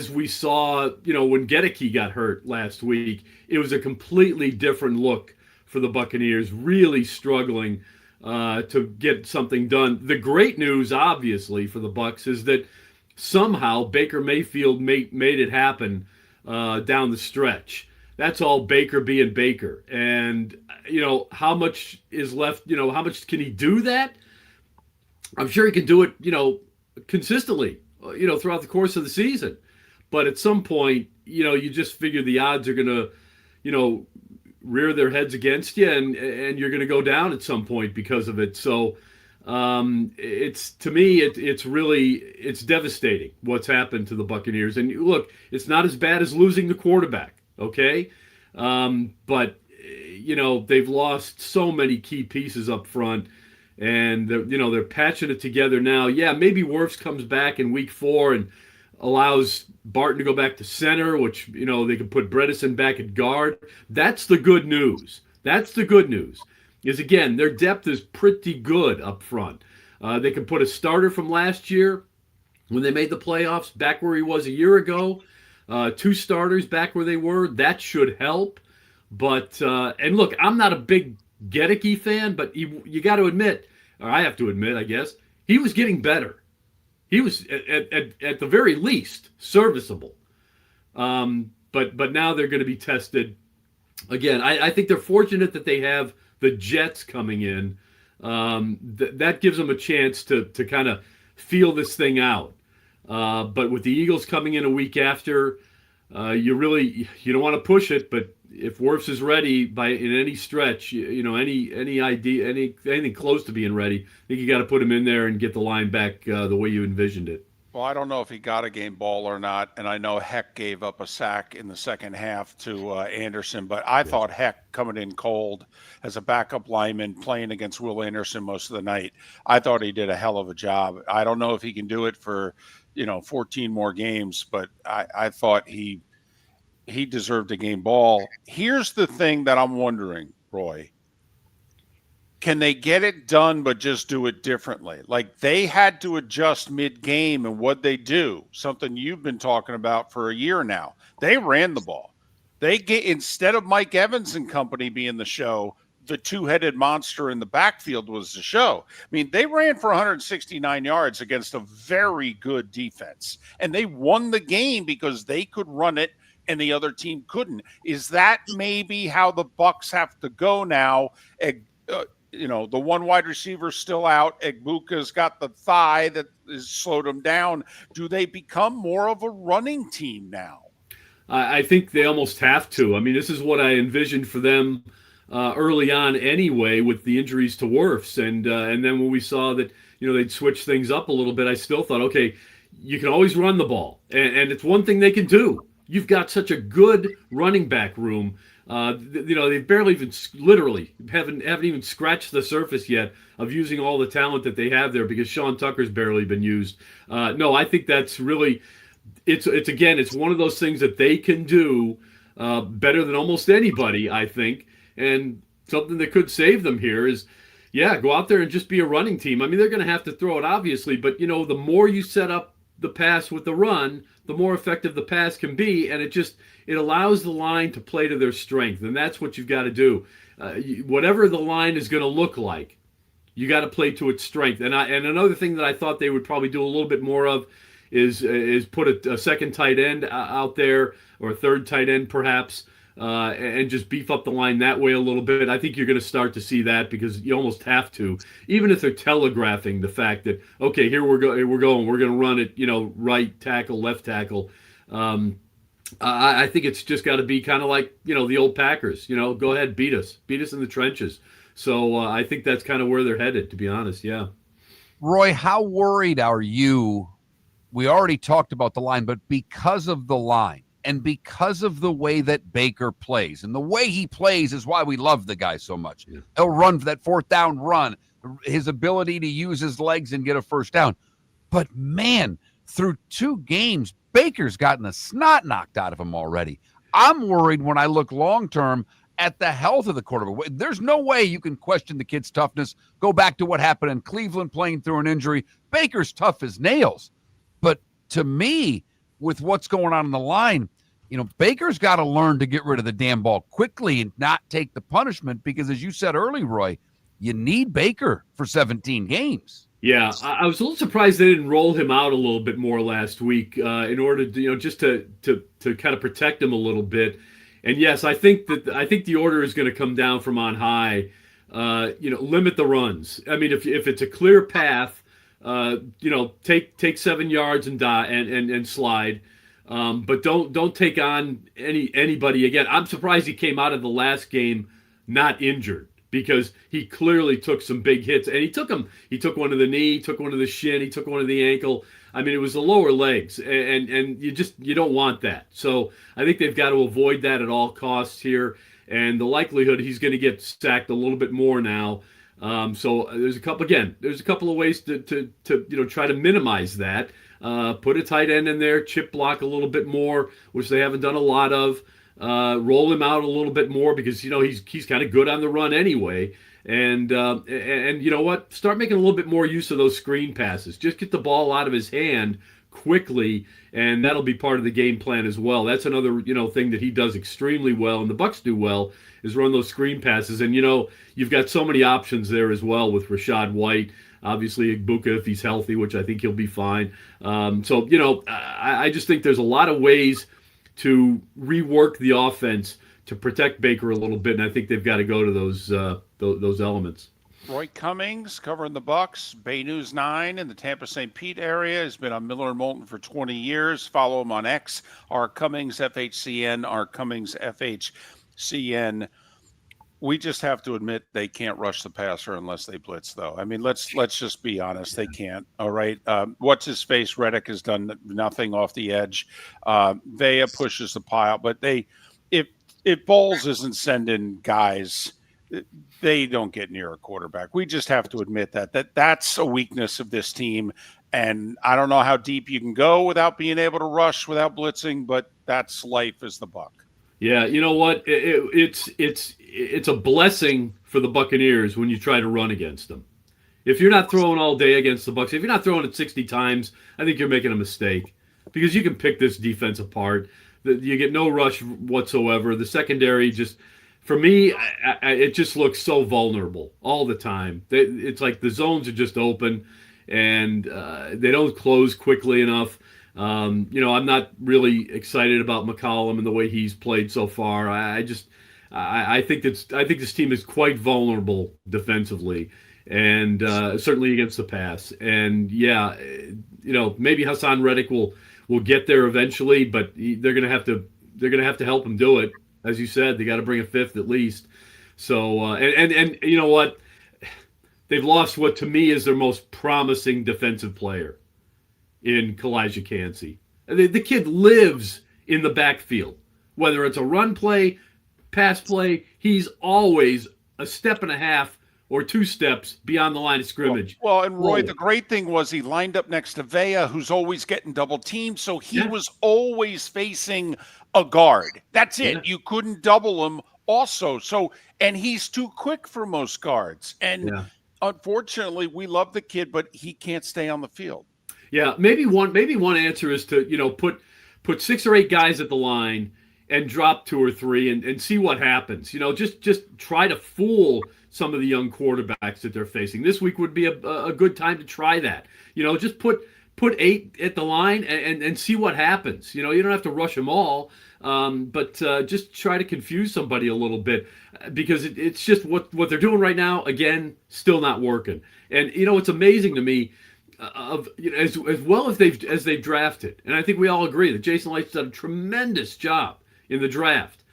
we saw, when Gedeke got hurt last week, it was a completely different look for the Buccaneers, really struggling to get something done. The great news, obviously, for the Bucs is that somehow Baker Mayfield made it happen down the stretch. That's all Baker being Baker. And, how much is left? How much can he do that? I'm sure he can do it, consistently, throughout the course of the season. But at some point, you just figure the odds are going to, rear their heads against you, and you're going to go down at some point because of it. So it's devastating what's happened to the Buccaneers. And look, it's not as bad as losing the quarterback, okay? But they've lost so many key pieces up front, and they're patching it together now. Yeah, maybe Wirfs comes back in week 4 and allows Barton to go back to center, which, they can put Bredesen back at guard. That's the good news. Is, again, their depth is pretty good up front. They can put a starter from last year when they made the playoffs back where he was a year ago. 2 starters back where they were. That should help. But, and look, I'm not a big Gedeke fan, but you got to admit, or I have to admit, I guess, he was getting better. He was, at the very least, serviceable. but now they're going to be tested again. I think they're fortunate that they have the Jets coming in. That gives them a chance to kind of feel this thing out. But with the Eagles coming in a week after, you don't want to push it. But if Wirfs is ready in any stretch, anything close to being ready, I think you got to put him in there and get the line back the way you envisioned it. Well, I don't know if he got a game ball or not, and I know Heck gave up a sack in the second half to Anderson, but I thought Heck coming in cold as a backup lineman playing against Will Anderson most of the night, I thought he did a hell of a job. I don't know if he can do it for 14 more games, but I thought he deserved a game ball. Here's the thing that I'm wondering, Roy. Can they get it done but just do it differently? Like they had to adjust mid-game, and what'd they do? Something you've been talking about for a year now. They ran the ball. Instead of Mike Evans and company being the show, the two-headed monster in the backfield was the show. I mean, they ran for 169 yards against a very good defense, and they won the game because they could run it and the other team couldn't. Is that maybe how the Bucs have to go now? The one wide receiver still out. Egbuka's got the thigh that has slowed him down. Do they become more of a running team now? I think they almost have to. I mean, this is what I envisioned for them early on anyway with the injuries to Wirfs. And then when we saw that, they'd switch things up a little bit, I still thought, okay, you can always run the ball. And it's one thing they can do. You've got such a good running back room. They barely even literally haven't even scratched the surface yet of using all the talent that they have there because Sean Tucker's barely been used. No, I think that's really it's one of those things that they can do better than almost anybody, I think. And something that could save them here is, go out there and just be a running team. I mean, they're going to have to throw it obviously, but the more you set up the pass with the run, the more effective the pass can be, and it allows the line to play to their strength, and that's what you've got to do. Whatever the line is going to look like, you got to play to its strength. And another thing that I thought they would probably do a little bit more of is put a second tight end out there, or a third tight end perhaps, and just beef up the line that way a little bit. I think you're going to start to see that because you almost have to, even if they're telegraphing the fact that, okay, here we're going to run it, right tackle, left tackle. I think it's just got to be kind of like, the old Packers, go ahead, beat us in the trenches. So I think that's kind of where they're headed, to be honest. Yeah. Roy, how worried are you? We already talked about the line, but because of the line, and because of the way that Baker plays, and the way he plays is why we love the guy so much. Yeah. He'll run for that fourth down run, his ability to use his legs and get a first down. But man, through 2 games, Baker's gotten the snot knocked out of him already. I'm worried when I look long-term at the health of the quarterback. There's no way you can question the kid's toughness. Go back to what happened in Cleveland playing through an injury. Baker's tough as nails. But to me, with what's going on in the line, Baker's got to learn to get rid of the damn ball quickly and not take the punishment because, as you said early, Roy, you need Baker for 17 games. Yeah, I was a little surprised they didn't roll him out a little bit more last week in order to, just to kind of protect him a little bit. And yes, I think the order is going to come down from on high. Limit the runs. I mean, if it's a clear path, take 7 yards and slide. But don't take on anybody again. I'm surprised he came out of the last game not injured, because he clearly took some big hits, and he took one to the knee, took one to the shin, he took one to the ankle. I mean, it was the lower legs, and you don't want that. So I think they've got to avoid that at all costs here, and the likelihood he's going to get sacked a little bit more now. So there's a couple of ways to try to minimize that. Put a tight end in there, chip block a little bit more, which they haven't done a lot of. Roll him out a little bit more because he's kind of good on the run anyway. And you know what? Start making a little bit more use of those screen passes. Just get the ball out of his hand quickly, and that'll be part of the game plan as well. That's another thing that he does extremely well, and the Bucs do well, is run those screen passes. And you've got so many options there as well with Rachaad White. Obviously, Egbuka, if he's healthy, which I think he'll be fine. I just think there's a lot of ways to rework the offense to protect Baker a little bit, and I think they've got to go to those elements. Roy Cummings covering the Bucs, Bay News 9 in the Tampa St. Pete area. Has been on Miller and Moulton for 20 years. Follow him on X, R Cummings FHCN, R Cummings FHCN. We just have to admit they can't rush the passer unless they blitz, though. I mean, let's just be honest. They can't. All right. What's his face? Reddick has done nothing off the edge. Vea pushes the pile, but if Bowles isn't sending guys, they don't get near a quarterback. We just have to admit that's a weakness of this team. And I don't know how deep you can go without being able to rush, without blitzing, but that's life as the Buck. Yeah, you know what? It's a blessing for the Buccaneers when you try to run against them. If you're not throwing all day against the Bucs, if you're not throwing it 60 times, I think you're making a mistake because you can pick this defense apart. You get no rush whatsoever. The secondary just, for me, it just looks so vulnerable all the time. It's like the zones are just open and they don't close quickly enough. I'm not really excited about McCollum and the way he's played so far. I think this team is quite vulnerable defensively, and certainly against the pass. And yeah, maybe Hassan Reddick will get there eventually, but they're gonna have to help him do it. As you said, they got to bring a fifth at least. So and you know what? They've lost what to me is their most promising defensive player in Kalijah Cansey. The kid lives in the backfield. Whether it's a run play, pass play, he's always a step and a half or 2 steps beyond the line of scrimmage. Well, and Roy, the great thing was he lined up next to Vea, who's always getting double teamed, so he was always facing a guard. That's it. Yeah. You couldn't double him also. So, and he's too quick for most guards. And unfortunately, we love the kid, but he can't stay on the field. Yeah, maybe one answer is to put 6 or 8 guys at the line and drop 2 or 3 and see what happens. Just try to fool some of the young quarterbacks that they're facing. This week would be a good time to try that. Just put 8 at the line and see what happens. You don't have to rush them all, but just try to confuse somebody a little bit because it's just what they're doing right now. Again, still not working. And it's amazing to me. As well as they've drafted, and I think we all agree that Jason Licht's done a tremendous job in the draft.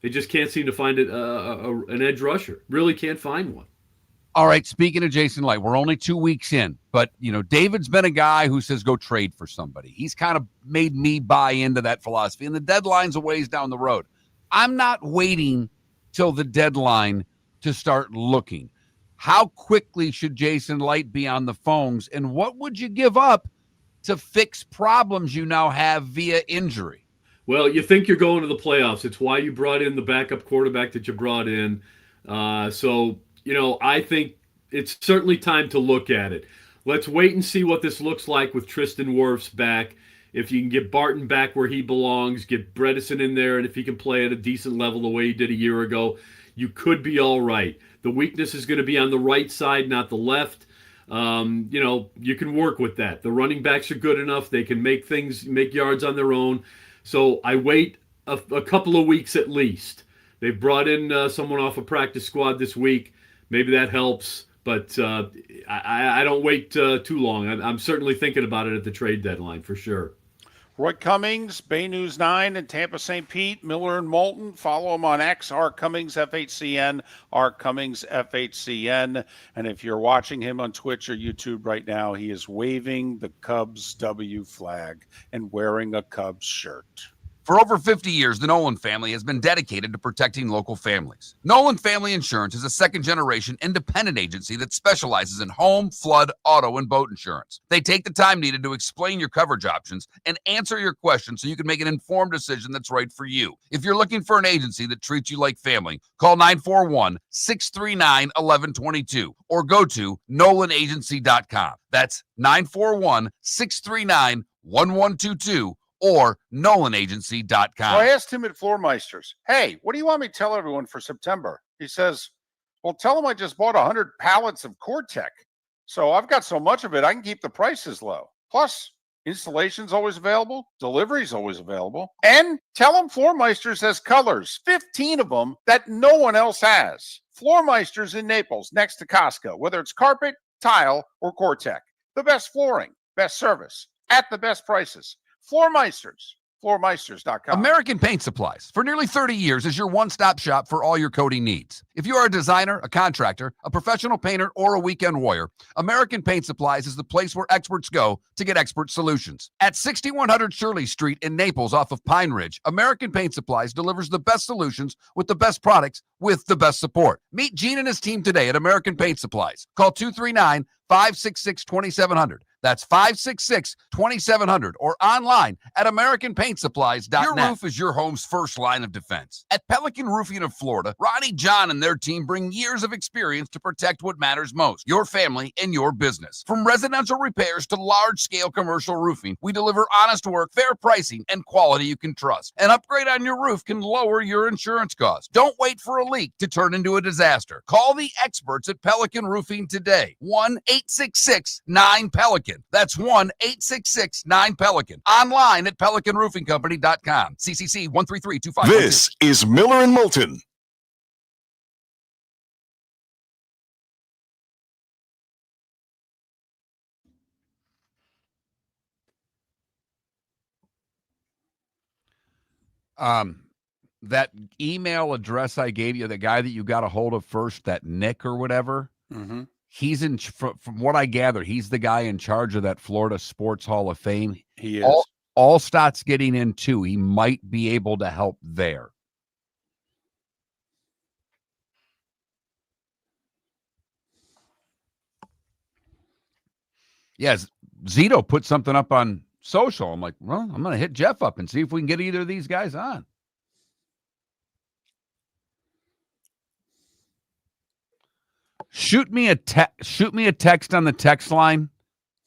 They just can't seem to find an edge rusher. Really can't find one. All right, speaking of Jason Licht, we're only 2 weeks in, but David's been a guy who says go trade for somebody. He's kind of made me buy into that philosophy, and the deadline's a ways down the road. I'm not waiting till the deadline to start looking. How quickly should Jason Licht be on the phones, and what would you give up to fix problems you now have via injury? Well, you think you're going to the playoffs. It's why you brought in the backup quarterback that you brought in. So I think it's certainly time to look at it. Let's wait and see what this looks like with Tristan Wirfs back. If you can get Barton back where he belongs, get Bredesen in there, and if he can play at a decent level the way he did a year ago, you could be all right. The weakness is going to be on the right side, not the left. You can work with that. The running backs are good enough. They can make yards on their own. So I wait a couple of weeks at least. They've brought in someone off a practice squad this week. Maybe that helps, but I don't wait too long. I'm certainly thinking about it at the trade deadline for sure. Roy Cummings, Bay News 9 in Tampa St. Pete, Miller and Moulton. Follow him on X, R Cummings FHCN, R Cummings FHCN. And if you're watching him on Twitch or YouTube right now, he is waving the Cubs W flag and wearing a Cubs shirt. For over 50 years, the Nolan family has been dedicated to protecting local families. Nolan Family Insurance is a second-generation independent agency that specializes in home, flood, auto, and boat insurance. They take the time needed to explain your coverage options and answer your questions so you can make an informed decision that's right for you. If you're looking for an agency that treats you like family, call 941-639-1122 or go to nolanagency.com. That's 941-639-1122. or nolanagency.com. So I asked him at Floormeisters, hey, what do you want me to tell everyone for September? He says, well, tell them I just bought 100 pallets of Core-Tech. So I've got so much of it, I can keep the prices low. Plus, Installation's always available. Delivery's always available. And tell them Floormeisters has colors, 15 of them that no one else has. Floormeisters in Naples, next to Costco, whether it's carpet, tile, or Cortec. The best flooring, best service, at the best prices. Floormeisters. Floormeisters.com. American Paint Supplies, for nearly 30 years, is your one-stop shop for all your coating needs. If you are a designer, a contractor, a professional painter, or a weekend warrior, American Paint Supplies is the place where experts go to get expert solutions. At 6100 Shirley Street in Naples off of Pine Ridge, American Paint Supplies delivers the best solutions with the best products with the best support. Meet Gene and his team today at American Paint Supplies. Call 239-566-2700. That's 566-2700 or online at AmericanPaintSupplies.net. Your roof is your home's first line of defense. At Pelican Roofing of Florida, Ronnie John and their team bring years of experience to protect what matters most, your family and your business. From residential repairs to large-scale commercial roofing, we deliver honest work, fair pricing, and quality you can trust. An upgrade on your roof can lower your insurance costs. Don't wait for a leak to turn into a disaster. Call the experts at Pelican Roofing today. 1-866-9-PELICAN. That's 1-866-9-PELICAN. Online at PelicanRoofingCompany.com. CCC 13325. This is Miller and Moulton. That email address I gave you, the guy that you got a hold of first, that Nick or whatever, he's from what I gather, he's the guy in charge of that Florida Sports Hall of Fame. He is. Allstott's getting in too. He might be able to help there. Yes, Zito put something up on social. I'm like, well, I'm going to hit Jeff up and see if we can get either of these guys on. Shoot me a text on the text line,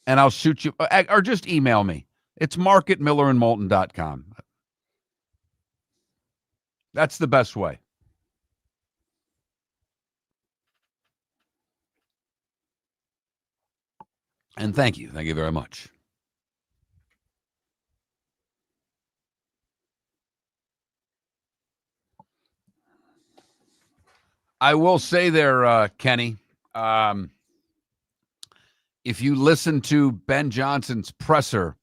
and I'll shoot you, or just email me. It's mark@millerandmoulton.com. That's the best way. And thank you. Thank you very much. I will say there, Kenny, if you listen to Ben Johnson's presser,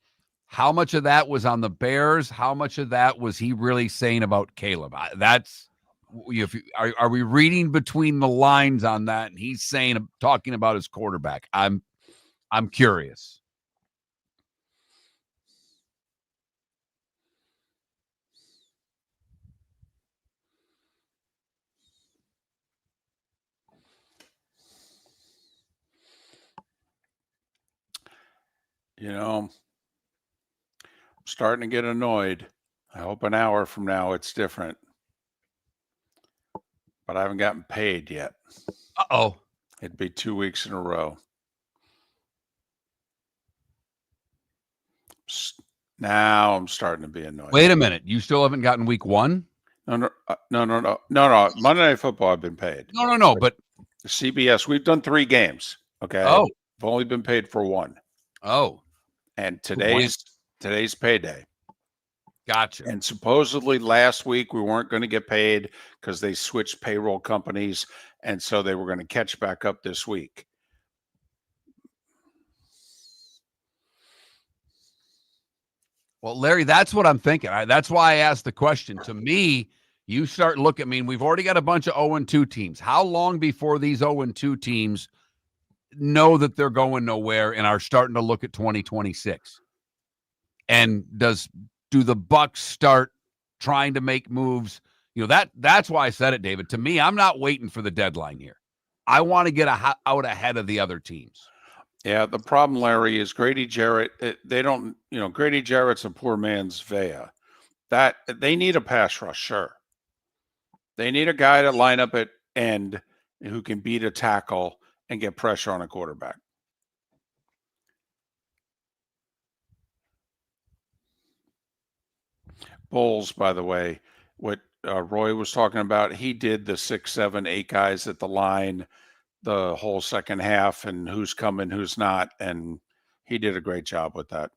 how much of that was on the Bears? How much of that was he really saying about Caleb? Are we reading between the lines on that? And he's talking about his quarterback. I'm curious. You know, I'm starting to get annoyed. I hope an hour from now it's different. But I haven't gotten paid yet. Uh-oh. It'd be 2 weeks in a row. Now I'm starting to be annoyed. Wait a minute. You still haven't gotten week one? No. Monday Night Football, I've been paid. No. But CBS, we've done 3 games. Okay. Oh. I've only been paid for 1. Oh. And today's payday. Gotcha. And supposedly last week we weren't going to get paid because they switched payroll companies, and so they were going to catch back up this week. Well, Larry, that's what I'm thinking. That's why I asked the question. To me, you start looking. I mean, we've already got a bunch of 0-2 teams. How long before these 0-2 teams know that they're going nowhere and are starting to look at 2026? And do the Bucs start trying to make moves? You know, that's why I said it, David. To me, I'm not waiting for the deadline here. I want to get out ahead of the other teams. Yeah, the problem, Larry, is Grady Jarrett. Grady Jarrett's a poor man's Vea. That they need a pass rush, sure. They need a guy to line up at end who can beat a tackle and get pressure on a quarterback. Bulls, by the way, what Roy was talking about, he did the 6, 7, 8 guys at the line the whole second half and who's coming, who's not, and he did a great job with that.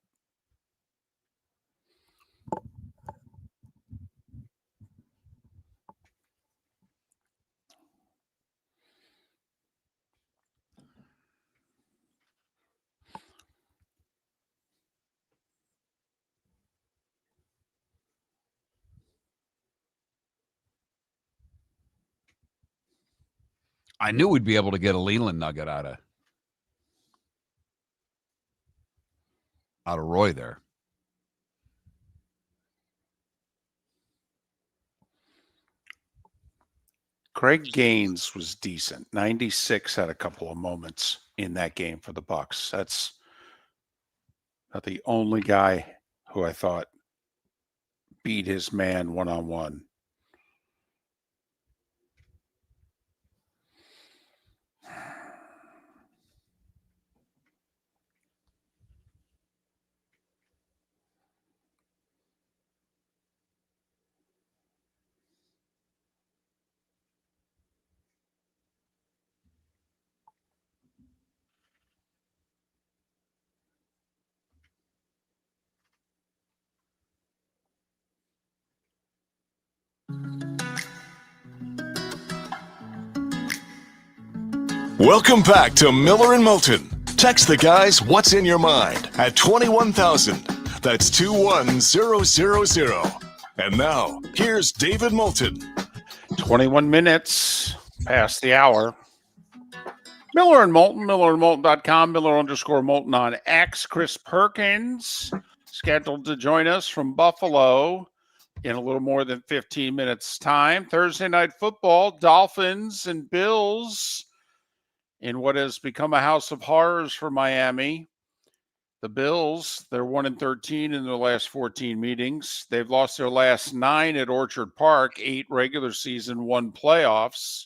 I knew we'd be able to get a Leland nugget out of Roy there. Craig Gaines was decent. 96 had a couple of moments in that game for the Bucs. That's not the only guy who I thought beat his man one-on-one. Welcome back to Miller and Moulton. Text the guys what's in your mind at 21,000. That's 21000. And now, here's David Moulton. 21 minutes past the hour. Miller and Moulton, millerandmoulton.com, Miller_Moulton on X. Chris Perkins scheduled to join us from Buffalo in a little more than 15 minutes' time. Thursday night football, Dolphins and Bills in what has become a house of horrors for Miami. The Bills, they're 1-13 in their last 14 meetings. They've lost their last 9 at Orchard Park, 8 regular season, 1 playoffs.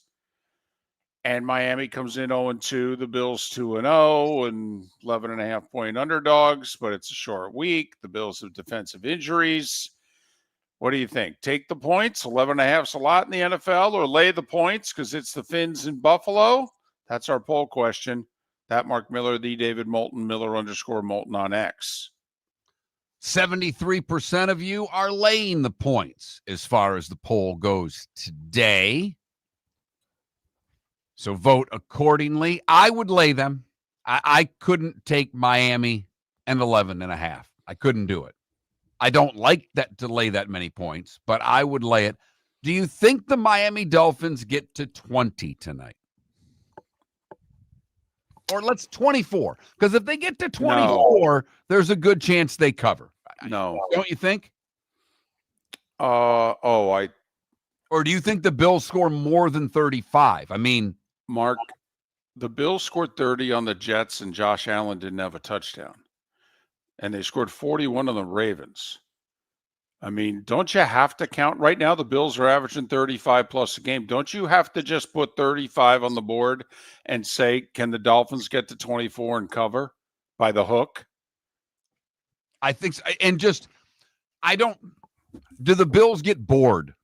And Miami comes in 0-2, the Bills 2-0 and 11.5-point underdogs, but it's a short week. The Bills have defensive injuries. What do you think? Take the points? 11.5's a lot in the NFL, or lay the points because it's the Fins in Buffalo? That's our poll question. That Mark Miller, the David Moulton, Miller_Moulton on X. 73% of you are laying the points as far as the poll goes today. So vote accordingly. I would lay them. I couldn't take Miami and 11.5. I couldn't do it. I don't like that to lay that many points, but I would lay it. Do you think the Miami Dolphins get to 20 tonight? Or let's 24. Because if they get to 24, there's a good chance they cover. No. Don't you think? Or do you think the Bills score more than 35? I mean, Mark, the Bills scored 30 on the Jets and Josh Allen didn't have a touchdown. And they scored 41 on the Ravens. I mean, don't you have to count? Right now, the Bills are averaging 35 plus a game. Don't you have to just put 35 on the board and say, can the Dolphins get to 24 and cover by the hook? I think so. And just, do the Bills get bored?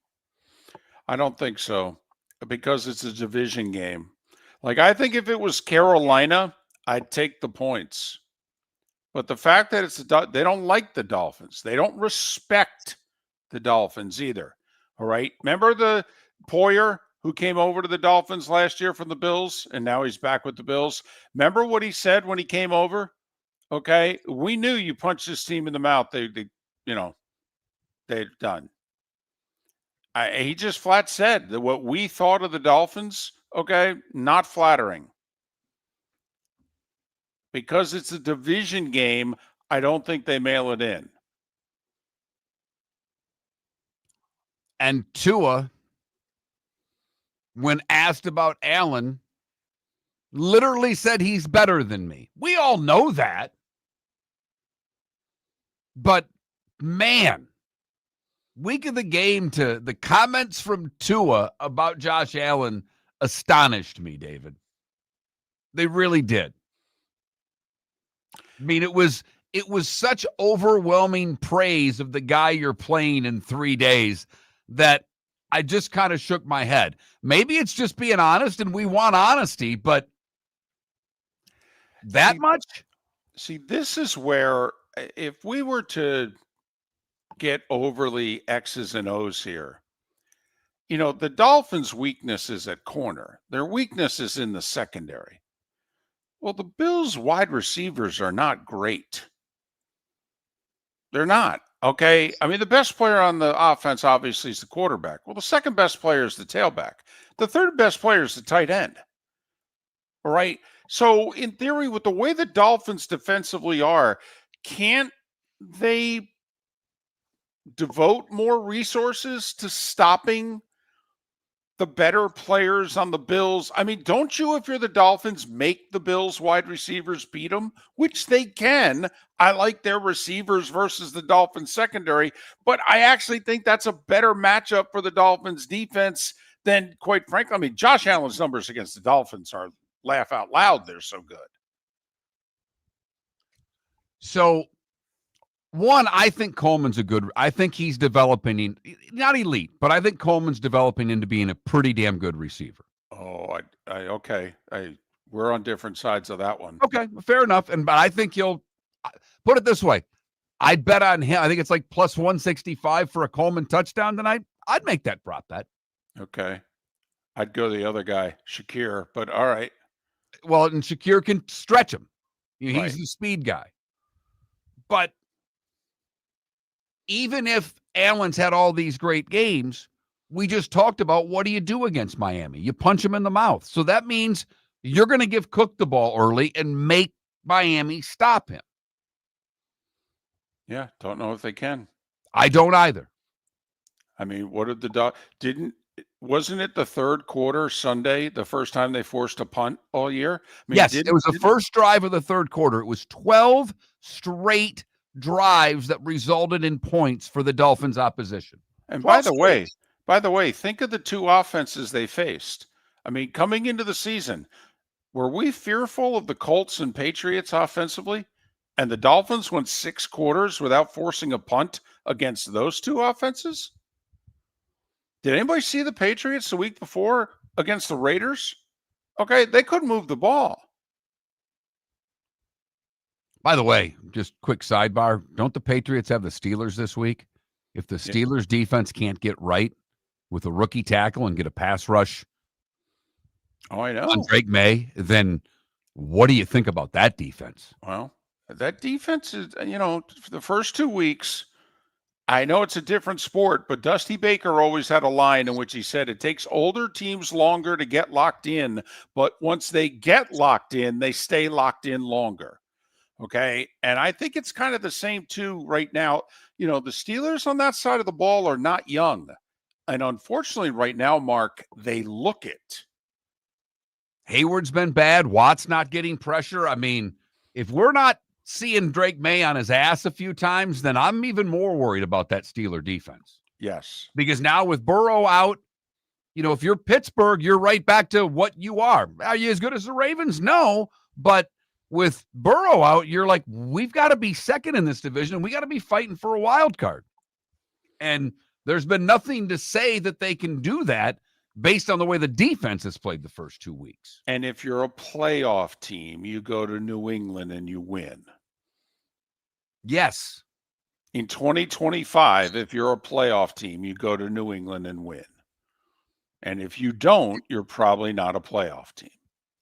I don't think so, because it's a division game. Like, I think if it was Carolina, I'd take the points. But the fact that they don't like the Dolphins. They don't respect the Dolphins either. All right. Remember the Poyer who came over to the Dolphins last year from the Bills, and now he's back with the Bills? Remember what he said when he came over? Okay. We knew you punched this team in the mouth. They'd done. He just flat said that what we thought of the Dolphins, okay, not flattering. Because it's a division game, I don't think they mail it in. And Tua, when asked about Allen, literally said he's better than me. We all know that. But, man, week of the game, to the comments from Tua about Josh Allen astonished me, David. They really did. I mean, it was such overwhelming praise of the guy you're playing in 3 days that I just kind of shook my head. Maybe it's just being honest, and we want honesty, but much? See, this is where, if we were to get overly X's and O's here, the Dolphins' weakness is at corner. Their weakness is in the secondary. Well, the Bills' wide receivers are not great. They're not, okay? I mean, the best player on the offense, obviously, is the quarterback. Well, the second best player is the tailback. The third best player is the tight end. right? So in theory, with the way the Dolphins defensively are, can't they devote more resources to stopping the better players on the Bills? I mean, don't you, if you're the Dolphins, make the Bills wide receivers beat them, which they can. I like their receivers versus the Dolphins secondary, but I actually think that's a better matchup for the Dolphins defense than, quite frankly, I mean, Josh Allen's numbers against the Dolphins are laugh out loud. They're so good. So, one, I think I think he's developing, not elite, but I think Coleman's developing into being a pretty damn good receiver. Oh, okay. We're on different sides of that one. Okay, fair enough. But I think he'll put it this way. I'd bet on him. I think it's like plus 165 for a Coleman touchdown tonight. I'd make that prop bet. Okay. I'd go the other guy, Shakir, but all right. Well, and Shakir can stretch him. He's Right. the speed guy. But even if Allen's had all these great games, we just talked about what do you do against Miami? You punch him in the mouth. So that means you're going to give Cook the ball early and make Miami stop him. Yeah, don't know if they can. I don't either. I mean, what did wasn't it the third quarter Sunday, the first time they forced a punt all year? I mean, Yes, it was the first drive of the third quarter. It was 12 straight drives that resulted in points for the Dolphins opposition. And by the way, think of the two offenses they faced. I mean, coming into the season, were we fearful of the Colts and Patriots offensively? And the Dolphins went 6 quarters without forcing a punt against those two offenses? Did anybody see the Patriots the week before against the Raiders? Okay, they couldn't move the ball. By the way, just quick sidebar, don't the Patriots have the Steelers this week? If the Steelers defense can't get right with a rookie tackle and get a pass rush I know. on Drake May, then what do you think about that defense? Well, that defense is, for the first 2 weeks, I know it's a different sport, but Dusty Baker always had a line in which he said it takes older teams longer to get locked in, but once they get locked in, they stay locked in longer. Okay. And I think it's kind of the same too right now. The Steelers on that side of the ball are not young. And unfortunately, right now, Mark, they look it. Hayward's been bad. Watt's not getting pressure. I mean, if we're not seeing Drake May on his ass a few times, then I'm even more worried about that Steeler defense. Yes. Because now with Burrow out, if you're Pittsburgh, you're right back to what you are. Are you as good as the Ravens? No. But with Burrow out, you're like, we've got to be second in this division. We got to be fighting for a wild card. And there's been nothing to say that they can do that based on the way the defense has played the first 2 weeks. And if you're a playoff team, you go to New England and you win. Yes. In 2025, if you're a playoff team, you go to New England and win. And if you don't, you're probably not a playoff team.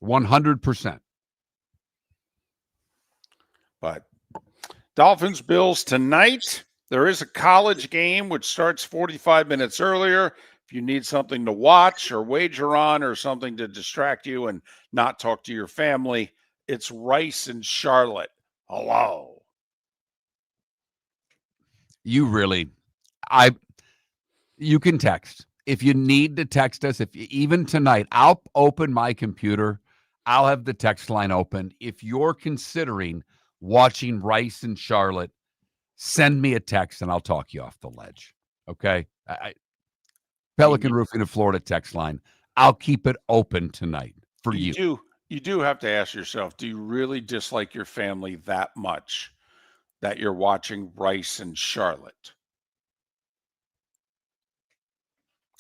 100%. But Dolphins Bills tonight. There is a college game which starts 45 minutes earlier. If you need something to watch or wager on or something to distract you and not talk to your family, it's Rice and Charlotte. Hello. You can text. If you need to text us, even tonight, I'll open my computer. I'll have the text line open. If you're considering watching Rice and Charlotte, send me a text and I'll talk you off the ledge. Okay? Pelican Roofing of Florida text line. I'll keep it open tonight for you. You do have to ask yourself, do you really dislike your family that much that you're watching Rice and Charlotte?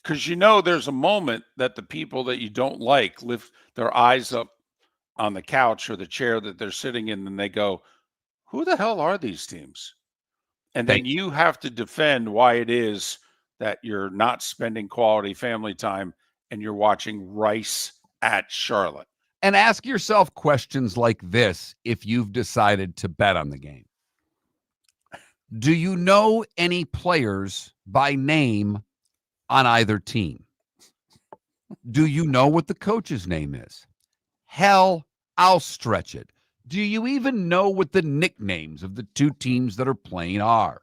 Because there's a moment that the people that you don't like lift their eyes up on the couch or the chair that they're sitting in and they go, who the hell are these teams? And then you have to defend why it is that you're not spending quality family time and you're watching Rice at Charlotte. And ask yourself questions like this if you've decided to bet on the game. Do you know any players by name on either team? Do you know what the coach's name is? Hell, I'll stretch it. Do you even know what the nicknames of the two teams that are playing are?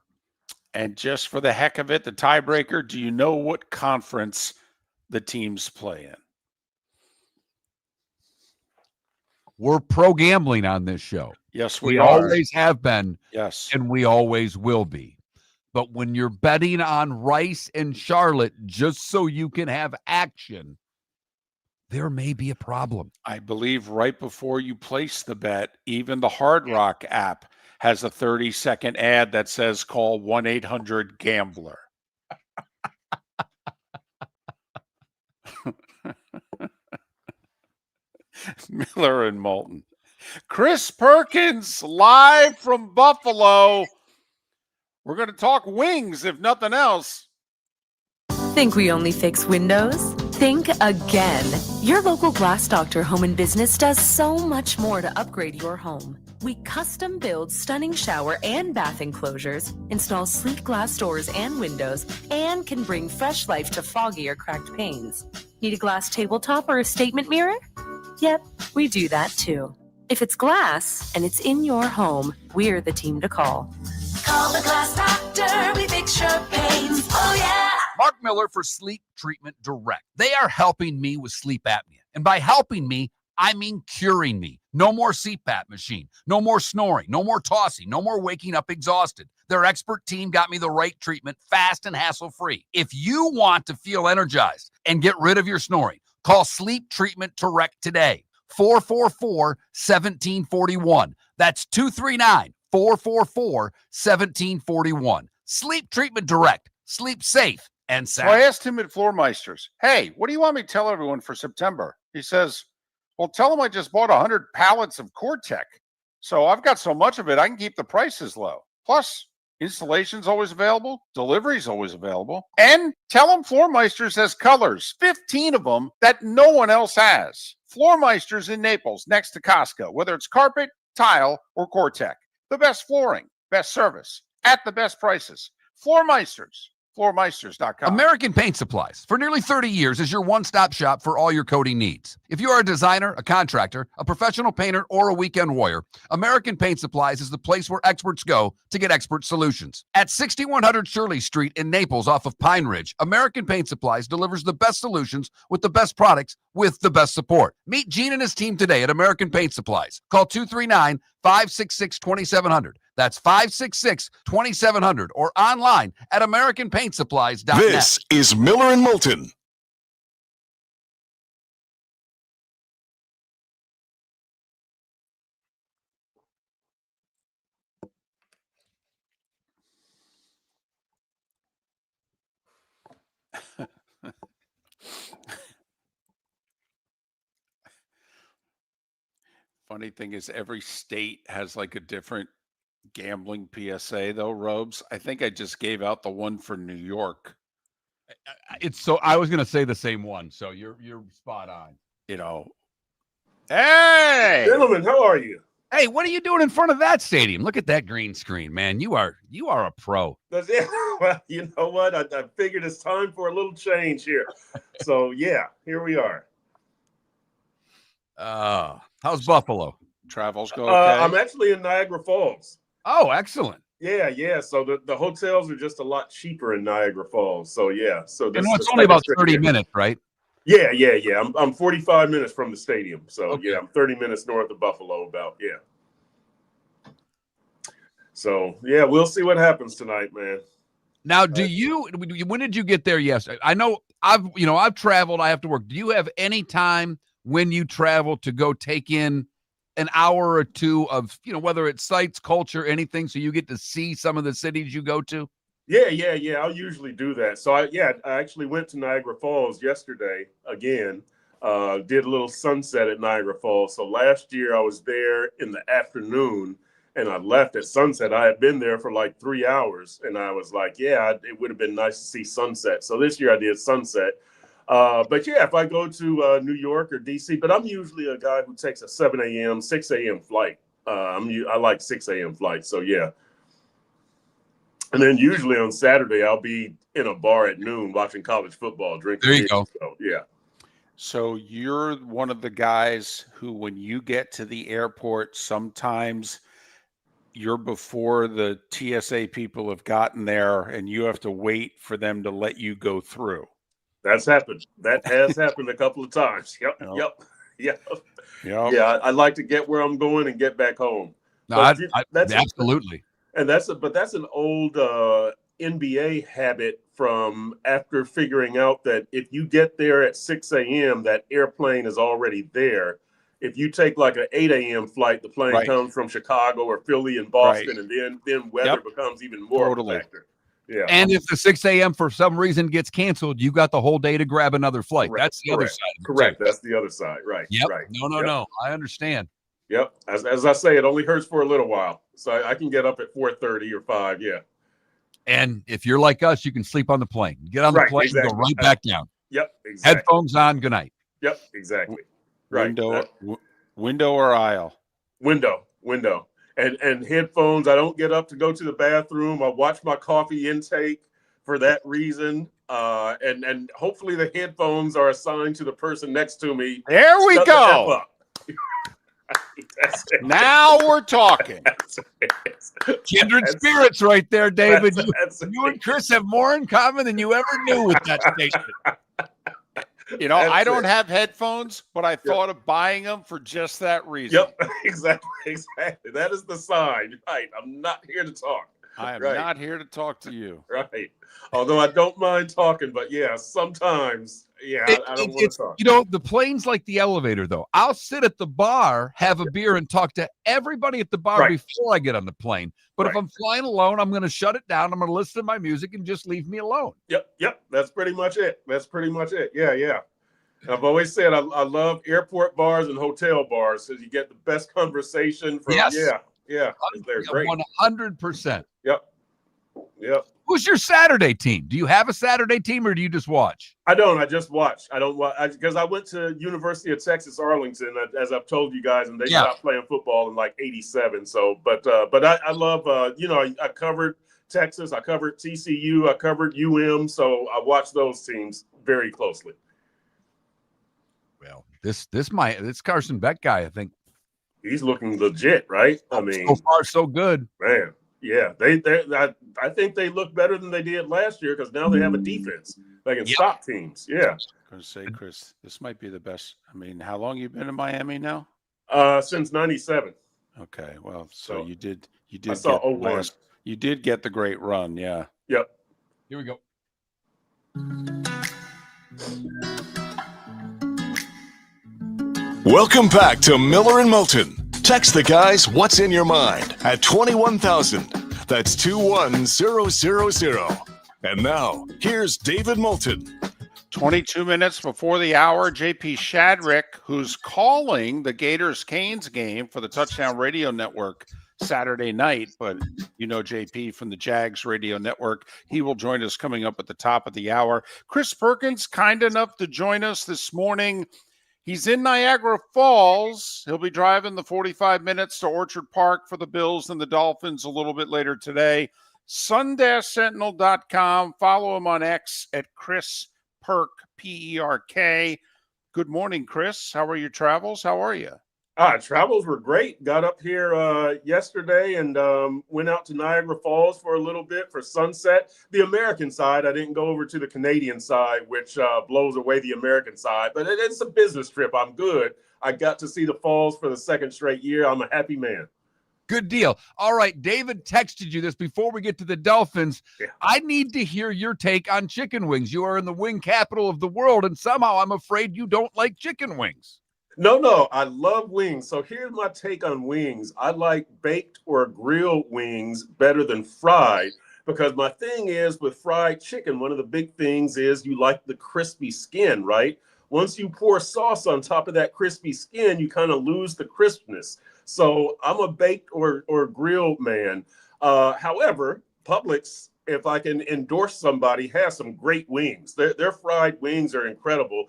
And just for the heck of it, the tiebreaker, do you know what conference the teams play in? We're pro gambling on this show. Yes, We we are. always have been, Yes. and we always will be. But when you're betting on Rice and Charlotte just so you can have action, there may be a problem. I believe right before you place the bet, even the Hard Rock app has a 30-second ad that says call 1-800-GAMBLER. Miller and Moulton. Chris Perkins live from Buffalo. We're going to talk wings, if nothing else. Think we only fix windows? Think again. Your local Glass Doctor Home and Business does so much more to upgrade your home. We custom build stunning shower and bath enclosures, install sleek glass doors and windows, and can bring fresh life to foggy or cracked panes. Need a glass tabletop or a statement mirror? Yep, we do that too. If it's glass and it's in your home, we're the team to call. Call the Glass Doctor, we fix your pains. Oh, yeah. Mark Miller for Sleep Treatment Direct. They are helping me with sleep apnea. And by helping me, I mean curing me. No more CPAP machine. No more snoring. No more tossing. No more waking up exhausted. Their expert team got me the right treatment, fast and hassle-free. If you want to feel energized and get rid of your snoring, call Sleep Treatment Direct today. 444-1741. That's 239-444-1741. Sleep Treatment Direct. Sleep safe and So sound. I asked him at Floormeisters, hey, what do you want me to tell everyone for September? He says, well, tell them I just bought 100 pallets of Core-Tech. So I've got so much of it, I can keep the prices low. Plus, installation's always available. Delivery's always available. And tell them Floormeisters has colors, 15 of them that no one else has. Floormeisters in Naples, next to Costco, whether it's carpet, tile, or Core-Tech. The best flooring, best service, at the best prices. Floormeisters. Floormeisters.com. American Paint Supplies, for nearly 30 years, is your one-stop shop for all your coating needs. If you are a designer, a contractor, a professional painter, or a weekend warrior, American Paint Supplies is the place where experts go to get expert solutions. At 6100 Shirley Street in Naples off of Pine Ridge, American Paint Supplies delivers the best solutions with the best products with the best support. Meet Gene and his team today at American Paint Supplies. Call 239-566-2700. That's 566-2700 or online at AmericanPaintSupplies.net. This is Miller and Moulton. Funny thing is, every state has like a different gambling PSA, though, Robes. I think I just gave out the one for New York. It's so I was going to say the same one, so you're spot on. You know, hey, Gentlemen, how are you? Hey, what are you doing in front of that stadium? Look at that green screen, man. You are a pro. That's it. Well, you know what? I figured it's time for a little change here. So, yeah, here we are. How's Buffalo? travels go okay? I'm actually in Niagara Falls. Oh, excellent. Yeah. So the hotels are just a lot cheaper in Niagara Falls. So, yeah. So And it's only about 30 minutes, right? Yeah. I'm 45 minutes from the stadium. So, Okay. yeah, I'm 30 minutes north of Buffalo about, yeah. So, yeah, we'll see what happens tonight, man. Now, when did you get there yesterday? I know I've traveled, I have to work. Do you have any time when you travel to go take in an hour or two of, whether it's sights, culture, anything, so you get to see some of the cities you go to? Yeah. I'll usually do that. So I actually went to Niagara Falls yesterday again. Did a little sunset at Niagara Falls. So last year I was there in the afternoon and I left at sunset. I had been there for like 3 hours and I was like, yeah, it would have been nice to see sunset. So this year I did sunset. But yeah, if I go to New York or DC, but I'm usually a guy who takes a 7 a.m., 6 a.m. flight. I like 6 a.m. flights. So yeah. And then usually on Saturday, I'll be in a bar at noon watching college football, drinking. There you go. So, yeah. So you're one of the guys who, when you get to the airport, sometimes you're before the TSA people have gotten there and you have to wait for them to let you go through. That's happened. That has happened a couple of times. Yep. Yeah. I like to get where I'm going and get back home. No, That's absolutely. And that's an old NBA habit from after figuring out that if you get there at 6 a.m., that airplane is already there. If you take like an 8 a.m. flight, the plane comes from Chicago or Philly and Boston, and then weather becomes even more of a factor. Yeah. And if the 6 a.m. for some reason gets canceled, you got the whole day to grab another flight. Correct. That's the other side. Correct. That's the other side. Right. Yep. Right. No. I understand. Yep. As I say, it only hurts for a little while. So I can get up at 4:30 or 5. Yeah. And if you're like us, you can sleep on the plane. Get on the plane and go right back down. Yep. Exactly. Headphones on. Good night. Yep. Exactly. Right. Window or aisle? Window. And headphones. I don't get up to go to the bathroom. I watch my coffee intake for that reason. And hopefully the headphones are assigned to the person next to me. There we go. Now we're talking. Kindred spirits right there, David. You and Chris have more in common than you ever knew with that station. I don't have headphones, but I thought of buying them for just that reason. Yep, exactly. That is the sign. Right. I'm not here to talk. I am not here to talk to you. Right. Although I don't mind talking, but sometimes, I don't want to talk. The plane's like the elevator, though. I'll sit at the bar, have a beer, and talk to everybody at the bar before I get on the plane. But if I'm flying alone, I'm going to shut it down. I'm going to listen to my music and just leave me alone. Yep. That's pretty much it. Yeah. I've always said I love airport bars and hotel bars because you get the best conversation from. Yes. Yeah. They're great. 100%. Yep. Who's your Saturday team? Do you have a Saturday team or do you just watch? I don't. I just watch. I don't watch because I went to University of Texas Arlington, as I've told you guys, and they stopped playing football in like '87. So, but I love. I covered Texas. I covered TCU. I covered So I watch those teams very closely. Well, this Carson Beck guy, I think he's looking legit, right? I mean, so far so good, man. Yeah, I think they look better than they did last year because now they have a defense that can stop teams. Yeah. I was going to say, Chris, this might be the best. I mean, how long you been in Miami now? Since '97. Okay, well, so you did. I saw 01. You did get the great run, yeah. Yep. Here we go. Welcome back to Miller and Moulton. Text the guys what's in your mind at 21,000. That's 21000. And now, here's David Moulton. 22 minutes before the hour, JP Shadrick, who's calling the Gators-Canes game for the Touchdown Radio Network Saturday night. But JP from the Jags Radio Network. He will join us coming up at the top of the hour. Chris Perkins, kind enough to join us this morning. He's in Niagara Falls. He'll be driving the 45 minutes to Orchard Park for the Bills and the Dolphins a little bit later today. Sun-Sentinel.com. Follow him on X at Chris Perk, P-E-R-K. Good morning, Chris. How are your travels? How are you? Travels were great. Got up here yesterday and went out to Niagara Falls for a little bit for sunset. The American side, I didn't go over to the Canadian side, which blows away the American side. But it's a business trip. I'm good. I got to see the falls for the second straight year. I'm a happy man. Good deal. All right, David texted you this before we get to the Dolphins. Yeah. I need to hear your take on chicken wings. You are in the wing capital of the world, and somehow I'm afraid you don't like chicken wings. No, I love wings. So here's my take on wings. I like baked or grilled wings better than fried because my thing is with fried chicken, one of the big things is you like the crispy skin, right? Once you pour sauce on top of that crispy skin, you kind of lose the crispness. So I'm a baked or grilled man. However, Publix, if I can endorse somebody, has some great wings. Their fried wings are incredible.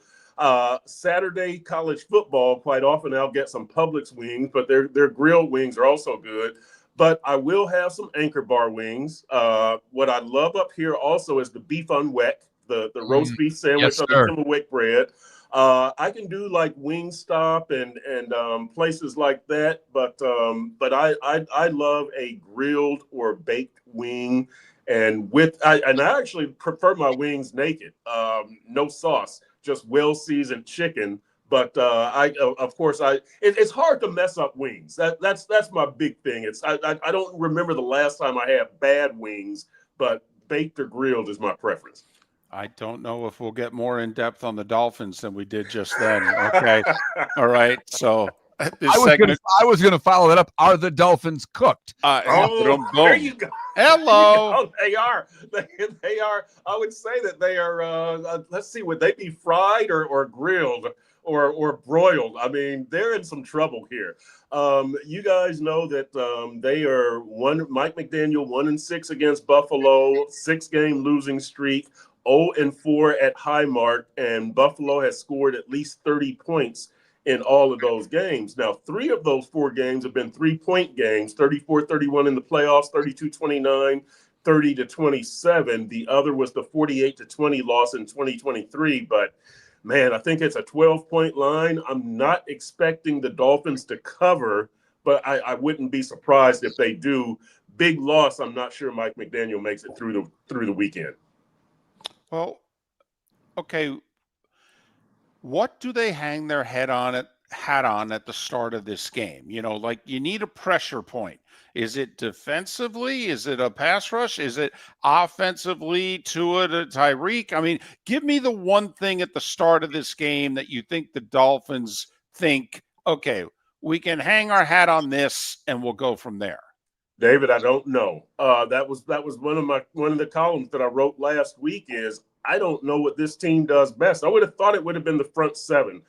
Saturday college football, quite often I'll get some Publix wings, but their grilled wings are also good. But I will have some Anchor Bar wings. What I love up here also is the beef on weck, the roast beef sandwich on the Timberwick bread. I can do like Wingstop and places like that, but I love a grilled or baked wing, and I actually prefer my wings naked, no sauce, just well seasoned chicken. But it's hard to mess up wings. That's my big thing. I don't remember the last time I had bad wings, but baked or grilled is my preference. I don't know if we'll get more in depth on the Dolphins than we did just then. Okay. All right. So this segment. I was gonna follow that up. Are the Dolphins cooked? There you go. Hello. They are. They are. I would say that they are. Let's see. Would they be fried or grilled or broiled? I mean, they're in some trouble here. You guys know that they are Mike McDaniel 1-6 against Buffalo, 6-game losing streak. 0-4 at Highmark, and Buffalo has scored at least 30 points in all of those games. Now, 3 of those 4 games have been 3-point games, 34-31 in the playoffs, 32-29, 30-27. The other was the 48-20 loss in 2023. But, man, I think it's a 12-point line. I'm not expecting the Dolphins to cover, but I wouldn't be surprised if they do. Big loss. I'm not sure Mike McDaniel makes it through the weekend. Well, okay. What do they hang their hat on at the start of this game? You know, like you need a pressure point. Is it defensively? Is it a pass rush? Is it offensively, Tua to Tyreek? I mean, give me the one thing at the start of this game that you think the Dolphins think, okay, we can hang our hat on this and we'll go from there. David, I don't know. That was one of the columns that I wrote last week. Is I don't know what this team does best. I would have thought it would have been the front seven.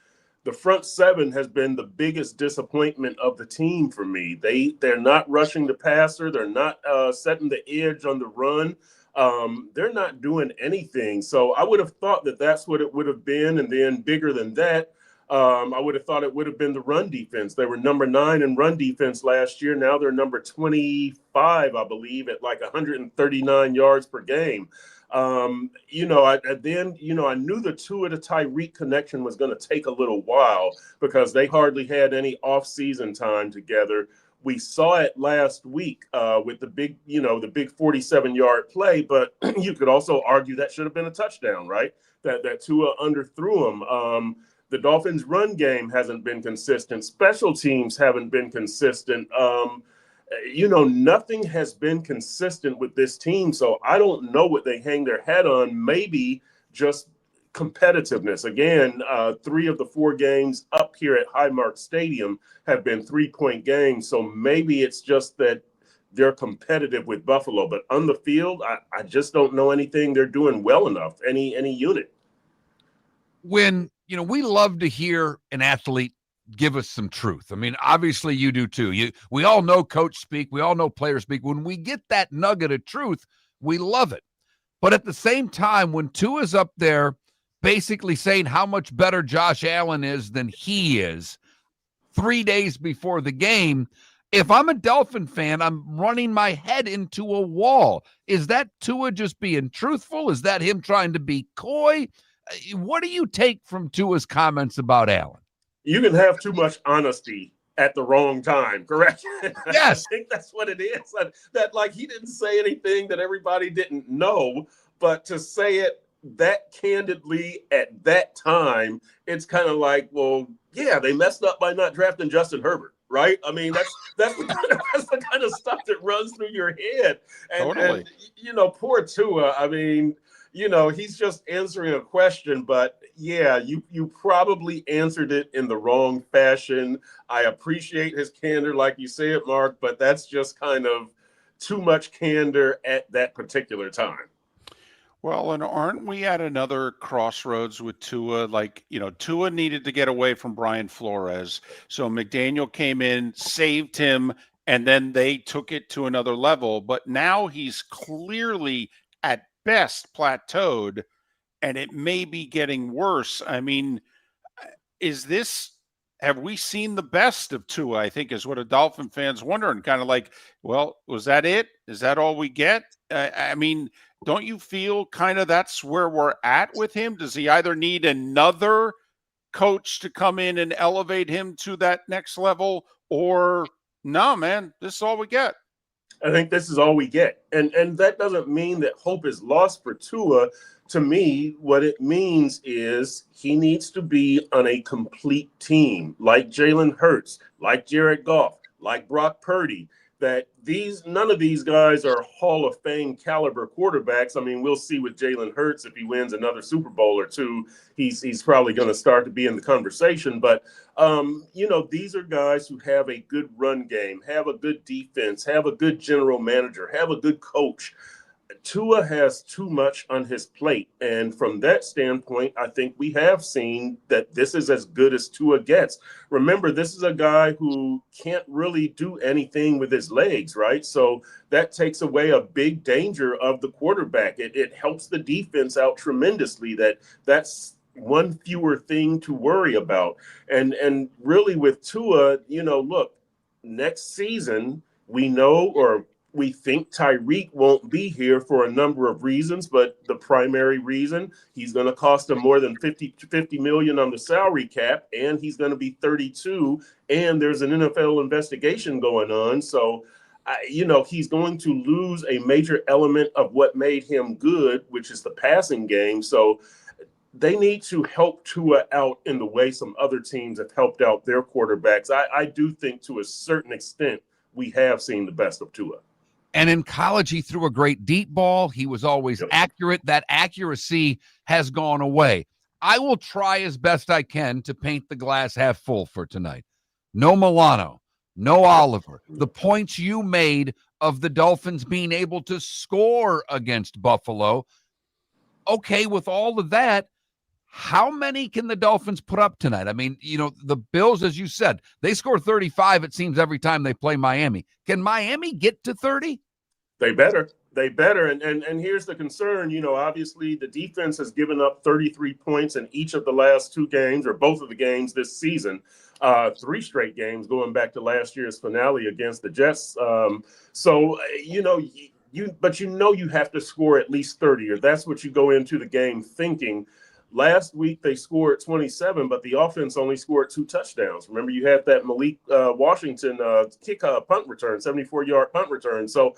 The front seven has been the biggest disappointment of the team for me. They're not rushing the passer. They're not setting the edge on the run. They're not doing anything. So I would have thought that that's what it would have been, and then bigger than that. I would have thought it would have been the run defense. They were number 9 in run defense last year. Now they're number 25, I believe, at like 139 yards per game. I knew the Tua to Tyreek connection was going to take a little while because they hardly had any off-season time together. We saw it last week with the big 47-yard play, but you could also argue that should have been a touchdown, right? That Tua underthrew him. The Dolphins' run game hasn't been consistent. Special teams haven't been consistent. Nothing has been consistent with this team. So I don't know what they hang their hat on. Maybe just competitiveness. Again, 3 of the 4 games up here at Highmark Stadium have been 3-point games. So maybe it's just that they're competitive with Buffalo. But on the field, I just don't know anything they're doing well enough, any unit. When we love to hear an athlete give us some truth. I mean, obviously you do too. We all know coach speak. We all know players speak. When we get that nugget of truth, we love it. But at the same time, when Tua's up there basically saying how much better Josh Allen is than he is 3 days before the game, if I'm a Dolphin fan, I'm running my head into a wall. Is that Tua just being truthful? Is that him trying to be coy? What do you take from Tua's comments about Allen? You can have too much honesty at the wrong time, correct? Yes. I think that's what it is. That he didn't say anything that everybody didn't know, but to say it that candidly at that time, it's kind of like, well, yeah, they messed up by not drafting Justin Herbert, right? I mean, that's the kind of stuff that runs through your head. Totally. And poor Tua, I mean, he's just answering a question, but yeah, you probably answered it in the wrong fashion. I appreciate his candor, like you said, Mark, but that's just kind of too much candor at that particular time. Well, and aren't we at another crossroads with Tua? Tua needed to get away from Brian Flores. So McDaniel came in, saved him, and then they took it to another level. But now he's clearly at best plateaued, and it may be getting worse. I mean, have we seen the best of Tua? I think is what a Dolphin fan's wondering, kind of like, well, was that it? Is that all we get? I mean, don't you feel kind of that's where we're at with him? Does he either need another coach to come in and elevate him to that next level? Or no, man, this is all we get? I think this is all we get. And that doesn't mean that hope is lost for Tua. To me, what it means is he needs to be on a complete team, like Jalen Hurts, like Jared Goff, like Brock Purdy. That none of these guys are Hall of Fame caliber quarterbacks. I mean, we'll see with Jalen Hurts if he wins another Super Bowl or two. He's probably going to start to be in the conversation. But these are guys who have a good run game, have a good defense, have a good general manager, have a good coach. Tua has too much on his plate. And from that standpoint, I think we have seen that this is as good as Tua gets. Remember, this is a guy who can't really do anything with his legs, right? So that takes away a big danger of the quarterback. It helps the defense out tremendously. That's one fewer thing to worry about. And really with Tua, look, next season, we think Tyreek won't be here for a number of reasons, but the primary reason, he's going to cost him more than $50 million on the salary cap, and he's going to be 32, and there's an NFL investigation going on. So, he's going to lose a major element of what made him good, which is the passing game. So they need to help Tua out in the way some other teams have helped out their quarterbacks. I do think to a certain extent we have seen the best of Tua. And in college, he threw a great deep ball. He was always accurate. That accuracy has gone away. I will try as best I can to paint the glass half full for tonight. No Milano, no Oliver. The points you made of the Dolphins being able to score against Buffalo. Okay, with all of that, how many can the Dolphins put up tonight? I mean, the Bills, as you said, they score 35, it seems, every time they play Miami. Can Miami get to 30? They better. And here's the concern. Obviously the defense has given up 33 points in each of the last two games, or both of the games this season, 3 straight games going back to last year's finale against the Jets. You have to score at least 30, or that's what you go into the game thinking. Last week, they scored 27, but the offense only scored 2 touchdowns. Remember, you had that Malik Washington punt return, 74-yard punt return. So,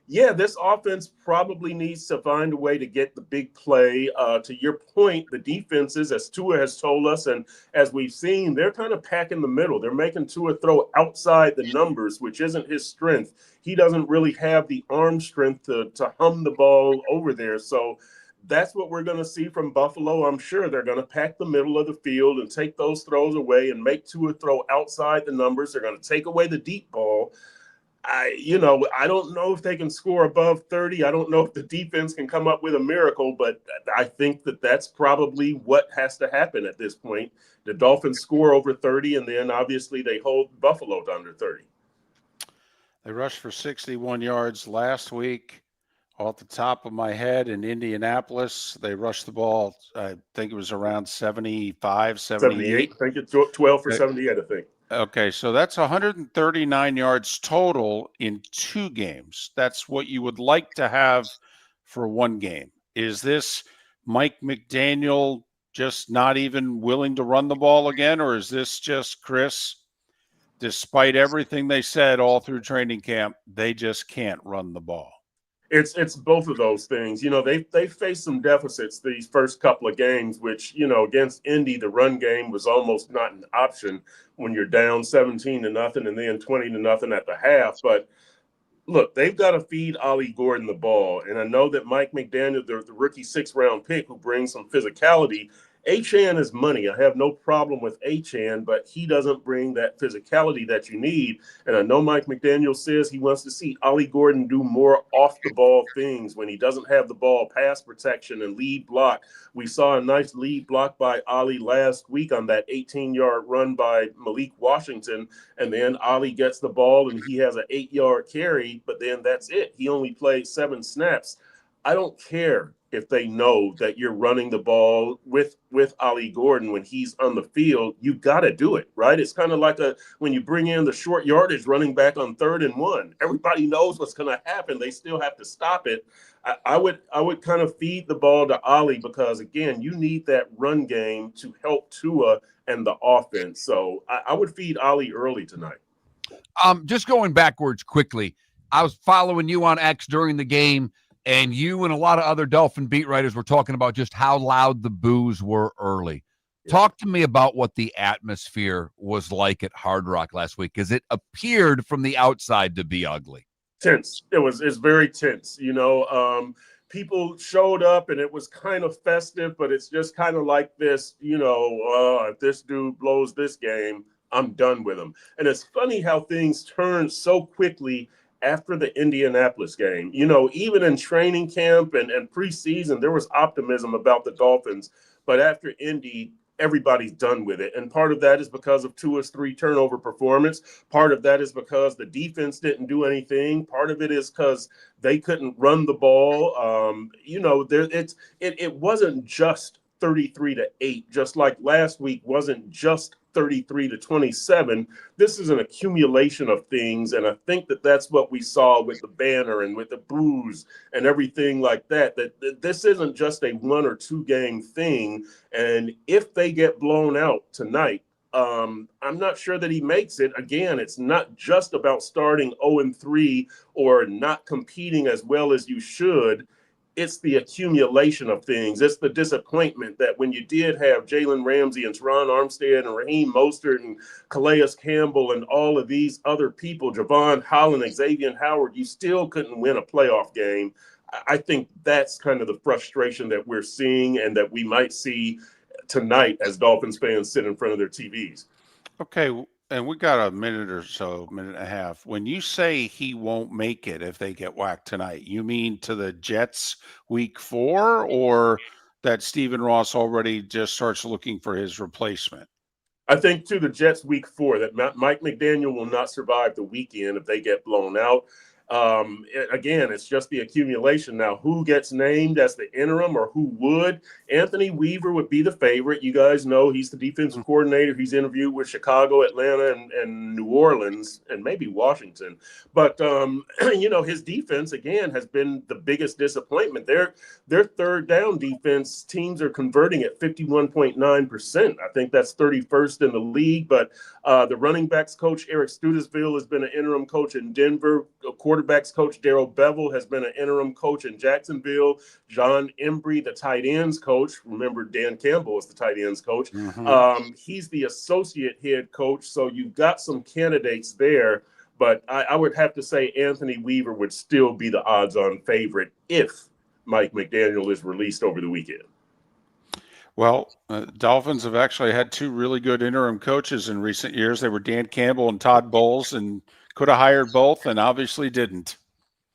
yeah, this offense probably needs to find a way to get the big play. To your point, the defenses, as Tua has told us, and as we've seen, they're kind of packing the middle. They're making Tua throw outside the numbers, which isn't his strength. He doesn't really have the arm strength to hum the ball over there. So, that's what we're going to see from Buffalo. I'm sure they're going to pack the middle of the field and take those throws away and make Tua throw outside the numbers. They're going to take away the deep ball. I don't know if they can score above 30. I don't know if the defense can come up with a miracle, but I think that's probably what has to happen at this point. The Dolphins score over 30, and then obviously they hold Buffalo to under 30. They rushed for 61 yards last week. Off the top of my head, in Indianapolis, they rushed the ball, I think it was around 75, 78. I think it's 12 for 78, I think. Okay, so that's 139 yards total in 2 games. That's what you would like to have for one game. Is this Mike McDaniel just not even willing to run the ball again, or is this just Chris, despite everything they said all through training camp, they just can't run the ball? It's both of those things. They faced some deficits these first couple of games, which, against Indy, the run game was almost not an option when you're down 17-0 and then 20-0 at the half. But look, they've got to feed Ollie Gordon the ball. And I know that Mike McDaniel, the rookie 6th-round pick who brings some physicality, Achane is money. I have no problem with Achane, but he doesn't bring that physicality that you need. And I know Mike McDaniel says he wants to see Ollie Gordon do more off-the-ball things when he doesn't have the ball, pass protection and lead block. We saw a nice lead block by Ollie last week on that 18-yard run by Malik Washington, and then Ollie gets the ball and he has an 8-yard carry, but then that's it. He only played 7 snaps. I don't care if they know that you're running the ball with Ollie Gordon when he's on the field. You got to do it, right? It's kind of like when you bring in the short yardage running back on 3rd and 1. Everybody knows what's going to happen. They still have to stop it. I would kind of feed the ball to Ollie because, again, you need that run game to help Tua and the offense. So I would feed Ollie early tonight. Just going backwards quickly, I was following you on X during the game, and you and a lot of other Dolphin beat writers were talking about just how loud the boos were early. Yeah. Talk to me about what the atmosphere was like at Hard Rock last week, because it appeared from the outside to be ugly. Tense. It's very tense. People showed up and it was kind of festive, but it's just kind of like this, if this dude blows this game, I'm done with him. And it's funny how things turned so quickly after the Indianapolis game. Even in training camp and preseason, there was optimism about the Dolphins. But after Indy, everybody's done with it. And part of that is because of Tua's 3 turnover performance. Part of that is because the defense didn't do anything. Part of it is because they couldn't run the ball. It wasn't just 33-8, just like last week wasn't just 33-27. This is an accumulation of things, and I think that's what we saw with the banner and with the boos and everything like that. That this isn't just a 1 or 2 game thing, and if they get blown out tonight, I'm not sure that he makes it. Again, it's not just about starting 0-3 or not competing as well as you should. It's the accumulation of things. It's the disappointment that when you did have Jalen Ramsey and Teron Armstead and Raheem Mostert and Calais Campbell and all of these other people, Javon Holland, Xavier Howard, you still couldn't win a playoff game. I think that's kind of the frustration that we're seeing and that we might see tonight as Dolphins fans sit in front of their TVs. Okay. And we got a minute and a half. When you say he won't make it if they get whacked tonight, you mean to the Jets week 4, or that Stephen Ross already just starts looking for his replacement? I think to the Jets week 4, that Mike McDaniel will not survive the weekend if they get blown out. Again, it's just the accumulation. Now, who gets named as the interim or who would? Anthony Weaver would be the favorite. You guys know he's the defensive coordinator. He's interviewed with Chicago, Atlanta, and New Orleans, and maybe Washington. But, his defense, again, has been the biggest disappointment. Their 3rd down defense teams are converting at 51.9%. I think that's 31st in the league. But the running backs coach, Eric Studesville, has been an interim coach in Denver. Quarterbacks coach Darrell Bevel has been an interim coach in Jacksonville. John Embry, the tight ends coach. Remember, Dan Campbell is the tight ends coach. Mm-hmm. He's the associate head coach. So you've got some candidates there. But I would have to say Anthony Weaver would still be the odds-on favorite if Mike McDaniel is released over the weekend. Well, Dolphins have actually had 2 really good interim coaches in recent years. They were Dan Campbell and Todd Bowles, and could have hired both and obviously didn't.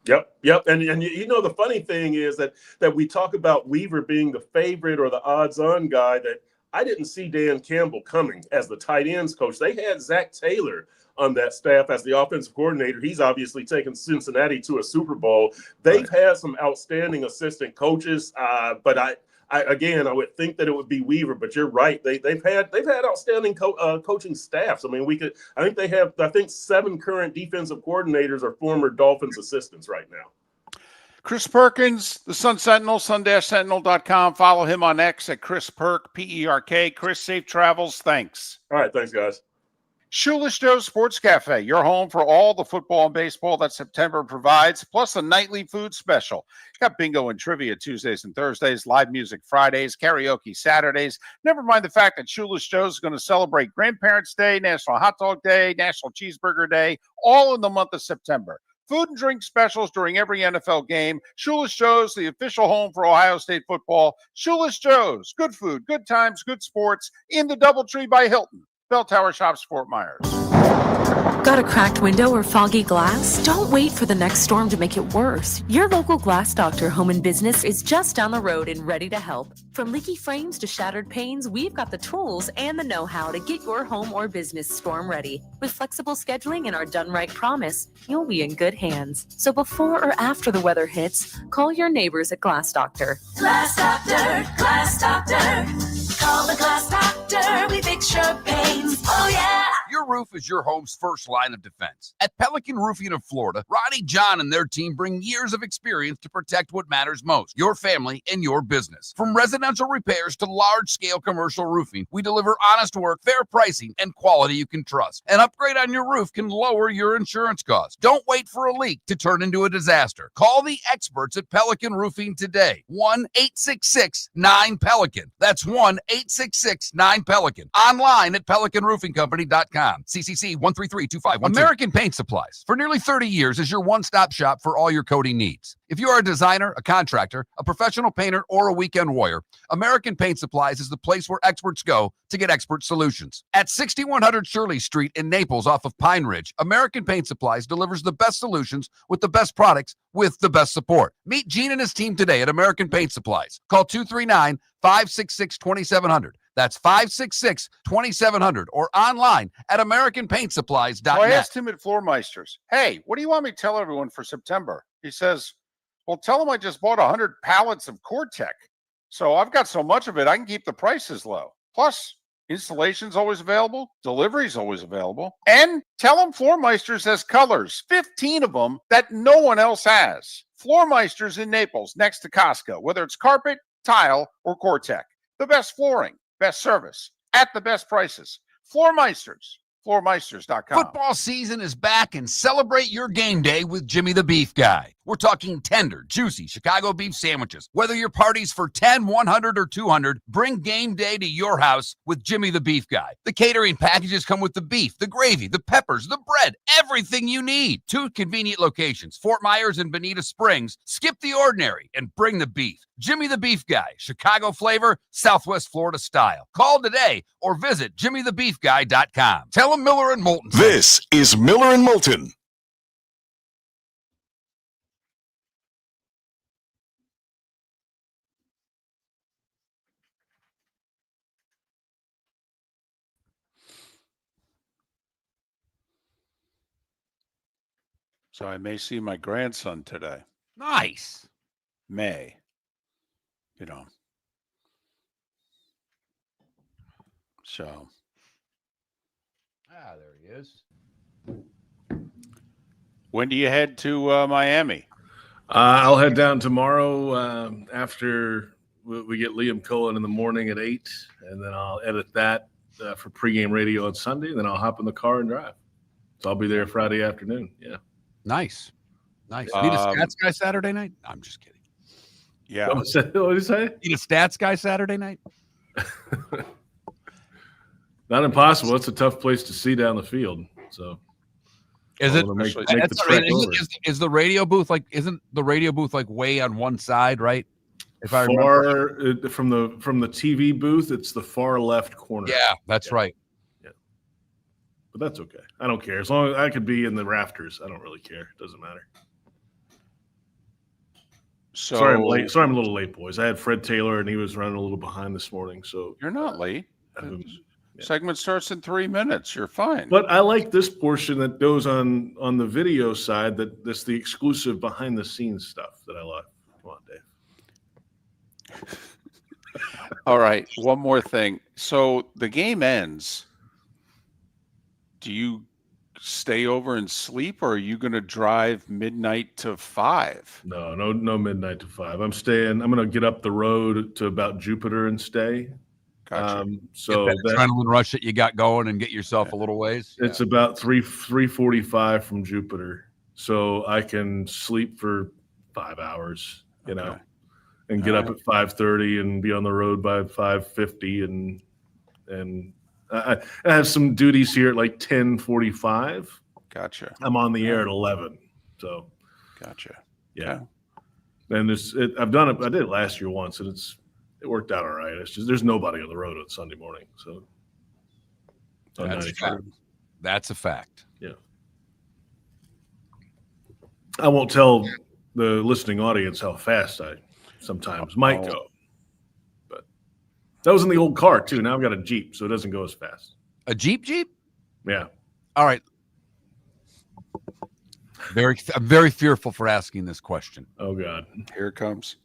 Yep. And the funny thing is that we talk about Weaver being the favorite or the odds-on guy, that I didn't see Dan Campbell coming as the tight ends coach. They had Zach Taylor on that staff as the offensive coordinator. He's obviously taken Cincinnati to a Super Bowl. They've had some outstanding assistant coaches, but I would think that it would be Weaver, but you're right. They've had outstanding coaching staffs. I think 7 current defensive coordinators are former Dolphins assistants right now. Chris Perkins, the Sun Sentinel, sun-sentinel.com. Follow him on X at Chris Perk, P-E-R-K. Chris, safe travels. Thanks. All right. Thanks, guys. Shoeless Joe's Sports Cafe, your home for all the football and baseball that September provides, plus a nightly food special. Got bingo and trivia Tuesdays and Thursdays, live music Fridays, karaoke Saturdays. Never mind the fact that Shoeless Joe's is going to celebrate Grandparents' Day, National Hot Dog Day, National Cheeseburger Day, all in the month of September. Food and drink specials during every NFL game. Shoeless Joe's, the official home for Ohio State football. Shoeless Joe's, good food, good times, good sports in the Doubletree by Hilton. Bell Tower Shops, Fort Myers. Got a cracked window or foggy glass? Don't wait for the next storm to make it worse. Your local Glass Doctor Home and Business is just down the road and ready to help. From leaky frames to shattered panes, we've got the tools and the know-how to get your home or business storm ready. With flexible scheduling and our done right promise, you'll be in good hands. So before or after the weather hits, call your neighbors at Glass Doctor. Glass Doctor, Glass Doctor. Call the Glass Doctor, we fix your pains. Oh yeah! Your roof is your home's first line of defense. At Pelican Roofing of Florida, Ronnie John and their team bring years of experience to protect what matters most, your family and your business. From residential repairs to large-scale commercial roofing, we deliver honest work, fair pricing, and quality you can trust. An upgrade on your roof can lower your insurance costs. Don't wait for a leak to turn into a disaster. Call the experts at Pelican Roofing today. 1-866-9-PELICAN. That's 1-866-9-PELICAN. Online at pelicanroofingcompany.com. CCC 1332512. American Paint Supplies, for nearly 30 years, is your one-stop shop for all your coating needs. If you are a designer, a contractor, a professional painter, or a weekend warrior, American Paint Supplies is the place where experts go to get expert solutions. At 6100 Shirley Street in Naples off of Pine Ridge, American Paint Supplies delivers the best solutions with the best products with the best support. Meet Gene and his team today at American Paint Supplies. Call 239-566-2700. That's 566-2700 or online at AmericanPaintSupplies.net. So I asked him at Floormeisters, hey, what do you want me to tell everyone for September? He says, well, tell them I just bought 100 pallets of Core-Tech. So I've got so much of it, I can keep the prices low. Plus, installation's always available. Delivery's always available. And tell them Floormeisters has colors, 15 of them that no one else has. Floormeisters in Naples, next to Costco, whether it's carpet, tile, or Core-Tech. The best flooring, best service, at the best prices. Floormeisters, floormeisters.com. Football season is back, and celebrate your game day with Jimmy the Beef Guy. We're talking tender, juicy Chicago beef sandwiches. Whether your party's for 10, 100, or 200, bring game day to your house with Jimmy the Beef Guy. The catering packages come with the beef, the gravy, the peppers, the bread, everything you need. 2 convenient locations, Fort Myers and Bonita Springs. Skip the ordinary and bring the beef. Jimmy the Beef Guy, Chicago flavor, Southwest Florida style. Call today or visit jimmythebeefguy.com. Tell him Miller and Moulton. This is Miller and Moulton. So I may see my grandson today. Nice. May. You know. So. Ah, there he is. When do you head to Miami? I'll head down tomorrow after we get Liam Cohen in the morning at 8, and then I'll edit that for pregame radio on Sunday, and then I'll hop in the car and drive. So I'll be there Friday afternoon. Yeah. Nice. Need a stats guy Saturday night? I'm just kidding. Yeah. What did you say? Need a stats guy Saturday night? Not impossible. It's a tough place to see down the field. So Is it? Make the That's trek right. over. Is the radio booth like? Isn't the radio booth like way on one side, right? If I far remember from the TV booth, it's the far left corner. Yeah, that's right. Yeah, but that's okay. I don't care as long as I could be in the rafters. I don't really care. It doesn't matter. So Sorry, I'm late. Sorry, I'm a little late, boys. I had Fred Taylor, and he was running a little behind this morning. So you're not late. Yeah. Segment starts in 3 minutes. You're fine. But I like this portion that goes on the video side. That's the exclusive behind the scenes stuff that I like. Come on, Dave. All right. One more thing. So the game ends. Do you stay over and sleep, or are you going to drive midnight to 5? No midnight to 5. I'm staying. I'm going to get up the road to about Jupiter and stay. Gotcha. So Get that adrenaline rush that you got going and get yourself a little ways. It's about 3:45 from Jupiter, so I can sleep for 5 hours, and get up at 5:30 and be on the road by 5:50, and I have some duties here at like 10:45. Gotcha. I'm on the air at 11, so Gotcha. yeah. And I've done it. I did it last year once, and it worked out all right. It's just there's nobody on the road on Sunday morning, so That's a fact. Yeah. I won't tell the listening audience how fast I sometimes might go. But that was in the old car, too. Now I've got a Jeep, so it doesn't go as fast. A Jeep? Yeah. All right. I'm very fearful for asking this question. Oh, God. Here it comes.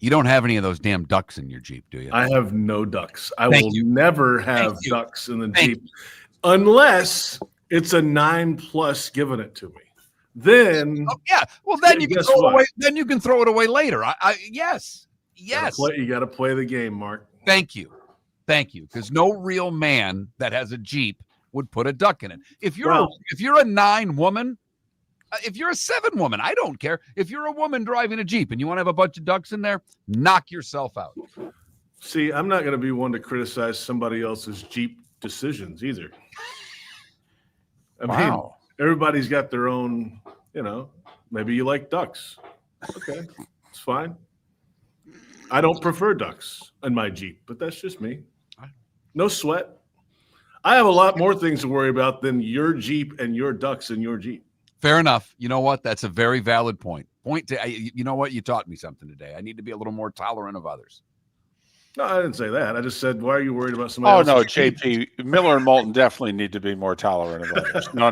You don't have any of those damn ducks in your Jeep, do you? I have no ducks. I Thank will you. never have ducks in the Jeep unless it's a 9+ giving it to me. Then yeah. Well, then you can guess throw it what? away. Then you can throw it away later. Yes. You got to play the game, Mark. Thank you. Because no real man that has a Jeep would put a duck in it. If you're a 9 woman, if you're a 7 woman, I don't care. If you're a woman driving a Jeep and you want to have a bunch of ducks in there, knock yourself out. See, I'm not going to be one to criticize somebody else's Jeep decisions either. I mean, everybody's got their own, maybe you like ducks. Okay, it's fine. I don't prefer ducks in my Jeep, but that's just me. No sweat. I have a lot more things to worry about than your Jeep and your ducks in your Jeep. Fair enough. You know what? That's a very valid point. You know what? You taught me something today. I need to be a little more tolerant of others. No, I didn't say that. I just said, why are you worried about somebody else? Oh, no, JP. Miller and Moulton definitely need to be more tolerant of others. No.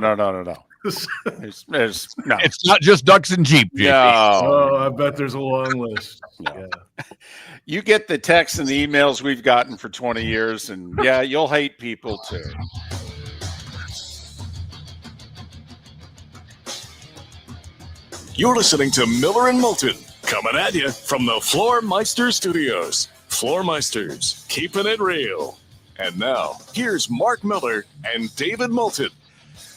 It's not just ducks and Jeep, JP. No. Oh, I bet there's a long list. Yeah. You get the texts and the emails we've gotten for 20 years, and you'll hate people too. You're listening to Miller and Moulton, coming at you from the Floor Meister Studios. Floor Meisters, keeping it real. And now, here's Mark Miller and David Moulton.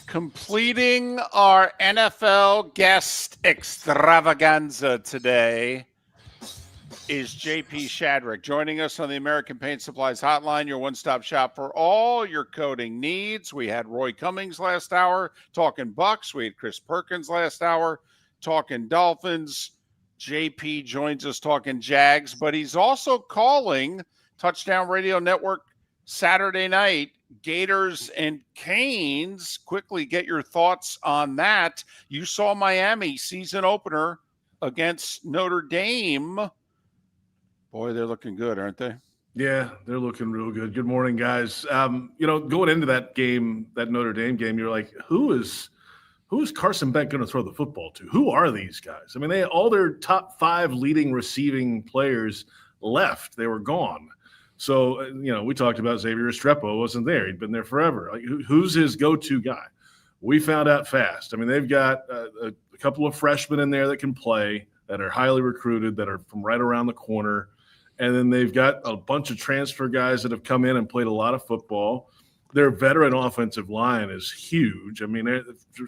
Completing our NFL guest extravaganza today is JP Shadrick, joining us on the American Paint Supplies Hotline, your one-stop shop for all your coating needs. We had Roy Cummings last hour talking Bucs. We had Chris Perkins last hour talking Dolphins. JP joins us talking Jags, but he's also calling Touchdown Radio Network Saturday night, Gators and Canes. Quickly get your thoughts on that. You saw Miami season opener against Notre Dame. Boy, they're looking good, aren't they? Yeah, they're looking real good. Good morning, guys. Going into that game, that Notre Dame game, you're like, who is Carson Beck going to throw the football to? Who are these guys? I mean, all their top 5 leading receiving players left. They were gone. So, we talked about Xavier Restrepo wasn't there. He'd been there forever. Like, who's his go-to guy? We found out fast. I mean, they've got a couple of freshmen in there that can play, that are highly recruited, that are from right around the corner. And then they've got a bunch of transfer guys that have come in and played a lot of football. Their veteran offensive line is huge. I mean,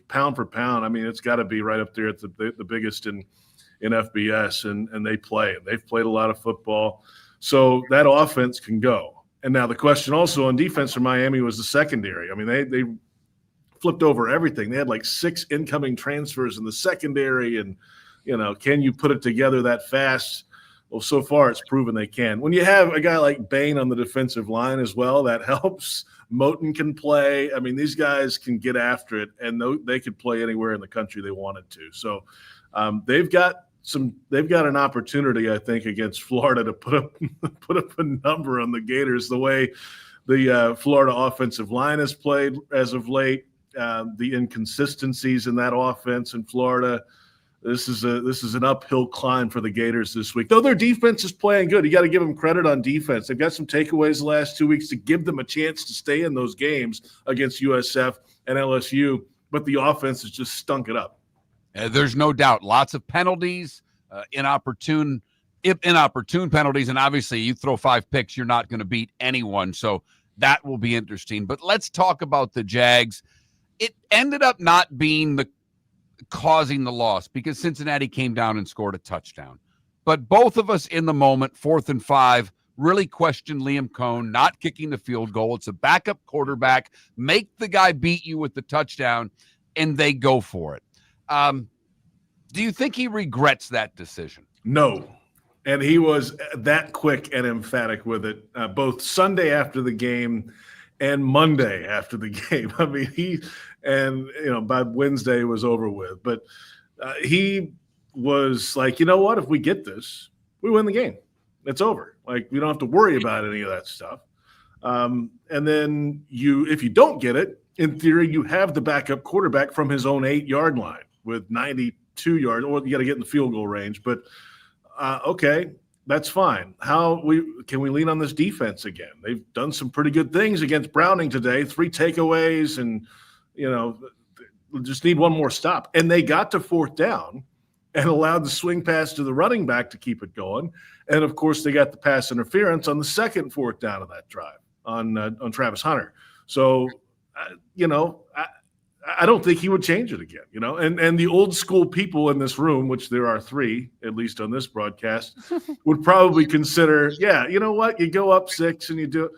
pound for pound, it's got to be right up there at the biggest in FBS, and they play. They've played a lot of football. So that offense can go. And now the question also on defense for Miami was the secondary. I mean, they flipped over everything. They had like 6 incoming transfers in the secondary, and, can you put it together that fast? Well, so far it's proven they can. When you have a guy like Bain on the defensive line as well, that helps. Moulton can play. I mean, these guys can get after it, and they could play anywhere in the country they wanted to. So they've got an opportunity, I think, against Florida to put up a number on the Gators. The way the Florida offensive line has played as of late, the inconsistencies in that offense in Florida. This is an uphill climb for the Gators this week. Though their defense is playing good, you got to give them credit on defense. They've got some takeaways the last 2 weeks to give them a chance to stay in those games against USF and LSU, but the offense has just stunk it up. There's no doubt. Lots of penalties, inopportune penalties, and obviously you throw 5 picks, you're not going to beat anyone, so that will be interesting. But let's talk about the Jags. It ended up not being causing the loss because Cincinnati came down and scored a touchdown. But both of us in the moment, 4th and 5, really questioned Liam Cohn not kicking the field goal. It's a backup quarterback. Make the guy beat you with the touchdown, and they go for it. Do you think he regrets that decision? No. And he was that quick and emphatic with it, both Sunday after the game and Monday after the game. I mean, by Wednesday it was over with. But He was like, you know what? If we get this, we win the game. It's over. Like, we don't have to worry about any of that stuff. And then if you don't get it, in theory, you have the backup quarterback from his own 8-yard line with 92 yards, or you got to get in the field goal range. But okay, that's fine. Can we lean on this defense again? They've done some pretty good things against Browning today. 3 takeaways, and just need one more stop. And they got to 4th down and allowed the swing pass to the running back to keep it going. And of course, they got the pass interference on the second 4th down of that drive on Travis Hunter. So, I don't think he would change it again, and the old school people in this room, which there are 3, at least on this broadcast, would probably consider, you know what, you go up 6 and you do it.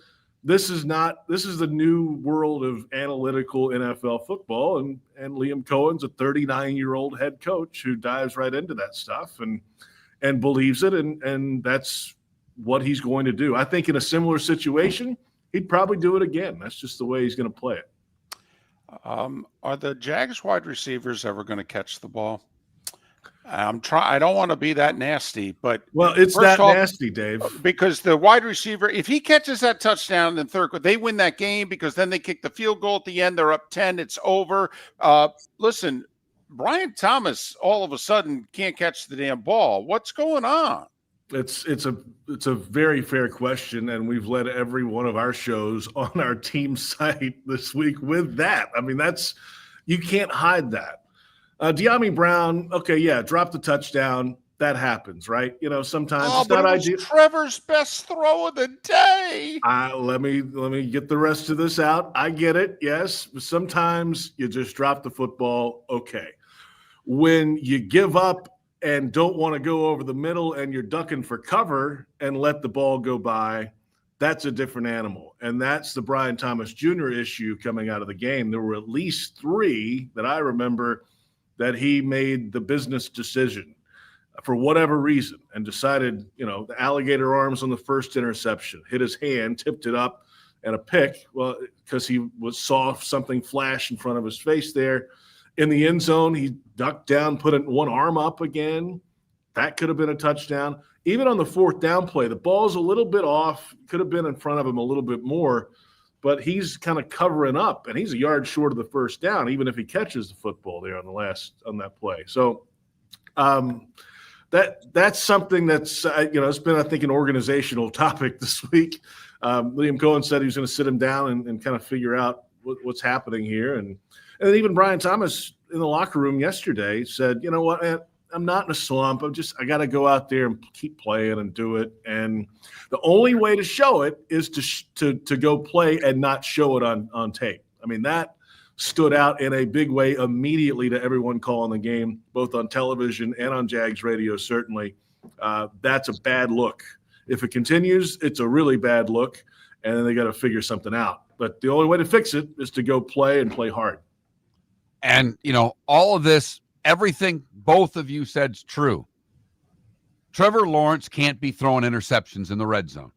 This is the new world of analytical NFL football. And Liam Cohen's a 39-year-old head coach who dives right into that stuff and believes it. And that's what he's going to do. I think in a similar situation, he'd probably do it again. That's just the way he's going to play it. Are the Jags wide receivers ever going to catch the ball? I don't want to be that nasty, but it's that nasty, Dave. Because the wide receiver, if he catches that touchdown in third quarter, they win that game because then they kick the field goal at the end. They're up 10. It's over. Listen, Brian Thomas all of a sudden can't catch the damn ball. What's going on? It's a very fair question, and we've led every one of our shows on our team site this week with that. I mean, you can't hide that. De'Ami Brown, okay, yeah, drop the touchdown. That happens, right? Sometimes it's not ideal. Trevor's best throw of the day. Let me get the rest of this out. I get it, yes. Sometimes you just drop the football. Okay, when you give up and don't want to go over the middle and you're ducking for cover and let the ball go by, that's a different animal. And that's the Brian Thomas Jr. issue coming out of the game. There were at least 3 that I remember that he made the business decision for whatever reason and decided, the alligator arms on the first interception, hit his hand, tipped it up, and a pick. Well, because he saw something flash in front of his face there. In the end zone, he ducked down, put one arm up again. That could have been a touchdown. Even on the 4th down play, the ball's a little bit off. Could have been in front of him a little bit more, but he's kind of covering up, and he's a yard short of the first down, even if he catches the football there on that play. So that's something that's it's been, I think, an organizational topic this week. Liam Cohen said he was going to sit him down and kind of figure out what's happening here, and then even Brian Thomas in the locker room yesterday said, you know what, man, I'm not in a slump. I got to go out there and keep playing and do it. And the only way to show it is to go play and not show it on tape. I mean, that stood out in a big way immediately to everyone calling the game, both on television and on Jags radio, certainly. That's a bad look. If it continues, it's a really bad look, and then they got to figure something out. But the only way to fix it is to go play and play hard. And, all of this, everything both of you said is true. Trevor Lawrence can't be throwing interceptions in the red zone.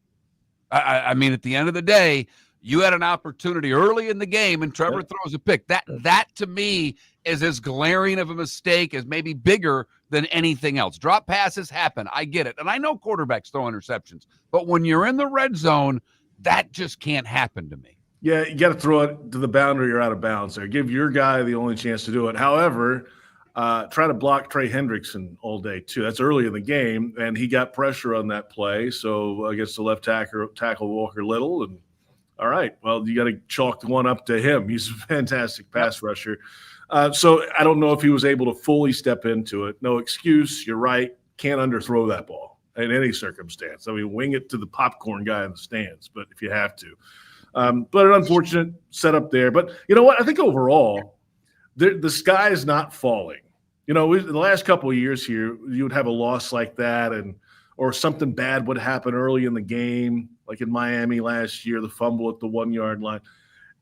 I mean, at the end of the day, you had an opportunity early in the game and Trevor throws a pick. That to me is as glaring of a mistake, as maybe bigger than anything else. Drop passes happen. I get it. And I know quarterbacks throw interceptions. But when you're in the red zone, that just can't happen to me. Yeah, you got to throw it to the boundary or out of bounds there. Give your guy the only chance to do it. However, try to block Trey Hendrickson all day too. That's early in the game, and he got pressure on that play. So against the left tackle Walker Little, and all right, well, you got to chalk the one up to him. He's a fantastic pass rusher. So I don't know if he was able to fully step into it. No excuse. You're right. Can't underthrow that ball in any circumstance. I mean, wing it to the popcorn guy in the stands, but if you have to. But an unfortunate setup there. But you know what? I think overall, the sky is not falling. In the last couple of years here, you would have a loss like that, or something bad would happen early in the game, like in Miami last year, the fumble at the 1-yard line.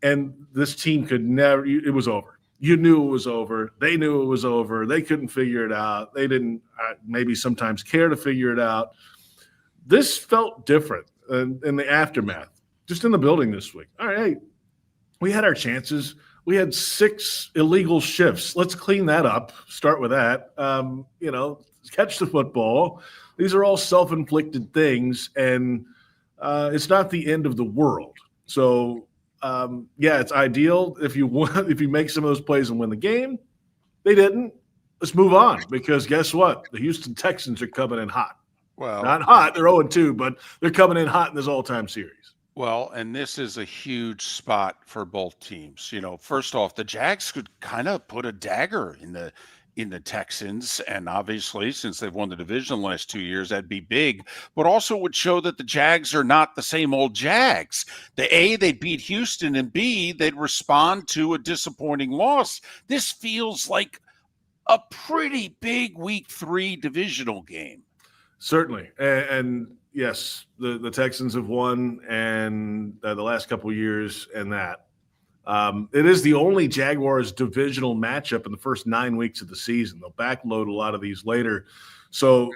And this team could never – it was over. You knew it was over. They knew it was over. They couldn't figure it out. They didn't maybe sometimes care to figure it out. This felt different in the aftermath. Just in the building this week. All right, hey, we had our chances. We had 6 illegal shifts. Let's clean that up. Start with that. Catch the football. These are all self-inflicted things, and it's not the end of the world. So, it's ideal if you make some of those plays and win the game. They didn't. Let's move on, because guess what? The Houston Texans are coming in hot. Well, not hot. They're 0-2, but they're coming in hot in this all-time series. Well, and this is a huge spot for both teams. First off, the Jags could kind of put a dagger in the Texans, and obviously, since they've won the division the last 2 years, that'd be big. But also would show that the Jags are not the same old Jags. They'd beat Houston, and B, they'd respond to a disappointing loss. This feels like a pretty big Week 3 divisional game. Certainly, and yes, the Texans have won, and the last couple of years, and that it is the only Jaguars divisional matchup in the first 9 weeks of the season. They'll backload a lot of these later, so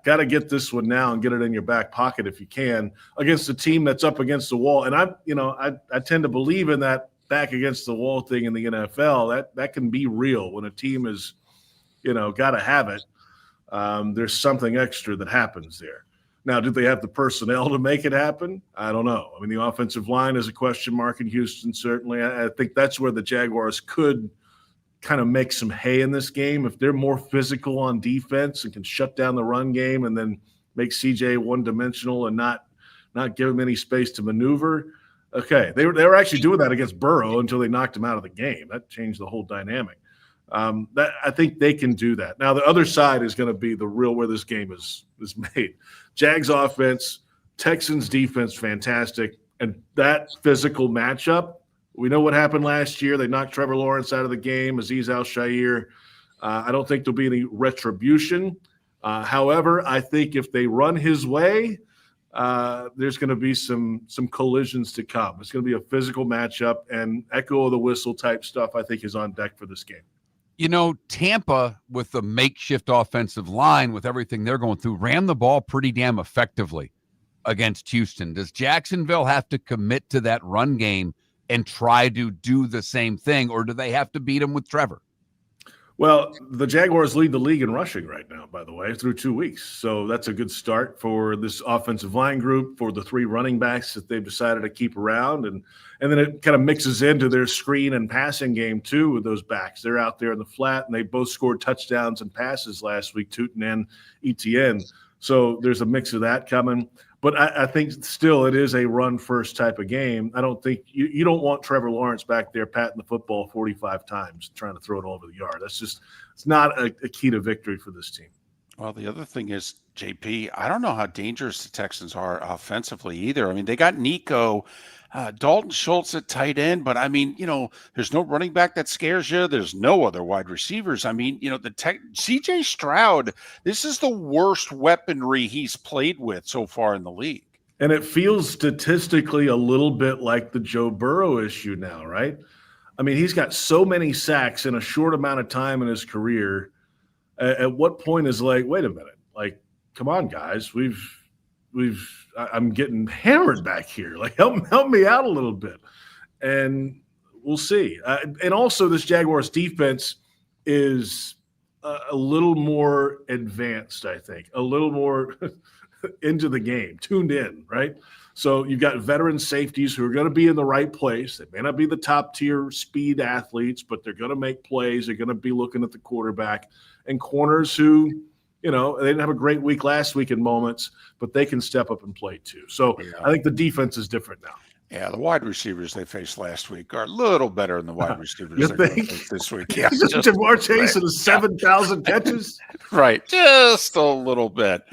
got to get this one now and get it in your back pocket if you can against a team that's up against the wall. And I tend to believe in that back against the wall thing in the NFL. That can be real when a team is, got to have it. There's something extra that happens there. Now, do they have the personnel to make it happen? I don't know. I mean, the offensive line is a question mark in Houston, certainly. I think that's where the Jaguars could kind of make some hay in this game. If they're more physical on defense and can shut down the run game and then make CJ one-dimensional and not give him any space to maneuver. Okay, they were actually doing that against Burrow until they knocked him out of the game. That changed the whole dynamic. I think they can do that. Now, the other side is going to be the real where this game is made. Jags offense, Texans defense, fantastic. And that physical matchup, we know what happened last year. They knocked Trevor Lawrence out of the game, Azeez Al-Shaair. I don't think there'll be any retribution. However, I think if they run his way, there's going to be some collisions to come. It's going to be a physical matchup, and echo of the whistle type stuff I think is on deck for this game. Tampa, with the makeshift offensive line, with everything they're going through, ran the ball pretty damn effectively against Houston. Does Jacksonville have to commit to that run game and try to do the same thing, or do they have to beat them with Trevor? Well, the Jaguars lead the league in rushing right now, by the way, through 2 weeks. So that's a good start for this offensive line group, for the 3 running backs that they've decided to keep around. And then it kind of mixes into their screen and passing game, too, with those backs. They're out there in the flat, and they both scored touchdowns and passes last week, Tootin and Etienne. So there's a mix of that coming. But I think still it is a run-first type of game. I don't think you don't want Trevor Lawrence back there patting the football 45 times, trying to throw it all over the yard. It's not a key to victory for this team. Well, the other thing is, JP, I don't know how dangerous the Texans are offensively either. I mean, they got Nico, Dalton Schultz at tight end, but I mean, there's no running back that scares you. There's no other wide receivers. I mean, CJ Stroud, this is the worst weaponry he's played with so far in the league. And it feels statistically a little bit like the Joe Burrow issue now, right? I mean, he's got so many sacks in a short amount of time in his career. At what point is wait a minute, come on, guys, I'm getting hammered back here. Help me out a little bit. And we'll see. And also this Jaguars defense is a little more advanced, I think, a little more into the game, tuned in, right? So you've got veteran safeties who are going to be in the right place. They may not be the top tier speed athletes, but they're going to make plays. They're going to be looking at the quarterback, and corners who, they didn't have a great week last week in moments, but they can step up and play too. So yeah. I think the defense is different now. Yeah, the wide receivers they faced last week are a little better than the wide receivers they're going to face this week. Yeah, Jamar Chase and 7,000 catches? Right, just a little bit.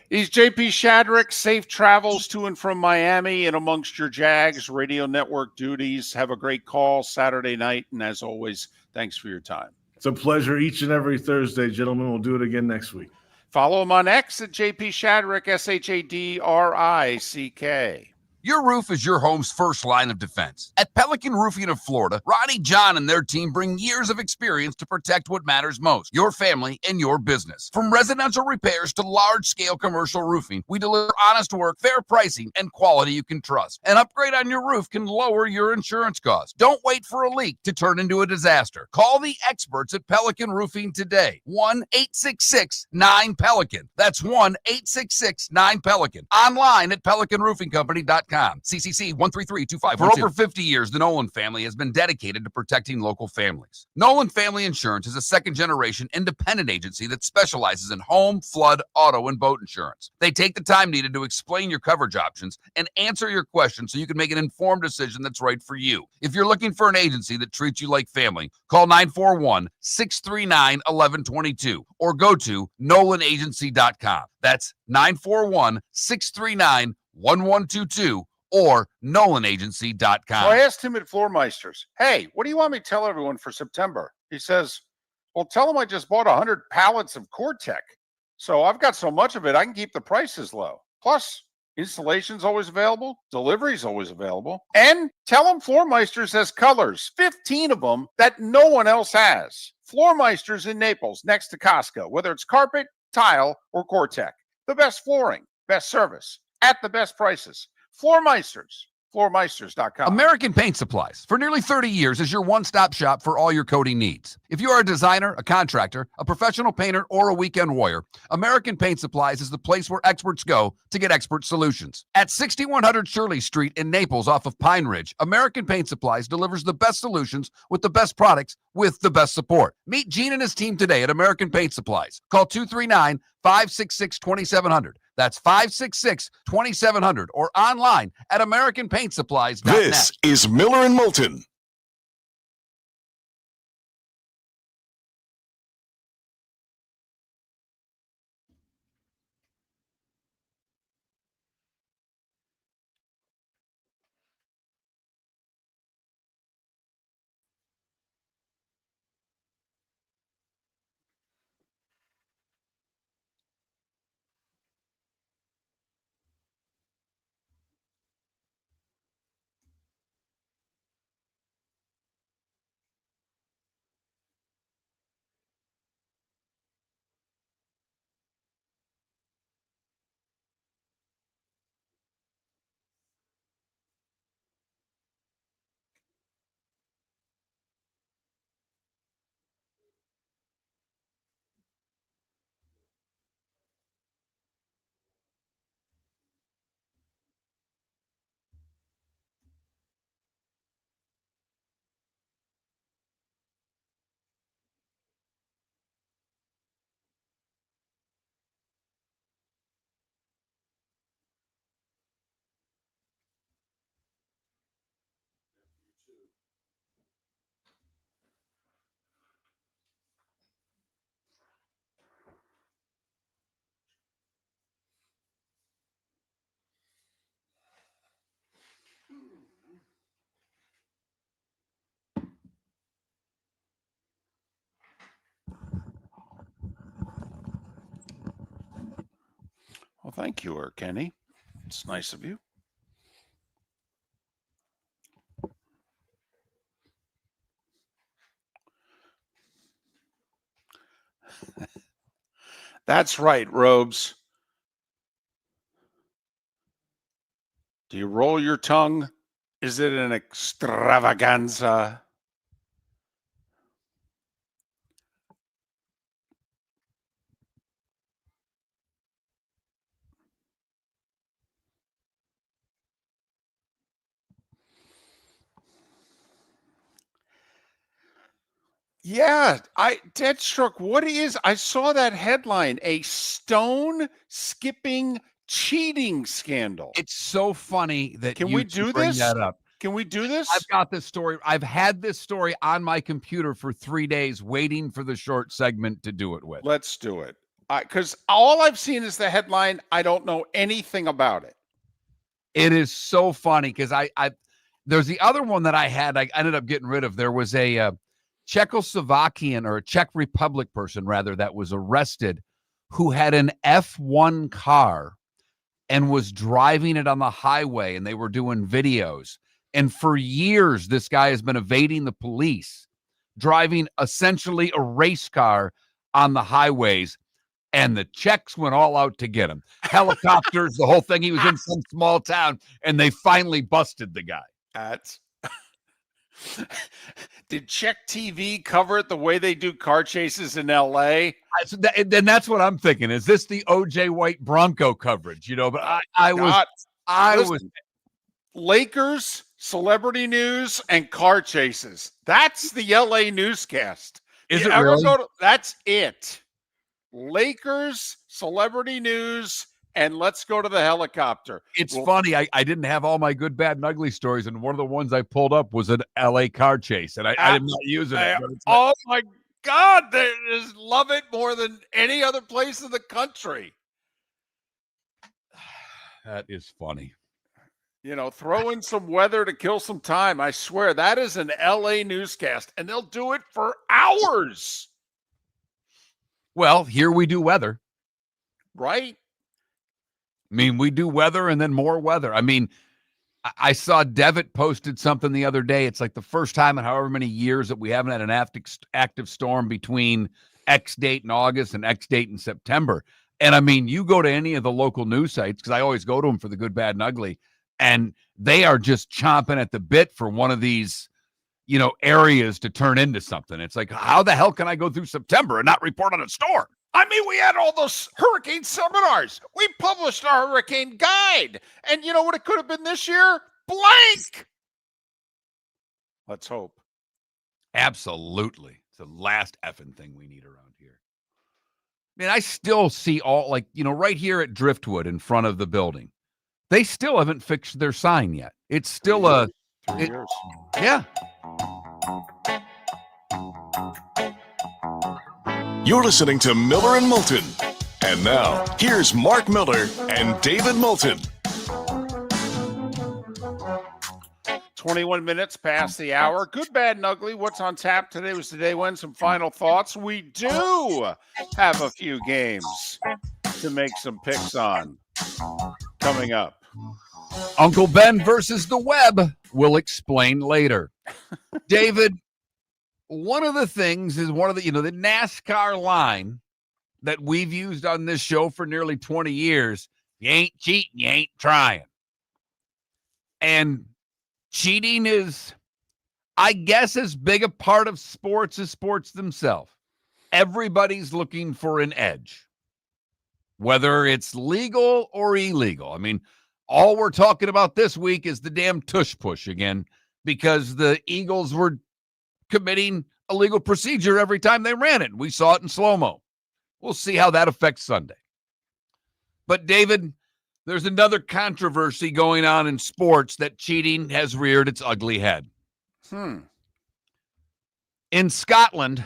He's JP Shadrick. Safe travels to and from Miami and amongst your Jags radio network duties. Have a great call Saturday night, and as always, thanks for your time. It's a pleasure each and every Thursday, gentlemen. We'll do it again next week. Follow him on X at JP Shadrick, SHADRICK. Your roof is your home's first line of defense. At Pelican Roofing of Florida, Ronnie, John, and their team bring years of experience to protect what matters most, your family and your business. From residential repairs to large-scale commercial roofing, we deliver honest work, fair pricing, and quality you can trust. An upgrade on your roof can lower your insurance costs. Don't wait for a leak to turn into a disaster. Call the experts at Pelican Roofing today. 1-866-9-PELICAN. That's 1-866-9-PELICAN. Online at pelicanroofingcompany.com. CCC 13325. For over 50 years, the Nolan family has been dedicated to protecting local families. Nolan Family Insurance is a second-generation independent agency that specializes in home, flood, auto, and boat insurance. They take the time needed to explain your coverage options and answer your questions so you can make an informed decision that's right for you. If you're looking for an agency that treats you like family, call 941-639-1122 or go to nolanagency.com. That's 941-639-1122 or nolanagency.com. So I asked him at Floormeisters, hey, what do you want me to tell everyone for September? He says, well, tell them I just bought 100 pallets of Core-Tech. So I've got so much of it, I can keep the prices low. Plus, installation's always available. Delivery's always available. And tell them Floormeisters has colors, 15 of them that no one else has. Floormeisters in Naples, next to Costco, whether it's carpet, tile, or Core-Tech. The best flooring, best service, at the best prices. Floormeisters, floormeisters.com. American Paint Supplies, for nearly 30 years, is your one-stop shop for all your coating needs. If you are a designer, a contractor, a professional painter, or a weekend warrior, American Paint Supplies is the place where experts go to get expert solutions. At 6100 Shirley Street in Naples off of Pine Ridge, American Paint Supplies delivers the best solutions with the best products with the best support. Meet Gene and his team today at American Paint Supplies. Call 239-566-2700. That's 566-2700 or online at AmericanPaintSupplies.net. This is Miller and Moulton. Well, thank you, Kenny. It's nice of you. That's right, Robes. Do you roll your tongue? Is it an extravaganza? Yeah, Deathstroke, what is, I saw that headline, a stone skipping cheating scandal. It's so funny that Can you we do bring this? that up. Can we do this? I've got this story. I've had this story on my computer for 3 days waiting for the short segment to do it with. Let's do it. Because all I've seen is the headline. I don't know anything about it. It is so funny because I there's the other one that I had. I ended up getting rid of. There was a Czechoslovakian or a Czech Republic person rather that was arrested who had an F1 car and was driving it on the highway, and they were doing videos. And for years, this guy has been evading the police, driving essentially a race car on the highways. And the checks went all out to get him. Helicopters, the whole thing. He was in some small town, and they finally busted the guy. That's Did Check TV cover it the way they do car chases in LA? Then that's what I'm thinking. Is this the OJ White Bronco coverage? You know, but I was Lakers, celebrity news, and car chases. That's the LA newscast. Is You it ever really? that's it. Lakers, celebrity news, and let's go to the helicopter. It's funny. I didn't have all my good, bad, and ugly stories, and one of the ones I pulled up was an LA car chase, and I'm not using it. But it's Oh my God, they just love it more than any other place in the country. That is funny. You know, throw in some weather to kill some time. I swear that is an LA newscast, and they'll do it for hours. Well, here we do weather. Right? I mean, we do weather and then more weather. I mean, I saw Devitt posted something the other day. It's like the first time in however many years that we haven't had an active storm between X date in August and X date in September. And I mean, you go to any of the local news sites, because I always go to them for the good, bad, and ugly, and they are just chomping at the bit for one of these, you know, areas to turn into something. It's like, how the hell can I go through September and not report on a storm? I mean, we had all those hurricane seminars. We published our hurricane guide. And you know what it could have been this year? Blank. Let's hope. Absolutely. It's the last effing thing we need around here. I mean, I still see all, like, you know, right here at Driftwood in front of the building, they still haven't fixed their sign yet. It's still 3 years. Yeah. You're listening to Miller and Moulton. And now, here's Mark Miller and David Moulton. 21 minutes past the hour. Good, bad, and ugly. What's on tap today was today when some final thoughts. We do have a few games to make some picks on coming up. Uncle Ben versus the Web. We'll explain later. David, one of the things is one of the, you know, the NASCAR line that we've used on this show for nearly 20 years. You ain't cheating, you ain't trying. And cheating is, I guess, as big a part of sports as sports themselves. Everybody's looking for an edge, whether it's legal or illegal. I mean, all we're talking about this week is the damn tush push again, because the Eagles were committing illegal procedure every time they ran it. We saw it in slow-mo. We'll see how that affects Sunday. But, David, there's another controversy going on in sports that cheating has reared its ugly head. In Scotland,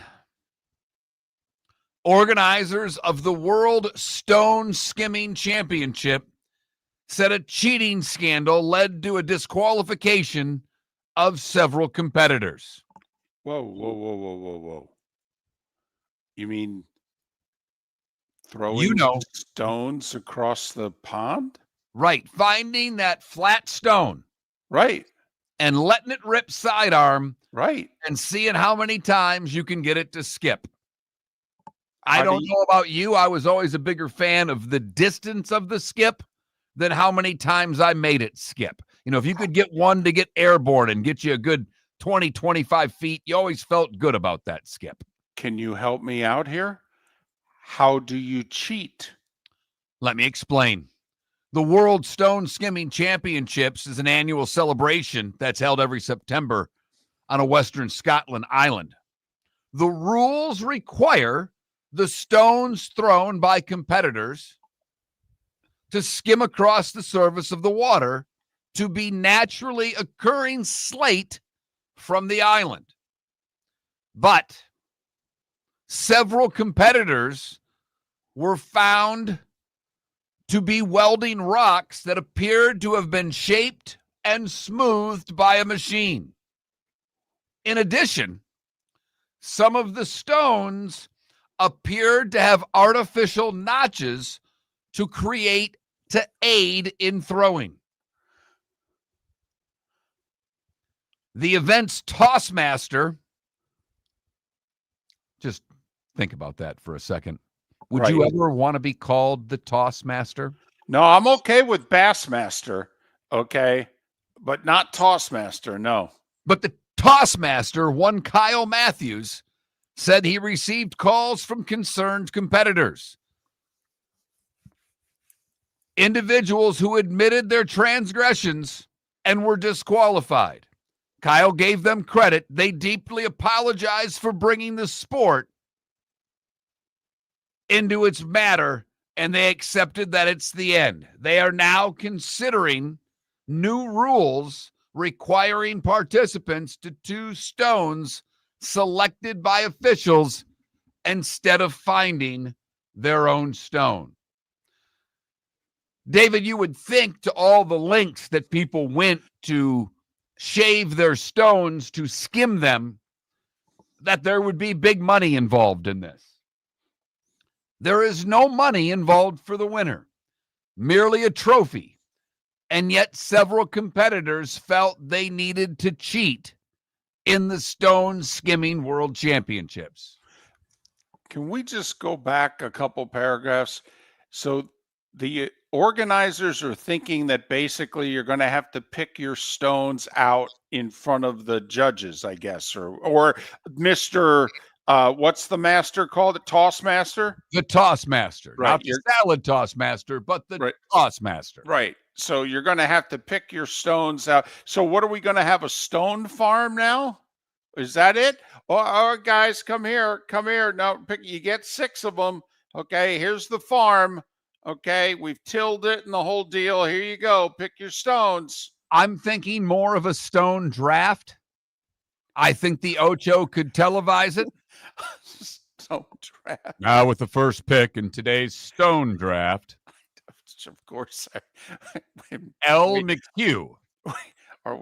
organizers of the World Stone Skimming Championship said a cheating scandal led to a disqualification of several competitors. Whoa. You mean throwing stones across the pond? Right. Finding that flat stone. Right. And letting it rip sidearm. Right. And seeing how many times you can get it to skip. I don't know about you. I was always a bigger fan of the distance of the skip than how many times I made it skip. You know, if you could get one to get airborne and get you a good 20, 25 feet, you always felt good about that skip. Can you help me out here? How do you cheat? Let me explain. The World Stone Skimming Championships is an annual celebration that's held every September on a Western Scotland island. The rules require the stones thrown by competitors to skim across the surface of the water to be naturally occurring slate from the island. But several competitors were found to be welding rocks that appeared to have been shaped and smoothed by a machine. In addition, some of the stones appeared to have artificial notches to create to aid in throwing. The event's tossmaster, just think about that for a second. Would you ever want to be called the tossmaster? No, I'm okay with Bassmaster, okay, but not Tossmaster, no. But the tossmaster, one Kyle Matthews, said he received calls from concerned competitors. Individuals who admitted their transgressions and were disqualified. Kyle gave them credit. They deeply apologized for bringing the sport into its matter, and they accepted that it's the end. They are now considering new rules requiring participants to 2 stones selected by officials instead of finding their own stone. David, you would think to all the lengths that people went to shave their stones, to skim them, that there would be big money involved in this. There is no money involved for the winner, merely a trophy. And yet several competitors felt they needed to cheat in the stone skimming world championships. Can we just go back a couple paragraphs? So the organizers are thinking that basically you're going to have to pick your stones out in front of the judges, I guess, or Mr. What's the master called? The toss master? The toss master, Right. not the salad toss master, but the toss master. Right. So you're going to have to pick your stones out. So what are we going to have, a stone farm now? Is that it? Oh, guys, come here. No, you get 6 of them. Okay, here's the farm. Okay, we've tilled it and the whole deal. Here you go. Pick your stones. I'm thinking more of a stone draft. I think the Ocho could televise it. Stone draft. Now with the first pick in today's stone draft, Of course. L. McHugh. Are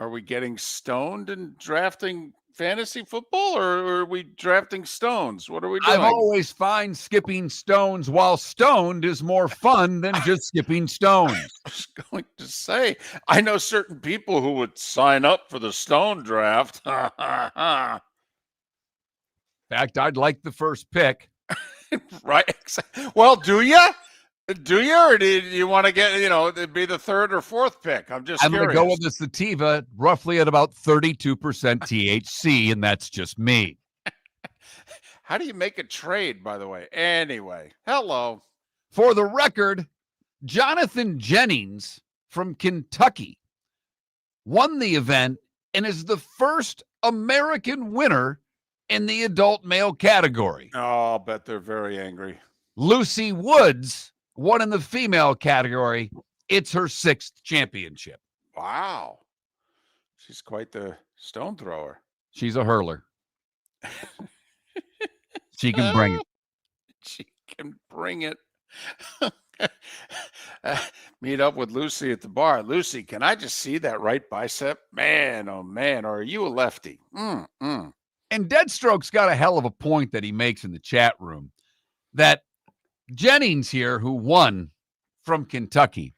we getting stoned and drafting fantasy football, or are we drafting stones? What are we doing? I've always find skipping stones while stoned is more fun than just skipping stones. I was going to say, I know certain people who would sign up for the stone draft. In fact, I'd like the first pick. Right. Well, do you? Or do you want to get, it'd be the 3rd or 4th pick? I'm going to go with the sativa, roughly at about 32% THC, and that's just me. How do you make a trade, by the way? Anyway, hello. For the record, Jonathan Jennings from Kentucky won the event and is the first American winner in the adult male category. Oh, I'll bet they're very angry. Lucy Woods won in the female category. It's her 6th championship. Wow. She's quite the stone thrower. She's a hurler. She can bring it. She can bring it. Meet up with Lucy at the bar. Lucy, can I just see that right bicep? Man, oh man, or are you a lefty? And Deadstroke's got a hell of a point that he makes in the chat room, that Jennings here, who won from Kentucky,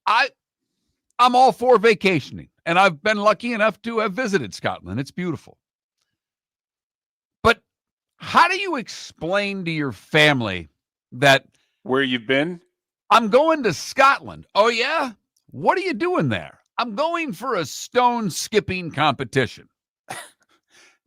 I'm all for vacationing, and I've been lucky enough to have visited Scotland. It's beautiful. But how do you explain to your family that where you've been? I'm going to Scotland. Oh, yeah? What are you doing there? I'm going for a stone skipping competition.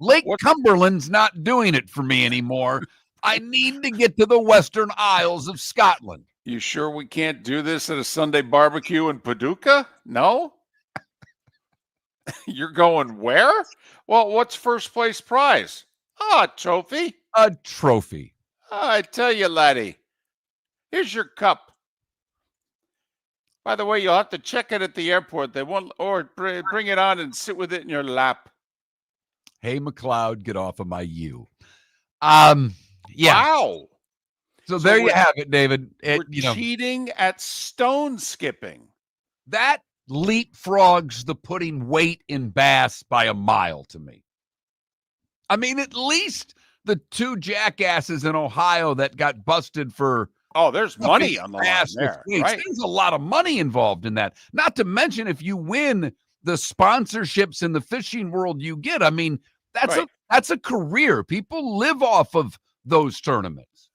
Lake Cumberland's not doing it for me anymore. I need to get to the Western Isles of Scotland. You sure we can't do this at a Sunday barbecue in Paducah? No? You're going where? Well, what's first place prize? Oh, a trophy. A trophy. Oh, I tell you, laddie, here's your cup. By the way, you'll have to check it at the airport. They won't, or bring it on and sit with it in your lap. Hey, McLeod, get off of my U. Yeah. Wow. So there you have it, David. We're cheating at stone skipping. That leapfrogs the putting weight in bass by a mile to me. I mean, at least the 2 jackasses in Ohio that got busted for Oh, there's money Nothing on the line fast with there, weights. right? There's a lot of money involved in that. Not to mention if you win the sponsorships in the fishing world you get. I mean, Right. that's a career. People live off of those tournaments.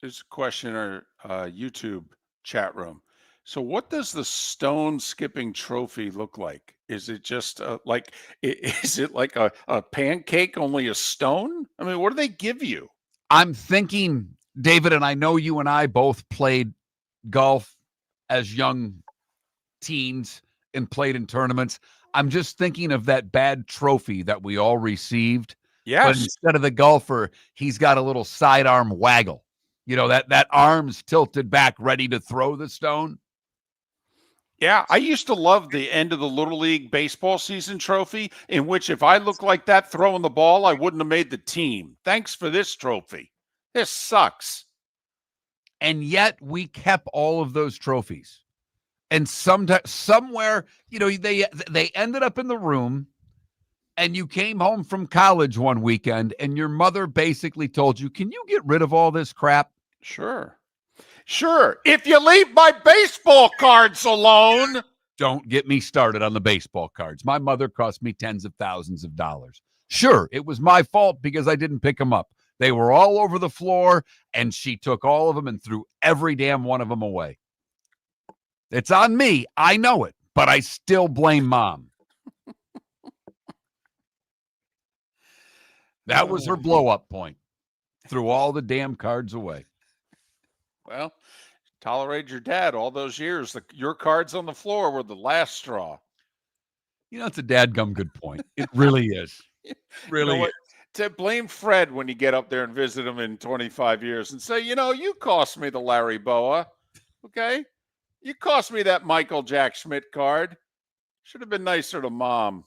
There's a question in our YouTube chat room. So, what does the stone skipping trophy look like? Is it just is it like a pancake, only a stone? I mean, what do they give you? I'm thinking, David, and I know you and I both played golf as young teens and played in tournaments. I'm just thinking of that bad trophy that we all received. But Yes. instead of the golfer, he's got a little sidearm waggle. You know, that arm's tilted back, ready to throw the stone. Yeah, I used to love the end of the Little League baseball season trophy, in which if I looked like that throwing the ball, I wouldn't have made the team. Thanks for this trophy. This sucks. And yet we kept all of those trophies. And somewhere, you know, they ended up in the room, and you came home from college one weekend, and your mother basically told you, "Can you get rid of all this crap?" Sure. Sure. If you leave my baseball cards alone. Don't get me started on the baseball cards. My mother cost me tens of thousands of dollars. Sure, it was my fault because I didn't pick them up. They were all over the floor, and she took all of them and threw every damn one of them away. It's on me. I know it, but I still blame Mom. That was her blow-up point. Threw all the damn cards away. Well, tolerate your dad all those years. Your cards on the floor were the last straw. You know, it's a dadgum good point. It really is. Really You know what? To blame Fred when you get up there and visit him in 25 years and say, you cost me the Larry Boa. Okay? You cost me that Michael Jack Schmidt card. Should have been nicer to Mom.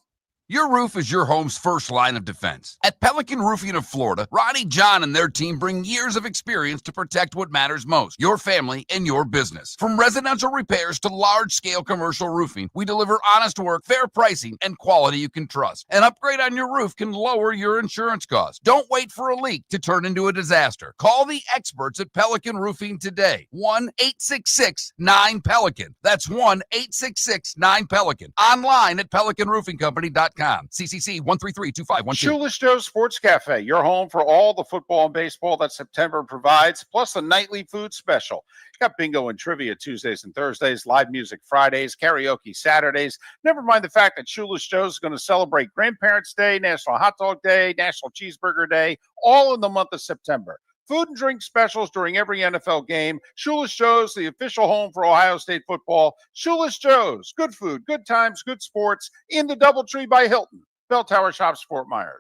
Your roof is your home's first line of defense. At Pelican Roofing of Florida, Ronnie John and their team bring years of experience to protect what matters most, your family and your business. From residential repairs to large-scale commercial roofing, we deliver honest work, fair pricing, and quality you can trust. An upgrade on your roof can lower your insurance costs. Don't wait for a leak to turn into a disaster. Call the experts at Pelican Roofing today. 1-866-9-PELICAN. That's 1-866-9-PELICAN. Online at pelicanroofingcompany.com. CCC 1332512. Shoeless Joe's Sports Cafe, your home for all the football and baseball that September provides, plus a nightly food special. Got bingo and trivia Tuesdays and Thursdays, live music Fridays, karaoke Saturdays. Never mind the fact that Shoeless Joe's is going to celebrate Grandparents' Day, National Hot Dog Day, National Cheeseburger Day, all in the month of September. Food and drink specials during every NFL game. Shoeless Joe's, the official home for Ohio State football. Shoeless Joe's, good food, good times, good sports in the Doubletree by Hilton. Bell Tower Shops, Fort Myers.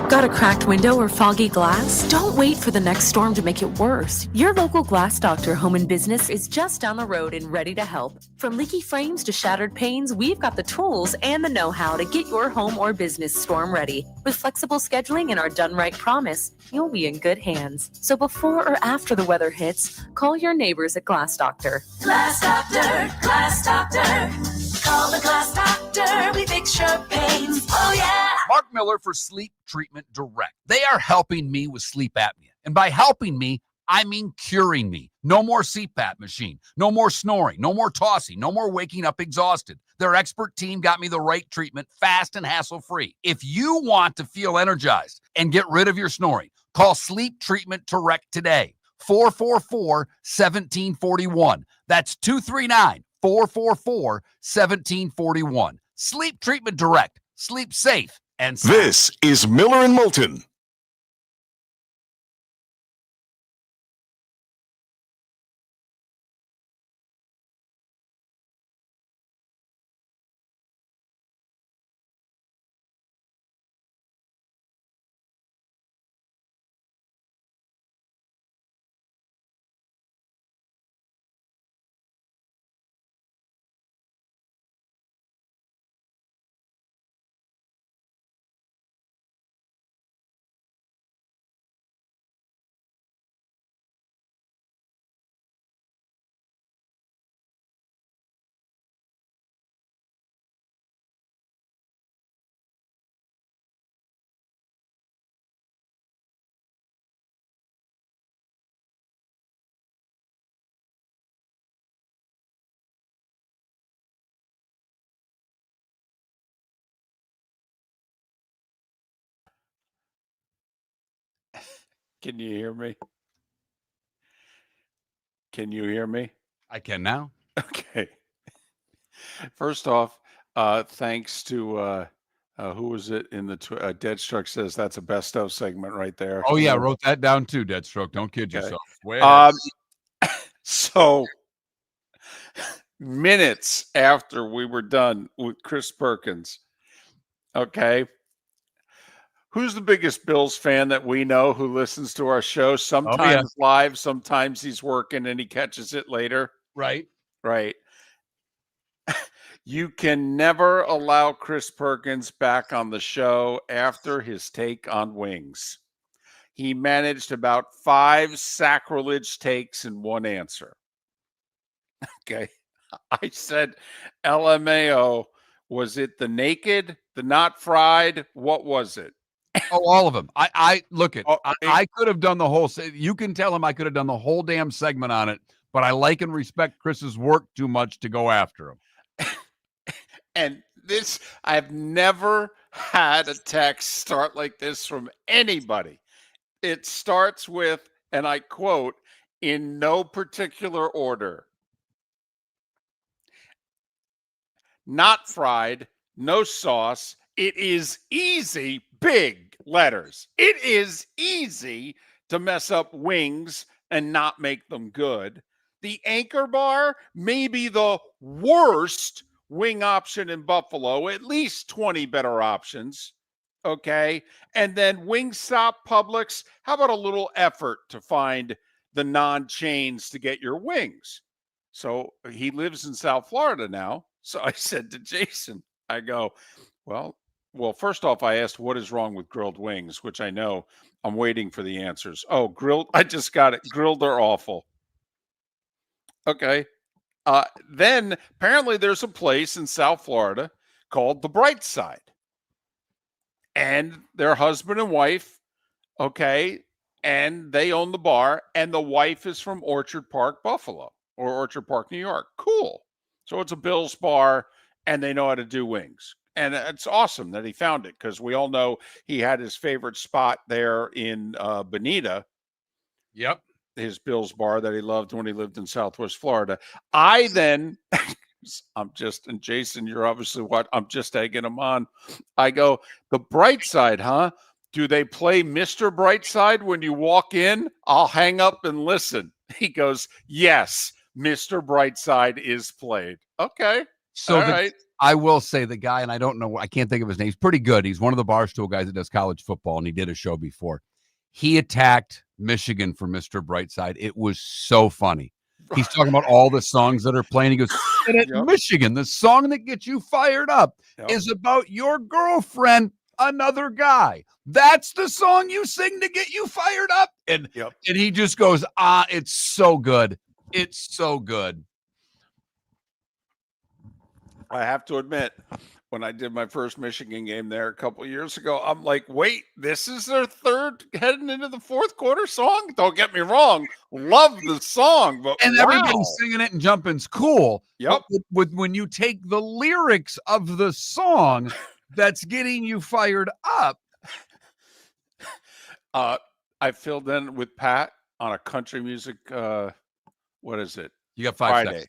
Got a cracked window or foggy glass? Don't wait for the next storm to make it worse. Your local Glass Doctor Home and Business is just down the road and ready to help. From leaky frames to shattered panes, we've got the tools and the know-how to get your home or business storm ready. With flexible scheduling and our done right promise, you'll be in good hands. So before or after the weather hits, call your neighbors at Glass Doctor. Glass Doctor, Glass Doctor. Call the Glass Doctor, we fix your pains. Oh yeah. Mark Miller for Sleep Treatment Direct. They are helping me with sleep apnea. And by helping me, I mean curing me. No more CPAP machine. No more snoring. No more tossing. No more waking up exhausted. Their expert team got me the right treatment, fast and hassle-free. If you want to feel energized and get rid of your snoring, call Sleep Treatment Direct today. 444-1741. That's 239-444-1741. Sleep Treatment Direct. Sleep safe and sound. This is Miller and Moulton. Can you hear me? Can you hear me? I can now. Okay. First off, thanks to who was it in the Deadstruck says that's a best of segment right there. Oh yeah, I wrote that down too, Deadstroke. Don't kid Okay. yourself. Way ahead. So minutes after we were done with Chris Perkins, okay, who's the biggest Bills fan that we know who listens to our show? Sometimes live, sometimes he's working and he catches it later. Right. Right. You can never allow Chris Perkins back on the show after his take on wings. He managed about 5 sacrilege takes in one answer. Okay. I said, LMAO, was it the naked, the not fried? What was it? Oh, all of them. I look at. Oh, I could have done the whole. You can tell him I could have done the whole damn segment on it, but I like and respect Chris's work too much to go after him. And this, I've never had a text start like this from anybody. It starts with, and I quote, in no particular order. Not fried, no sauce. It is easy, big letters. It is easy to mess up wings and not make them good. The Anchor Bar may be the worst wing option in Buffalo, at least 20 better options. Okay. And then Wingstop, Publix, how about a little effort to find the non-chains to get your wings? So he lives in South Florida now. So I said to Jason, I go, well, first off, I asked what is wrong with grilled wings, which I know I'm waiting for the answers. Oh, grilled. I just got it. Grilled are awful. Okay. Then apparently there's a place in South Florida called The Bright Side. And they're husband and wife, okay, and they own the bar, and the wife is from Orchard Park, Buffalo, or Orchard Park, New York. Cool. So it's a Bills bar, and they know how to do wings. And it's awesome that he found it, because we all know he had his favorite spot there in Bonita. Yep. His Bills bar that he loved when he lived in Southwest Florida. I then, and Jason, you're obviously what? I'm just egging him on. I go, The Bright Side, huh? Do they play Mr. Brightside when you walk in? I'll hang up and listen. He goes, yes, Mr. Brightside is played. Okay. So all right. I will say the guy, and I don't know, I can't think of his name. He's pretty good. He's one of the Barstool guys that does college football, and he did a show before. He attacked Michigan for Mr. Brightside. It was so funny. He's talking about all the songs that are playing. He goes, and at Michigan, the song that gets you fired up is about your girlfriend, another guy. That's the song you sing to get you fired up. And he just goes, it's so good. It's so good. I have to admit, when I did my first Michigan game there a couple of years ago, I'm like, wait, this is their third heading into the fourth quarter song? Don't get me wrong. Love the song. But everybody's singing it and jumping's cool. Yep. But when you take the lyrics of the song that's getting you fired up. I filled in with Pat on a country music, what is it? You got 5 Friday. seconds.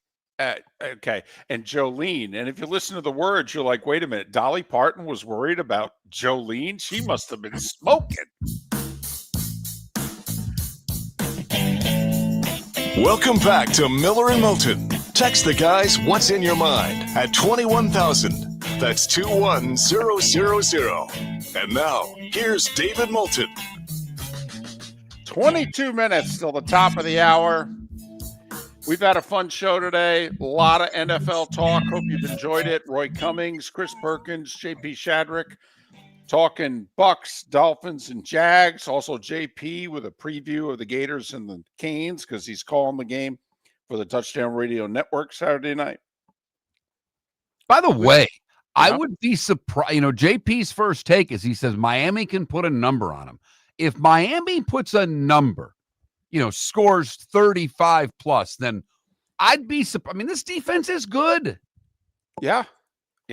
Okay. And Jolene. And if you listen to the words, you're like, wait a minute. Dolly Parton was worried about Jolene. She must have been smoking. Welcome back to Miller and Moulton. Text the guys what's in your mind at 21,000. That's 21000. And now, here's David Moulton. 22 minutes till the top of the hour. We've had a fun show today. A lot of NFL talk. Hope you've enjoyed it. Roy Cummings, Chris Perkins, JP Shadrick, talking Bucs, Dolphins, and Jags. Also JP with a preview of the Gators and the Canes, because he's calling the game for the Touchdown Radio Network Saturday night. By the way, I would be surprised. You know, JP's first take is he says Miami can put a number on him. If Miami puts a number, scores 35 plus, then I'd be surprised. I mean, this defense is good. Yeah.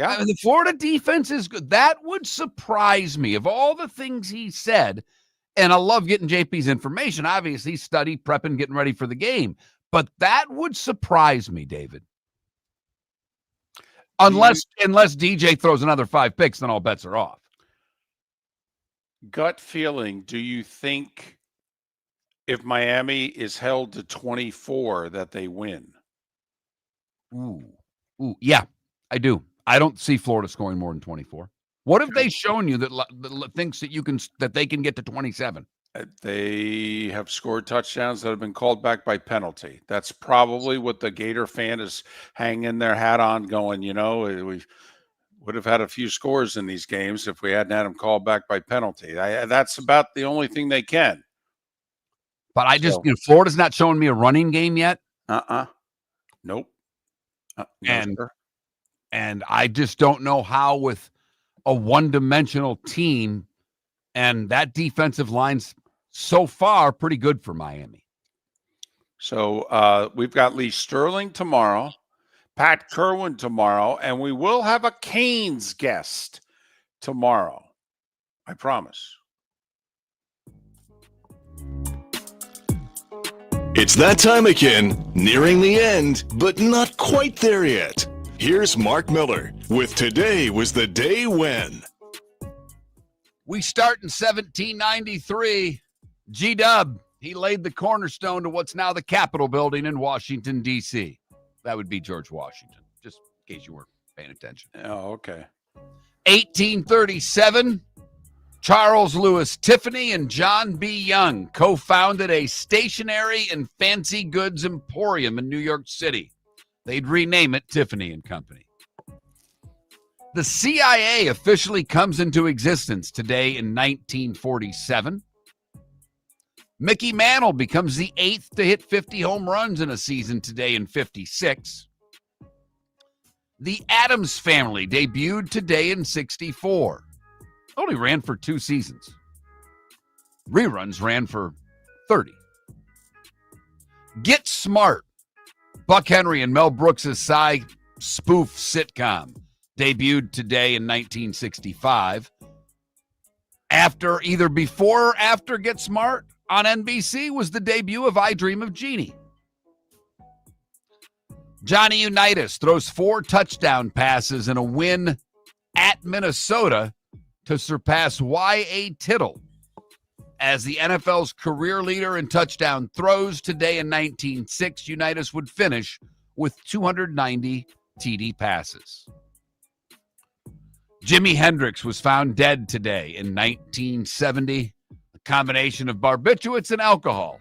I mean, the Florida defense is good. That would surprise me. Of all the things he said, And I love getting JP's information. Obviously, study, prepping, getting ready for the game. But that would surprise me, David. Unless DJ throws another 5 picks, then all bets are off. Gut feeling, do you think if Miami is held to 24 that they win? Ooh, yeah, I do. I don't see Florida scoring more than 24. What have they shown you that thinks that they can get to 27? They have scored touchdowns that have been called back by penalty. That's probably what the Gator fan is hanging their hat on, going, we would have had a few scores in these games if we hadn't had them called back by penalty. That's about the only thing they can. But Florida's not showing me a running game yet. Nope. And I just don't know how with a one-dimensional team, and that defensive line's so far pretty good for Miami. So we've got Lee Sterling tomorrow, Pat Kerwin tomorrow, and we will have a Canes guest tomorrow. I promise. It's that time again, nearing the end, but not quite there yet. Here's Mark Miller with Today Was the Day When. We start in 1793. G-Dub, he laid the cornerstone to what's now the Capitol building in Washington, D.C. That would be George Washington, just in case you weren't paying attention. Oh, okay. 1837, Charles Lewis Tiffany and John B. Young co-founded a stationery and fancy goods emporium in New York City. They'd rename it Tiffany and Company. The CIA officially comes into existence today in 1947. Mickey Mantle becomes the 8th to hit 50 home runs in a season today in 56. The Addams Family debuted today in 64. Only ran for 2 seasons. Reruns ran for 30. Get Smart. Buck Henry and Mel Brooks' sci spoof sitcom debuted today in 1965. Either before or after Get Smart on NBC was the debut of I Dream of Jeannie. Johnny Unitas throws 4 touchdown passes in a win at Minnesota to surpass Y.A. Tittle as the NFL's career leader in touchdown throws. Today in 1906, Unitas would finish with 290 TD passes. Jimi Hendrix was found dead today in 1970. A combination of barbiturates and alcohol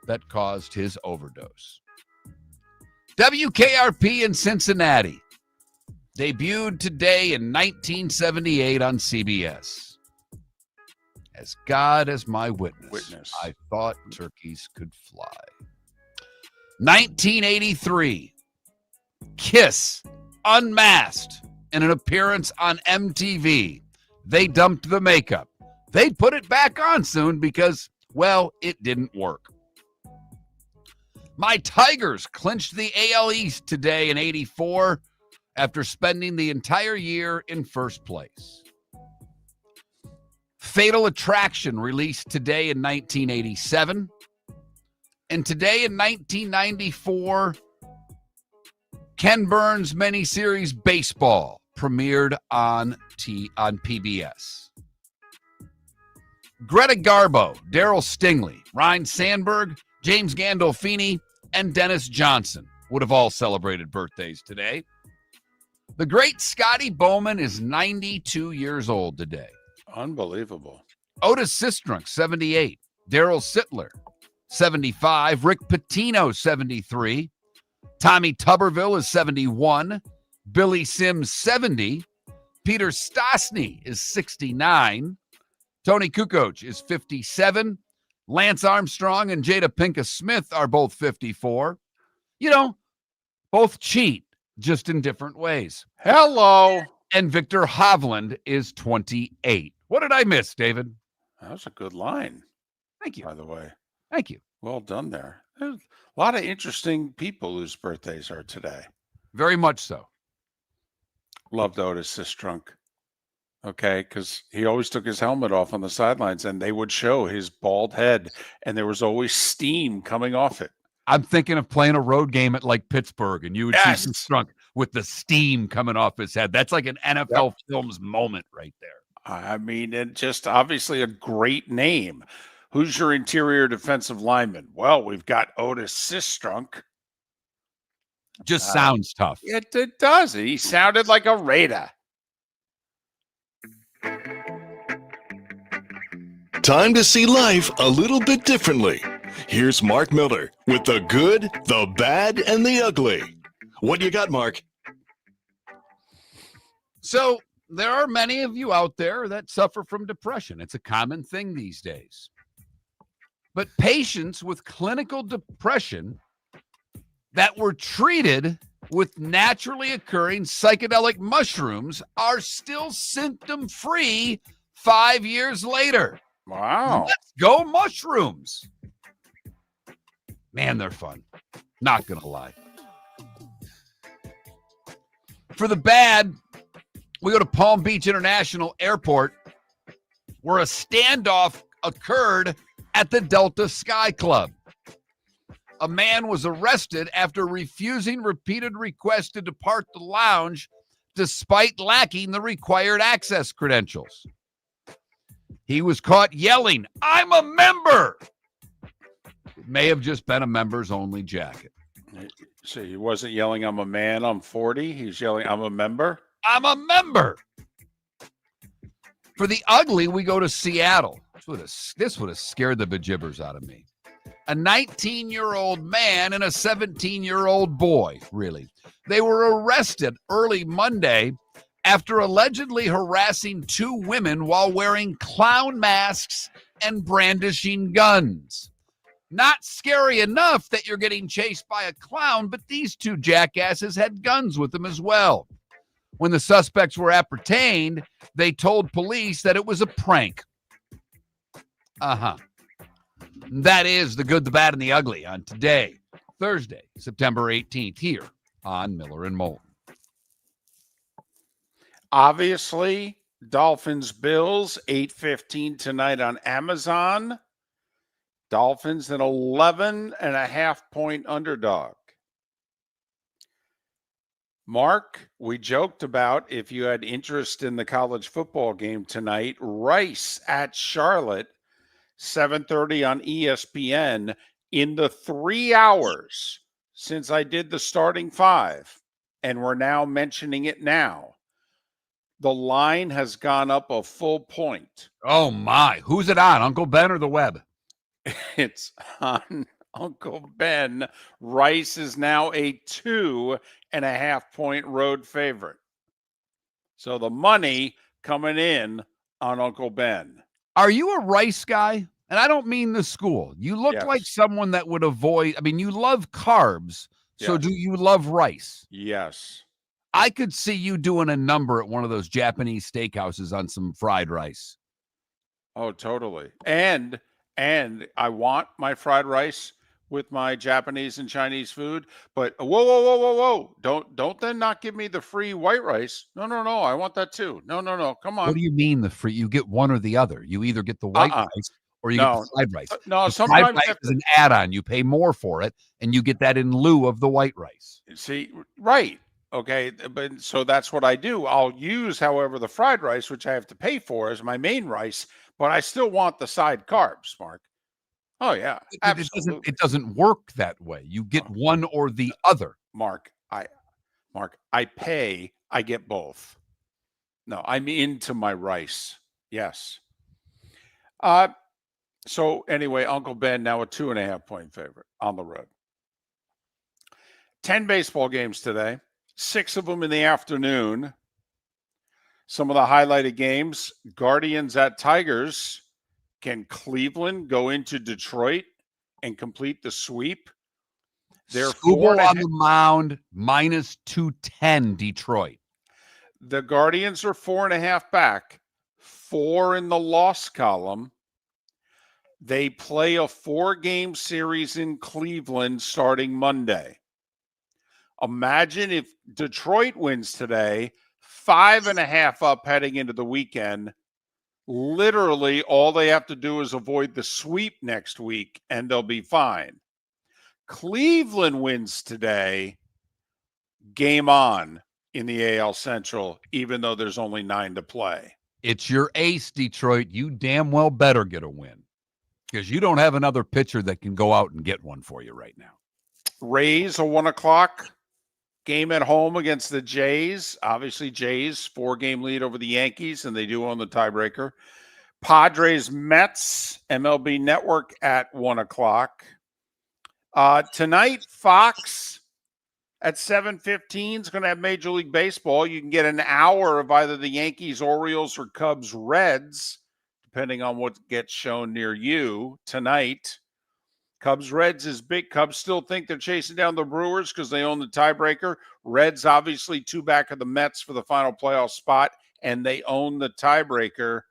that caused his overdose. WKRP in Cincinnati debuted today in 1978 on CBS. As God as my witness, I thought turkeys could fly. 1983, Kiss unmasked in an appearance on MTV. They dumped the makeup. They'd put it back on soon because, well, it didn't work. My Tigers clinched the AL East today in 84 after spending the entire year in first place. Fatal Attraction released today in 1987. And today in 1994, Ken Burns' miniseries Baseball premiered on PBS. Greta Garbo, Darryl Stingley, Ryan Sandberg, James Gandolfini, and Dennis Johnson would have all celebrated birthdays today. The great Scotty Bowman is 92 years old today. Unbelievable. Otis Sistrunk, 78. Darryl Sittler, 75. Rick Pitino, 73. Tommy Tuberville is 71. Billy Sims, 70. Peter Stastny is 69. Tony Kukoc is 57. Lance Armstrong and Jada Pinkett Smith are both 54. Both cheat, just in different ways. Hello. And Victor Hovland is 28. What did I miss, David? That was a good line. Thank you. By the way. Thank you. Well done there. There's a lot of interesting people whose birthdays are today. Very much so. Loved Otis Sistrunk. Okay, because he always took his helmet off on the sidelines, and they would show his bald head, and there was always steam coming off it. I'm thinking of playing a road game at like Pittsburgh, and you would see Yes. Strunk with the steam coming off his head. That's like an NFL Films moment right there. I mean, and just obviously a great name. Who's your interior defensive lineman? Well, we've got Otis Sistrunk. Just sounds tough. It does. He sounded like a Raider. Time to see life a little bit differently. Here's Mark Miller with the good, the bad, and the ugly. What do you got, Mark? So there are many of you out there that suffer from depression. It's a common thing these days. But patients with clinical depression that were treated with naturally occurring psychedelic mushrooms are still symptom-free 5 years later. Wow. Let's go mushrooms. Man, they're fun. Not going to lie. For the bad, we go to Palm Beach International Airport, where a standoff occurred at the Delta Sky Club. A man was arrested after refusing repeated requests to depart the lounge despite lacking the required access credentials. He was caught yelling, "I'm a member!" It may have just been a members only jacket. So he wasn't yelling, "I'm a man, I'm 40." He's yelling, "I'm a member." I'm a member. For the ugly, we go to Seattle. This would have scared the bejibbers out of me. A 19-year-old man and a 17-year-old boy, really. They were arrested early Monday after allegedly harassing two women while wearing clown masks and brandishing guns. Not scary enough that you're getting chased by a clown, but these two jackasses had guns with them as well. When the suspects were apprehended, they told police that it was a prank. That is the good, the bad, and the ugly on today, Thursday, September 18th, here on Miller and Moulton. Obviously, Dolphins Bills 8:15 tonight on Amazon. Dolphins an 11.5-point underdog. Mark, we joked about if you had interest in the college football game tonight, Rice at Charlotte, 7:30 on ESPN. In the 3 hours since I did the starting five, and we're now mentioning it now, the line has gone up a full point. Oh, my. Who's it on, Uncle Ben or the web? It's on Uncle Ben. Rice is now a 2.5-point road favorite. So the money coming in on Uncle Ben. Are you a Rice guy? And I don't mean the school. You look Yes. like someone that would avoid, you love carbs. So Yes. do you love rice? Yes. I could see you doing a number at one of those Japanese steakhouses on some fried rice. Oh, totally. And I want my fried rice with my Japanese and Chinese food, but whoa. Don't then not give me the free white rice. No. I want that too. No. Come on. What do you mean the free? You get one or the other. You either get the white rice or you get the fried rice. No, The sometimes fried rice is an add-on. You pay more for it, and you get that in lieu of the white rice. see, right. Okay, but so that's what I do. I'll use, however, the fried rice, which I have to pay for, as my main rice, but I still want the side carbs, Mark. Oh yeah, absolutely. It doesn't work that way. You get one or the other. Mark, I pay, I get both. No, I'm into my rice. Yes. So anyway, Uncle Ben now a 2.5-point favorite on the road. 10 baseball games today, 6 of them in the afternoon. Some of the highlighted games: Guardians at Tigers. Can Cleveland go into Detroit and complete the sweep? They're Skubal on the mound, minus 210 Detroit. The Guardians are 4.5 back, 4 in the loss column. They play a 4-game series in Cleveland starting Monday. Imagine if Detroit wins today, 5.5 up heading into the weekend. Literally, all they have to do is avoid the sweep next week, and they'll be fine. Cleveland wins today. Game on in the AL Central, even though there's only 9 to play. It's your ace, Detroit. You damn well better get a win because you don't have another pitcher that can go out and get one for you right now. Rays, a 1 o'clock game at home against the Jays. Obviously, Jays, 4-game lead over the Yankees, and they do own the tiebreaker. Padres, Mets, MLB Network at 1 o'clock. Tonight, Fox at 7:15 is going to have Major League Baseball. You can get an hour of either the Yankees, Orioles, or Cubs, Reds, depending on what gets shown near you tonight. Cubs, Reds is big. Cubs still think they're chasing down the Brewers because they own the tiebreaker. Reds, obviously, 2 back of the Mets for the final playoff spot, and they own the tiebreaker.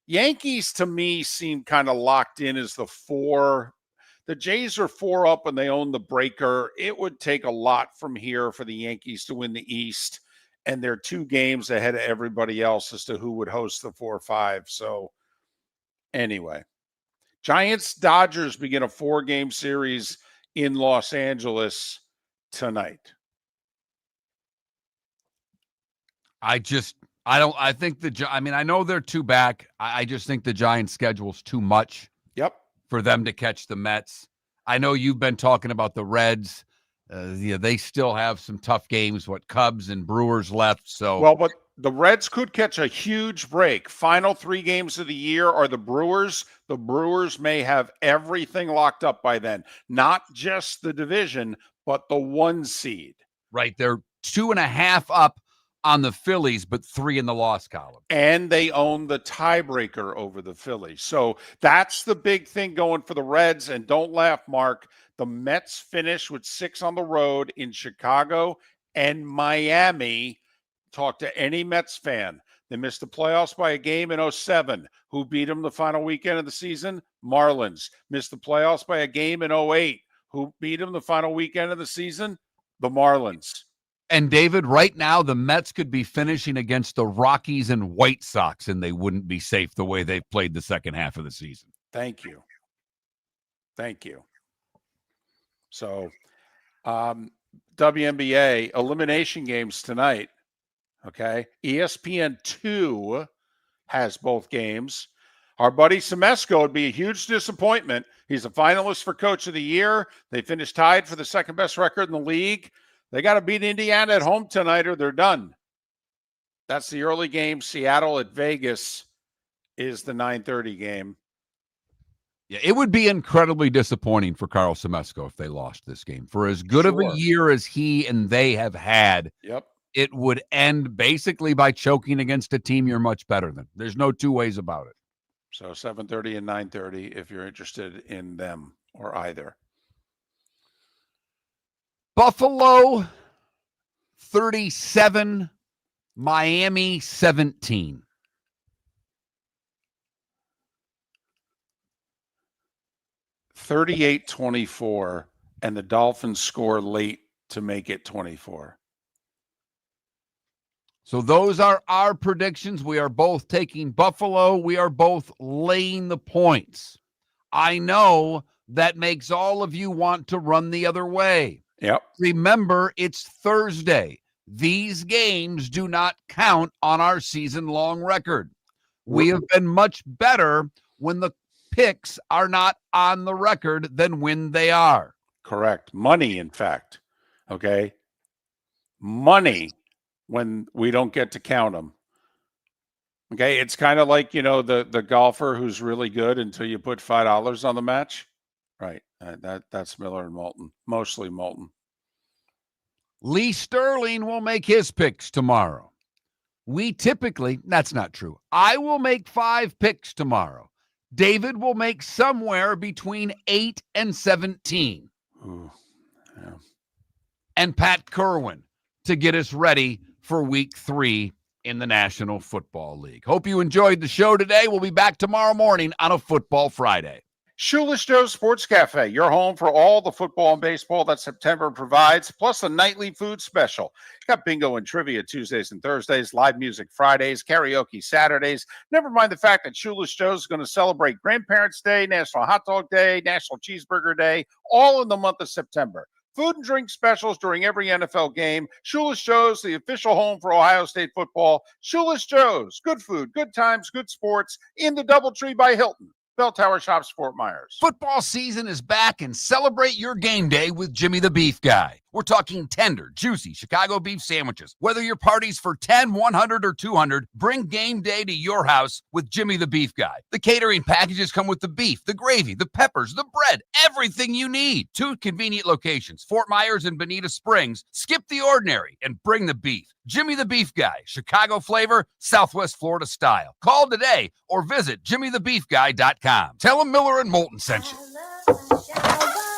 Yankees, to me, seem kind of locked in as the 4. The Jays are 4 up and they own the breaker. It would take a lot from here for the Yankees to win the East, and they're 2 games ahead of everybody else as to who would host the 4-5. So anyway, Giants, Dodgers begin a 4-game series in Los Angeles tonight. I know they're 2 back. I just think the Giants' schedule's too much. Yep. For them to catch the Mets. I know you've been talking about the Reds. They still have some tough games, Cubs and Brewers left. So well, but the Reds could catch a huge break. Final 3 games of the year are the Brewers. The Brewers may have everything locked up by then. Not just the division, but the 1 seed. Right. They're 2.5 up on the Phillies, but 3 in the loss column. And they own the tiebreaker over the Phillies. So that's the big thing going for the Reds. And don't laugh, Mark. The Mets finish with 6 on the road in Chicago and Miami. Talk to any Mets fan. They missed the playoffs by a game in 2007. Who beat them the final weekend of the season? Marlins. Missed the playoffs by a game in 2008. Who beat them the final weekend of the season? The Marlins. And David, right now, the Mets could be finishing against the Rockies and White Sox, and they wouldn't be safe the way they've played the second half of the season. Thank you. So, WNBA elimination games tonight. Okay. ESPN2 has both games. Our buddy Semesco would be a huge disappointment. He's a finalist for Coach of the Year. They finished tied for the second best record in the league. They got to beat Indiana at home tonight or they're done. That's the early game. Seattle at Vegas is the 9:30 game. Yeah, it would be incredibly disappointing for Carl Semesco if they lost this game. For as good of a year as he and they have had, it would end basically by choking against a team you're much better than. There's no 2 ways about it. So 7:30 and 9:30 if you're interested in them or either. Buffalo 37, Miami 17. (38-24), and the Dolphins score late to make it 24. So those are our predictions. We are both taking Buffalo. We are both laying the points. I know that makes all of you want to run the other way. Yep. Remember, it's Thursday. These games do not count on our season-long record. We have been much better when the picks are not on the record than when they are. Correct. Money, in fact. Okay. Money when we don't get to count them. Okay. It's kind of like, the golfer who's really good until you put $5 on the match. Right. That's Miller and Moulton. Mostly Moulton. Lee Sterling will make his picks tomorrow. That's not true. I will make 5 picks tomorrow. David will make somewhere between 8 and 17. Ooh, yeah. And Pat Kerwin to get us ready for week 3 in the National Football League. Hope you enjoyed the show today. We'll be back tomorrow morning on a Football Friday. Shoeless Joe's Sports Cafe, your home for all the football and baseball that September provides, plus a nightly food special. Got bingo and trivia Tuesdays and Thursdays, live music Fridays, karaoke Saturdays. Never mind the fact that Shoeless Joe's is going to celebrate Grandparents' Day, National Hot Dog Day, National Cheeseburger Day, all in the month of September. Food and drink specials during every NFL game. Shoeless Joe's, the official home for Ohio State football. Shoeless Joe's, good food, good times, good sports in the Doubletree by Hilton. Bell Tower Shops, Fort Myers. Football season is back, and celebrate your game day with Jimmy the Beef Guy. We're talking tender, juicy Chicago beef sandwiches. Whether your party's for 10, 100, or 200, bring game day to your house with Jimmy the Beef Guy. The catering packages come with the beef, the gravy, the peppers, the bread, everything you need. 2 convenient locations, Fort Myers and Bonita Springs. Skip the ordinary and bring the beef. Jimmy the Beef Guy, Chicago flavor, Southwest Florida style. Call today or visit jimmythebeefguy.com. Tell him Miller and Moulton sent you.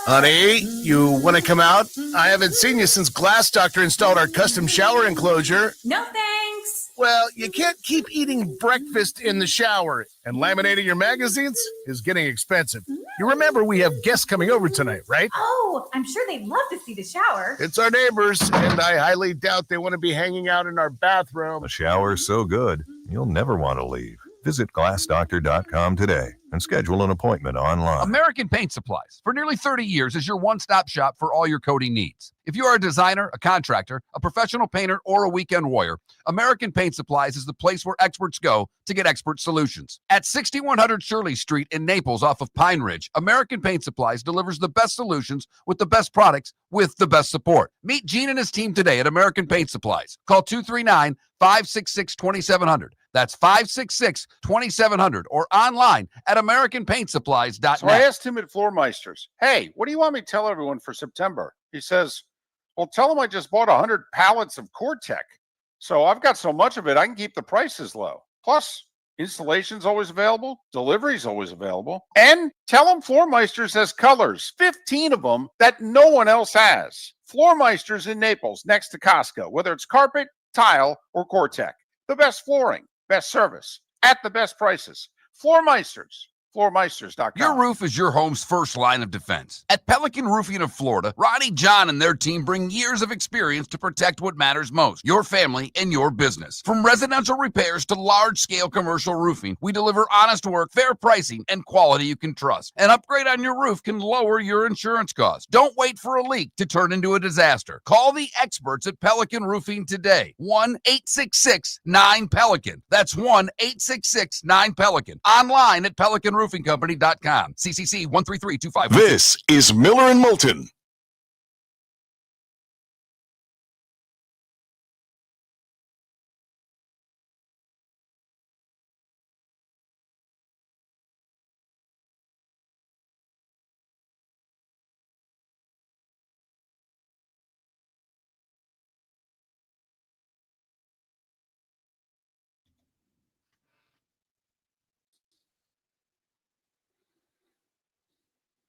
Honey, you want to come out? I haven't seen you since Glass Doctor installed our custom shower enclosure. No thanks. Well, you can't keep eating breakfast in the shower, and laminating your magazines is getting expensive. You remember we have guests coming over tonight, right? Oh, I'm sure they'd love to see the shower. It's our neighbors, and I highly doubt they want to be hanging out in our bathroom. The shower's so good, you'll never want to leave. Visit glassdoctor.com today and schedule an appointment online. American Paint Supplies, for nearly 30 years, is your one-stop shop for all your coating needs. If you are a designer, a contractor, a professional painter, or a weekend warrior, American Paint Supplies is the place where experts go to get expert solutions. At 6100 Shirley Street in Naples off of Pine Ridge, American Paint Supplies delivers the best solutions with the best products with the best support. Meet Gene and his team today at American Paint Supplies. Call 239-566-2700. That's 566-2700 or online at AmericanPaintSupplies.net. So I asked him at Floormeisters, hey, what do you want me to tell everyone for September? He says, well, tell them I just bought 100 pallets of Core-Tec. So I've got so much of it, I can keep the prices low. Plus, installation's always available. Delivery's always available. And tell them Floormeisters has colors, 15 of them that no one else has. Floormeisters in Naples, next to Costco, whether it's carpet, tile, or Core-Tec. The best flooring, best service, at the best prices. Floormeisters. Floormeisters.com. Your roof is your home's first line of defense. At Pelican Roofing of Florida, Ronnie, John, and their team bring years of experience to protect what matters most, your family and your business. From residential repairs to large-scale commercial roofing, we deliver honest work, fair pricing, and quality you can trust. An upgrade on your roof can lower your insurance costs. Don't wait for a leak to turn into a disaster. Call the experts at Pelican Roofing today. 1-866-9-PELICAN. That's 1-866-9-PELICAN. Online at PelicanRoofingCompany.com. CCC 133251. This is Miller and Moulton